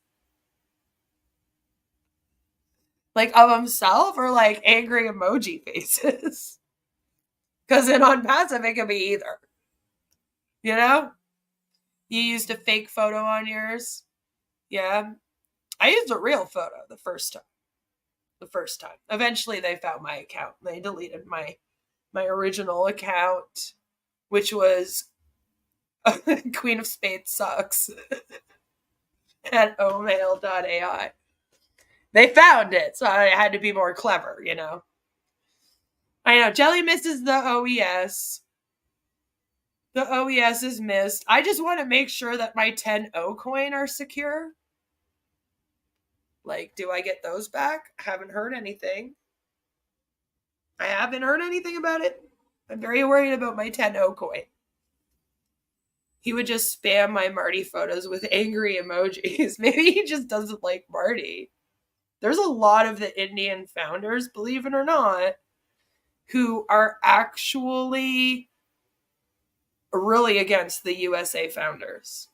Like of himself or like angry emoji faces? Because in on passive, it can be either. You know? You used a fake photo on yours. Yeah. I used a real photo the first time. Eventually, they found my account. They deleted my original account, which was Queen of Spades Sucks at omail.ai. They found it, so I had to be more clever, you know. I know, Jelly misses the OES. The OES is missed. I just want to make sure that my 10 O coin are secure. Like, do I get those back? Haven't heard anything. I haven't heard anything about it. I'm very worried about my 10 O coin. He would just spam my Marty photos with angry emojis. Maybe he just doesn't like Marty. There's a lot of the Indian founders, believe it or not, who are actually really against the USA founders.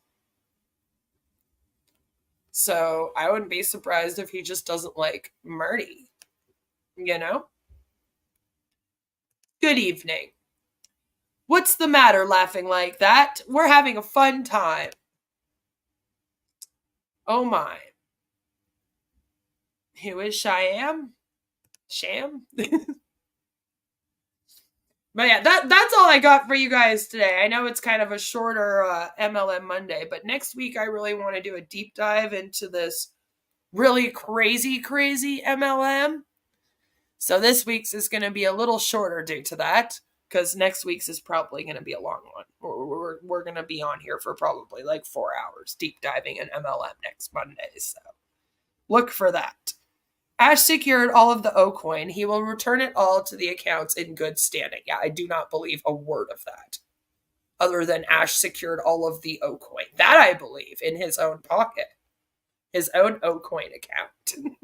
So I wouldn't be surprised if he just doesn't like Marty. You know? Good evening. What's the matter laughing like that? We're having a fun time. Oh my. Who is Cheyam? Sham? But yeah, that's all I got for you guys today. I know it's kind of a shorter MLM Monday, but next week I really want to do a deep dive into this really crazy MLM. So this week's is going to be a little shorter due to that, because next week's is probably going to be a long one. We're going to be on here for probably like 4 hours deep diving in MLM next Monday. So look for that. Ash secured all of the O coin. He will return it all to the accounts in good standing. Yeah, I do not believe a word of that. Other than Ash secured all of the O coin. That I believe in his own pocket. His own O coin account.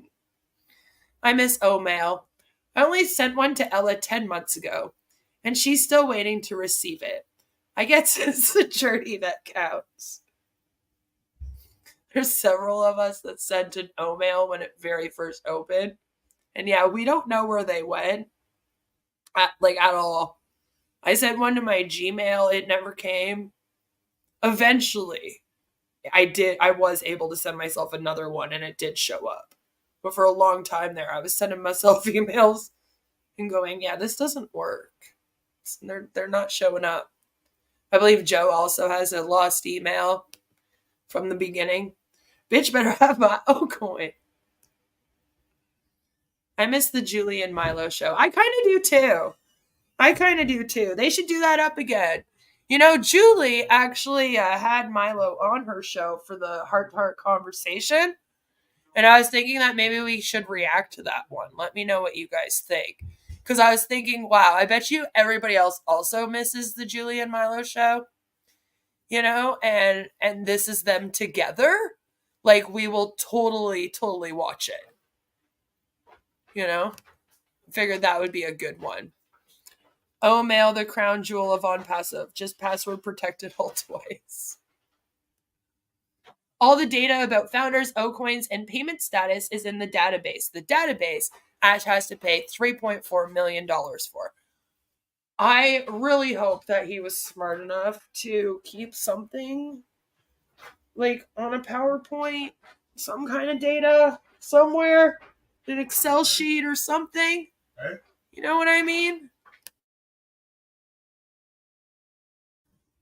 I miss O-mail. I only sent one to Ella 10 months ago, and she's still waiting to receive it. I guess it's the journey that counts. There's several of us that sent an O-mail when it very first opened. And yeah, we don't know where they went. At all. I sent one to my Gmail. It never came. Eventually, I was able to send myself another one, and it did show up. But for a long time there, I was sending myself emails and going, yeah, this doesn't work. They're not showing up. I believe Joe also has a lost email from the beginning. Bitch better have my O coin. I miss the Julie and Milo show. I kind of do too. They should do that up again. You know, Julie actually had Milo on her show for the heart-to-heart conversation. And I was thinking that maybe we should react to that one. Let me know what you guys think. Because I was thinking, wow, I bet you everybody else also misses the Julie and Milo show. You know, and this is them together. Like, we will totally watch it. You know? Figured that would be a good one. Oh, mail, the crown jewel of on passive. Just password protected all twice. All the data about founders, O-coins, and payment status is in the database. The database Ash has to pay $3.4 million for. I really hope that he was smart enough to keep something like on a PowerPoint, some kind of data somewhere, an Excel sheet or something. You know what I mean?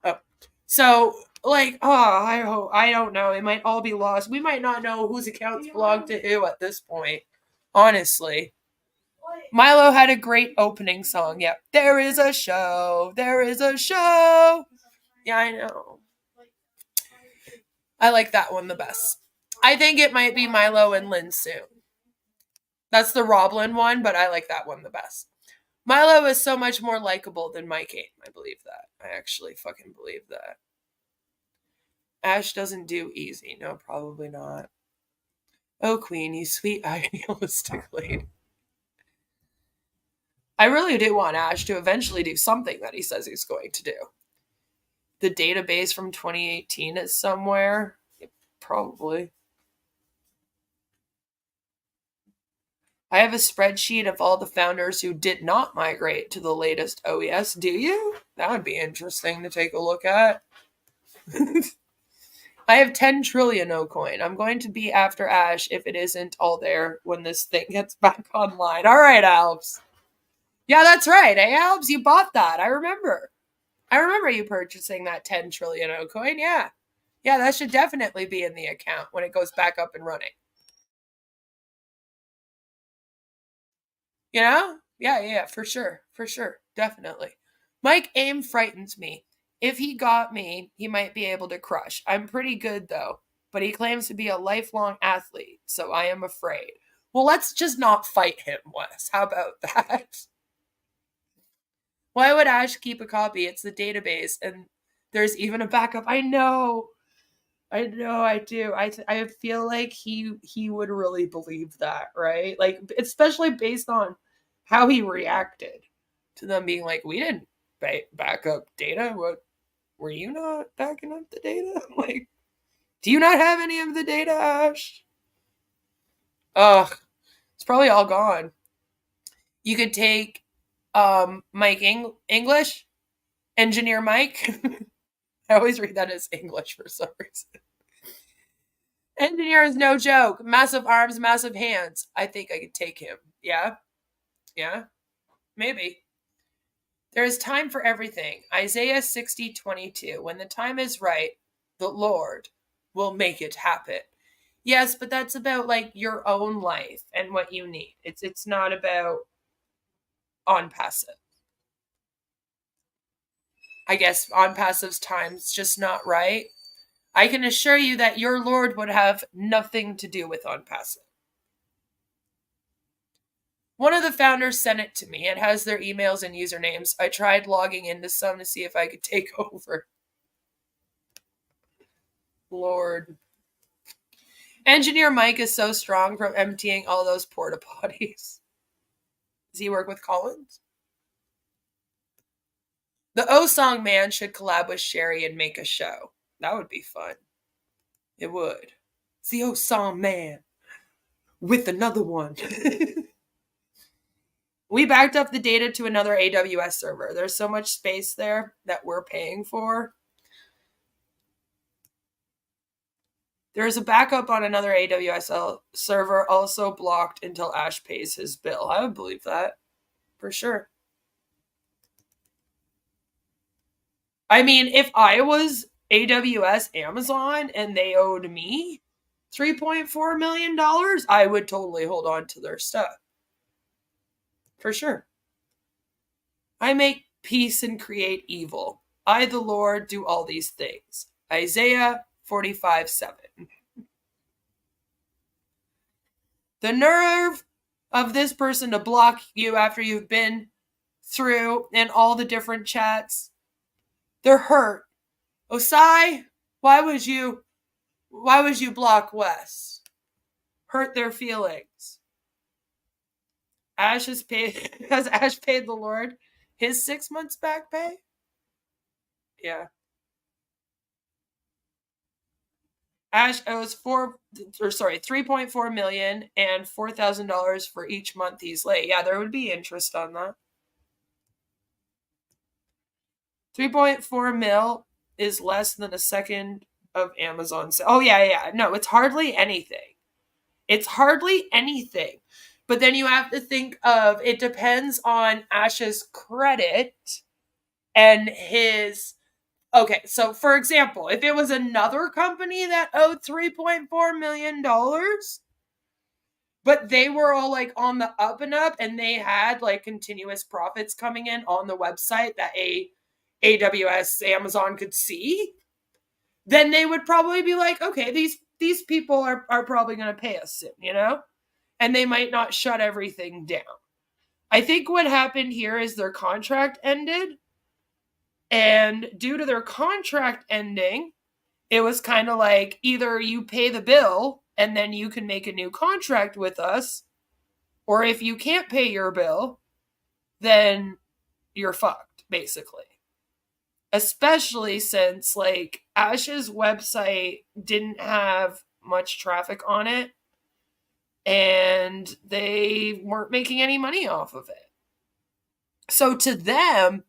Oh, so like, I don't know. It might all be lost. We might not know whose accounts belong to who at this point. Honestly. Milo had a great opening song. Yep. There is a show. There is a show. Yeah, I know. I like that one the best. I think it might be Milo and Lynn soon. That's the Roblin one, but I like that one the best. Milo is so much more likable than Mike Aim. I believe that. I actually fucking believe that. Ash doesn't do easy. No, probably not. Oh, Queen, you sweet idealistic lady. I really do want Ash to eventually do something that he says he's going to do. The database from 2018 is somewhere. Probably. I have a spreadsheet of all the founders who did not migrate to the latest OES. Do you? That would be interesting to take a look at. I have 10 trillion O-coin. I'm going to be after Ash if it isn't all there when this thing gets back online. All right, Alps. Yeah, that's right. Hey, Alps, you bought that. I remember you purchasing that 10 trillion O-coin. Yeah. Yeah, that should definitely be in the account when it goes back up and running. You know? Yeah, for sure. For sure. Definitely. Mike Aim frightens me. If he got me, he might be able to crush. I'm pretty good, though. But he claims to be a lifelong athlete, so I am afraid. Well, let's just not fight him, Wes. How about that? Why would Ash keep a copy? It's the database, and there's even a backup. I know, I do. I feel like he would really believe that, right? Like, especially based on how he reacted to them being like, we didn't back up data. What, were you not backing up the data? Like, do you not have any of the data, Ash? Ugh, it's probably all gone. You could take Mike English, Engineer Mike. I always read that as English for some reason. Engineer is no joke. Massive arms, massive hands. I think I could take him. Yeah? Yeah? Maybe. There is time for everything. Isaiah 60:22. When the time is right, the Lord will make it happen. Yes, but that's about like your own life and what you need. It's not about on passive. I guess on passive's time's just not right. I can assure you that your Lord would have nothing to do with on passive. One of the founders sent it to me. It has their emails and usernames. I tried logging into some to see if I could take over. Lord. Engineer Mike is so strong from emptying all those porta potties. Does he work with Collins? The O-Song Man should collab with Sherry and make a show. That would be fun. It would. It's the O-Song Man with another one. We backed up the data to another AWS server. There's so much space there that we're paying for. There's a backup on another AWS server also blocked until Ash pays his bill. I would believe that. For sure. I mean, if I was AWS Amazon and they owed me $3.4 million, I would totally hold on to their stuff. For sure. I make peace and create evil. I, the Lord, do all these things. Isaiah 45:7. The nerve of this person to block you after you've been through in all the different chats. They're hurt. Osai, why would you block Wes? Hurt their feelings. Ash has Ash paid the Lord? His 6 months back pay? Yeah. Ash owes $3.4 million and $4,000 for each month he's late. Yeah, there would be interest on that. 3.4 mil is less than a second of Amazon sale. Oh yeah. No, it's hardly anything. It's hardly anything. But then you have to think of, it depends on Ash's credit and his. Okay, so for example, if it was another company that owed $3.4 million, but they were all like on the up and up and they had like continuous profits coming in on the website that AWS, Amazon could see, then they would probably be like, okay, these people are probably going to pay us soon, you know? And they might not shut everything down. I think what happened here is their contract ended. And due to their contract ending, it was kind of like either you pay the bill and then you can make a new contract with us, or if you can't pay your bill, then you're fucked, basically. Especially since like Ash's website didn't have much traffic on it and they weren't making any money off of it. So to them,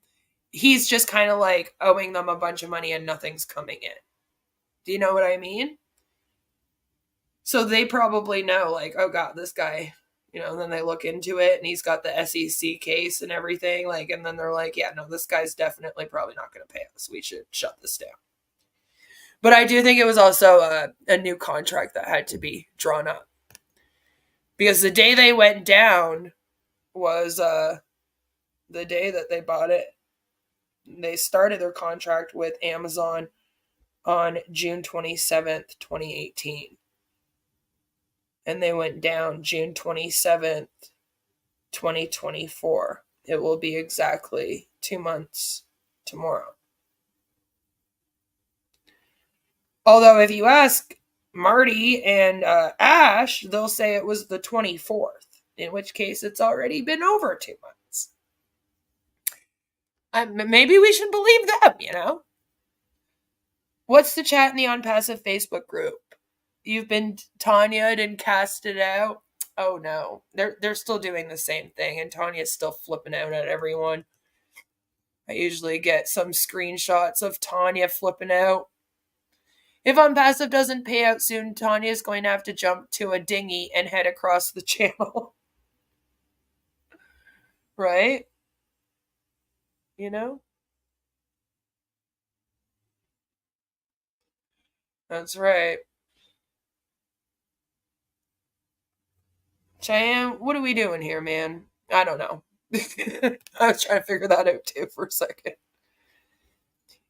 he's just kind of like owing them a bunch of money and nothing's coming in. Do you know what I mean? So they probably know like, oh God, this guy, you know, and then they look into it and he's got the SEC case and everything. Like, and then they're like, yeah, no, this guy's definitely probably not going to pay us. We should shut this down. But I do think it was also a new contract that had to be drawn up. Because the day they went down was the day that they bought it. They started their contract with Amazon on June 27th, 2018. And they went down June 27th, 2024. It will be exactly 2 months tomorrow. Although if you ask Marty and Ash, they'll say it was the 24th, in which case it's already been over 2 months. Maybe we should believe them, you know? What's the chat in the Unpassive Facebook group? You've been Tanya'd and casted out. Oh no, they're still doing the same thing, and Tanya's still flipping out at everyone. I usually get some screenshots of Tanya flipping out. If Unpassive doesn't pay out soon, Tanya's going to have to jump to a dinghy and head across the channel. Right? You know? That's right. Cheyenne, what are we doing here, man? I don't know. I was trying to figure that out too for a second.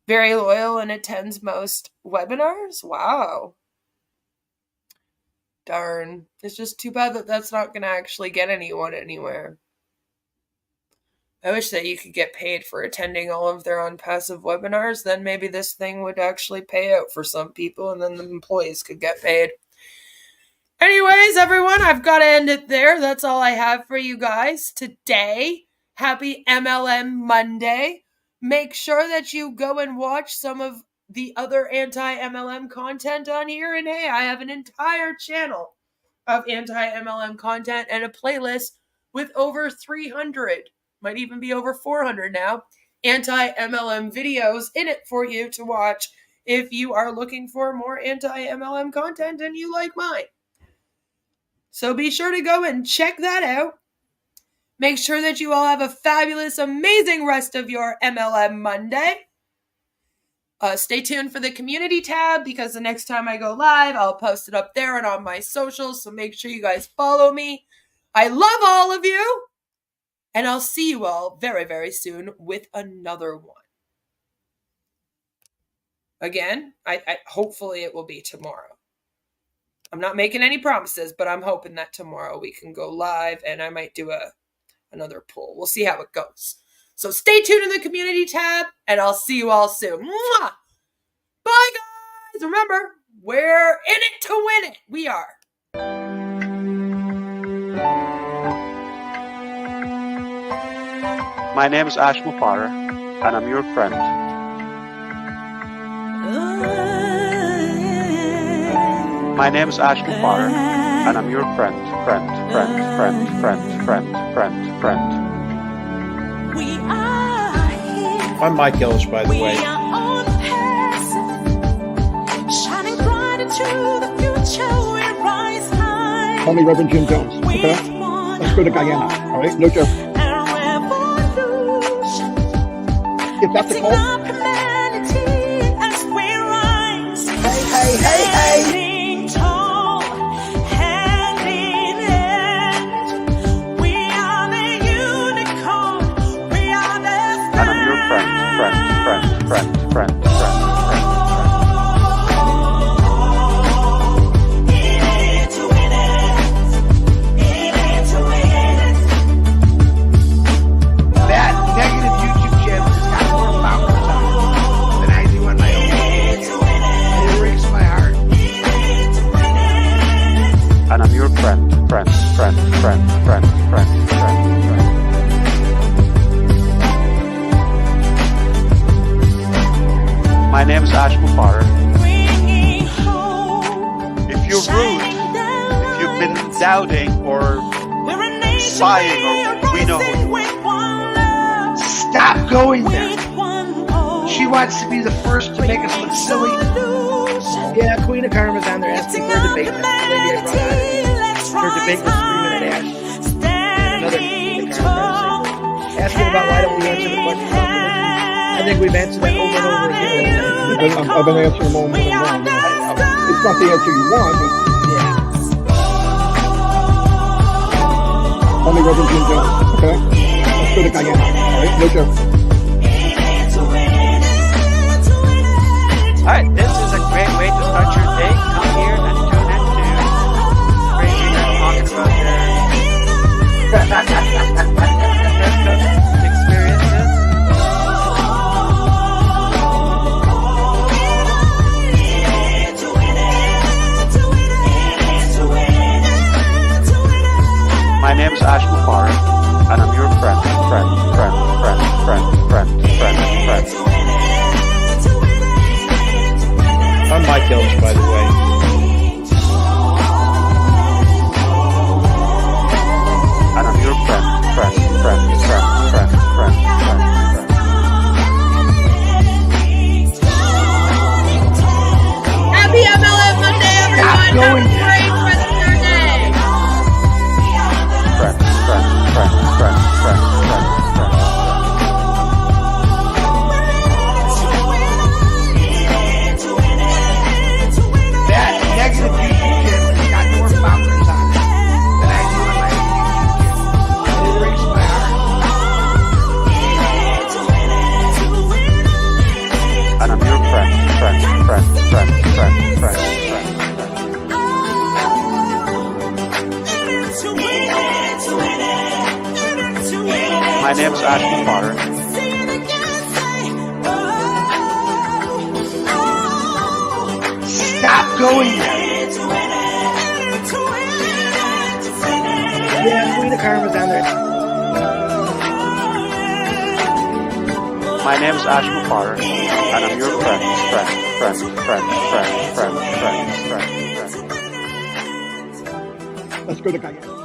Very loyal and attends most webinars? Wow. Darn. It's just too bad that that's not going to actually get anyone anywhere. I wish that you could get paid for attending all of their Unpassive webinars. Then maybe this thing would actually pay out for some people and then the employees could get paid. Anyways, everyone, I've got to end it there. That's all I have for you guys today. Happy MLM Monday. Make sure that you go and watch some of the other anti-MLM content on here. And hey, I have an entire channel of anti-MLM content and a playlist with over 300, might even be over 400 now, anti-MLM videos in it for you to watch if you are looking for more anti-MLM content and you like mine. So be sure to go and check that out. Make sure that you all have a fabulous, amazing rest of your MLM Monday. Stay tuned for the community tab because the next time I go live, I'll post it up there and on my socials. So make sure you guys follow me. I love all of you. And I'll see you all very, very soon with another one. Again, I hopefully it will be tomorrow. I'm not making any promises, but I'm hoping that tomorrow we can go live and I might do another poll. We'll see how it goes. So stay tuned in the community tab and I'll see you all soon. Mwah! Bye, guys. Remember, we're in it to win it. We are. My name is Ash Mufareh, and I'm your friend. My name is Ash Mufareh, and I'm your friend. I'm Mike Ellis, by the way. Call me Reverend Jim Jones, okay? Let's go to Guyana, all right? No joke. If that's a call. Hey. And I'm your friend. That negative YouTube channel has got more followers on it than I do on my own. And it breaks my heart. And I'm your friend. My name is Ash Mufareh. If you're rude, if you've been doubting or sighing, or we know who you are. Stop going there. She wants to be the first to make us look silly. Yeah, Queen of Karma's on there asking for a debate. That's the lady I brought out. Her debate was screaming at Ash. And another Queen of Karma asking about why don't we answer the questions about religion. I think we've answered that over and over again. I've been answering them all morning long. It's not the answer you want, but call me Reverend Jim Jones, okay? Let's go to Guyana, all right? No joke. All right, this is a great way to start your day. Come here and tune in to Crazy and talking about your experiences. My name is Ash Mufareh, and I'm your friend. I'm Mike Ellis, by the way. And I'm your friend. Happy MLM Monday, everyone. Have a great rest of your day. That negative YouTube channel has got more followers on it than I do on my own YouTube channel. And it breaks my heart. And I'm your friend. My name is Ash Mufareh. Stop going there. Yeah, Queen of Karma's on there. My name is Ash Mufareh, and I'm your friend. Let's go to Guyana.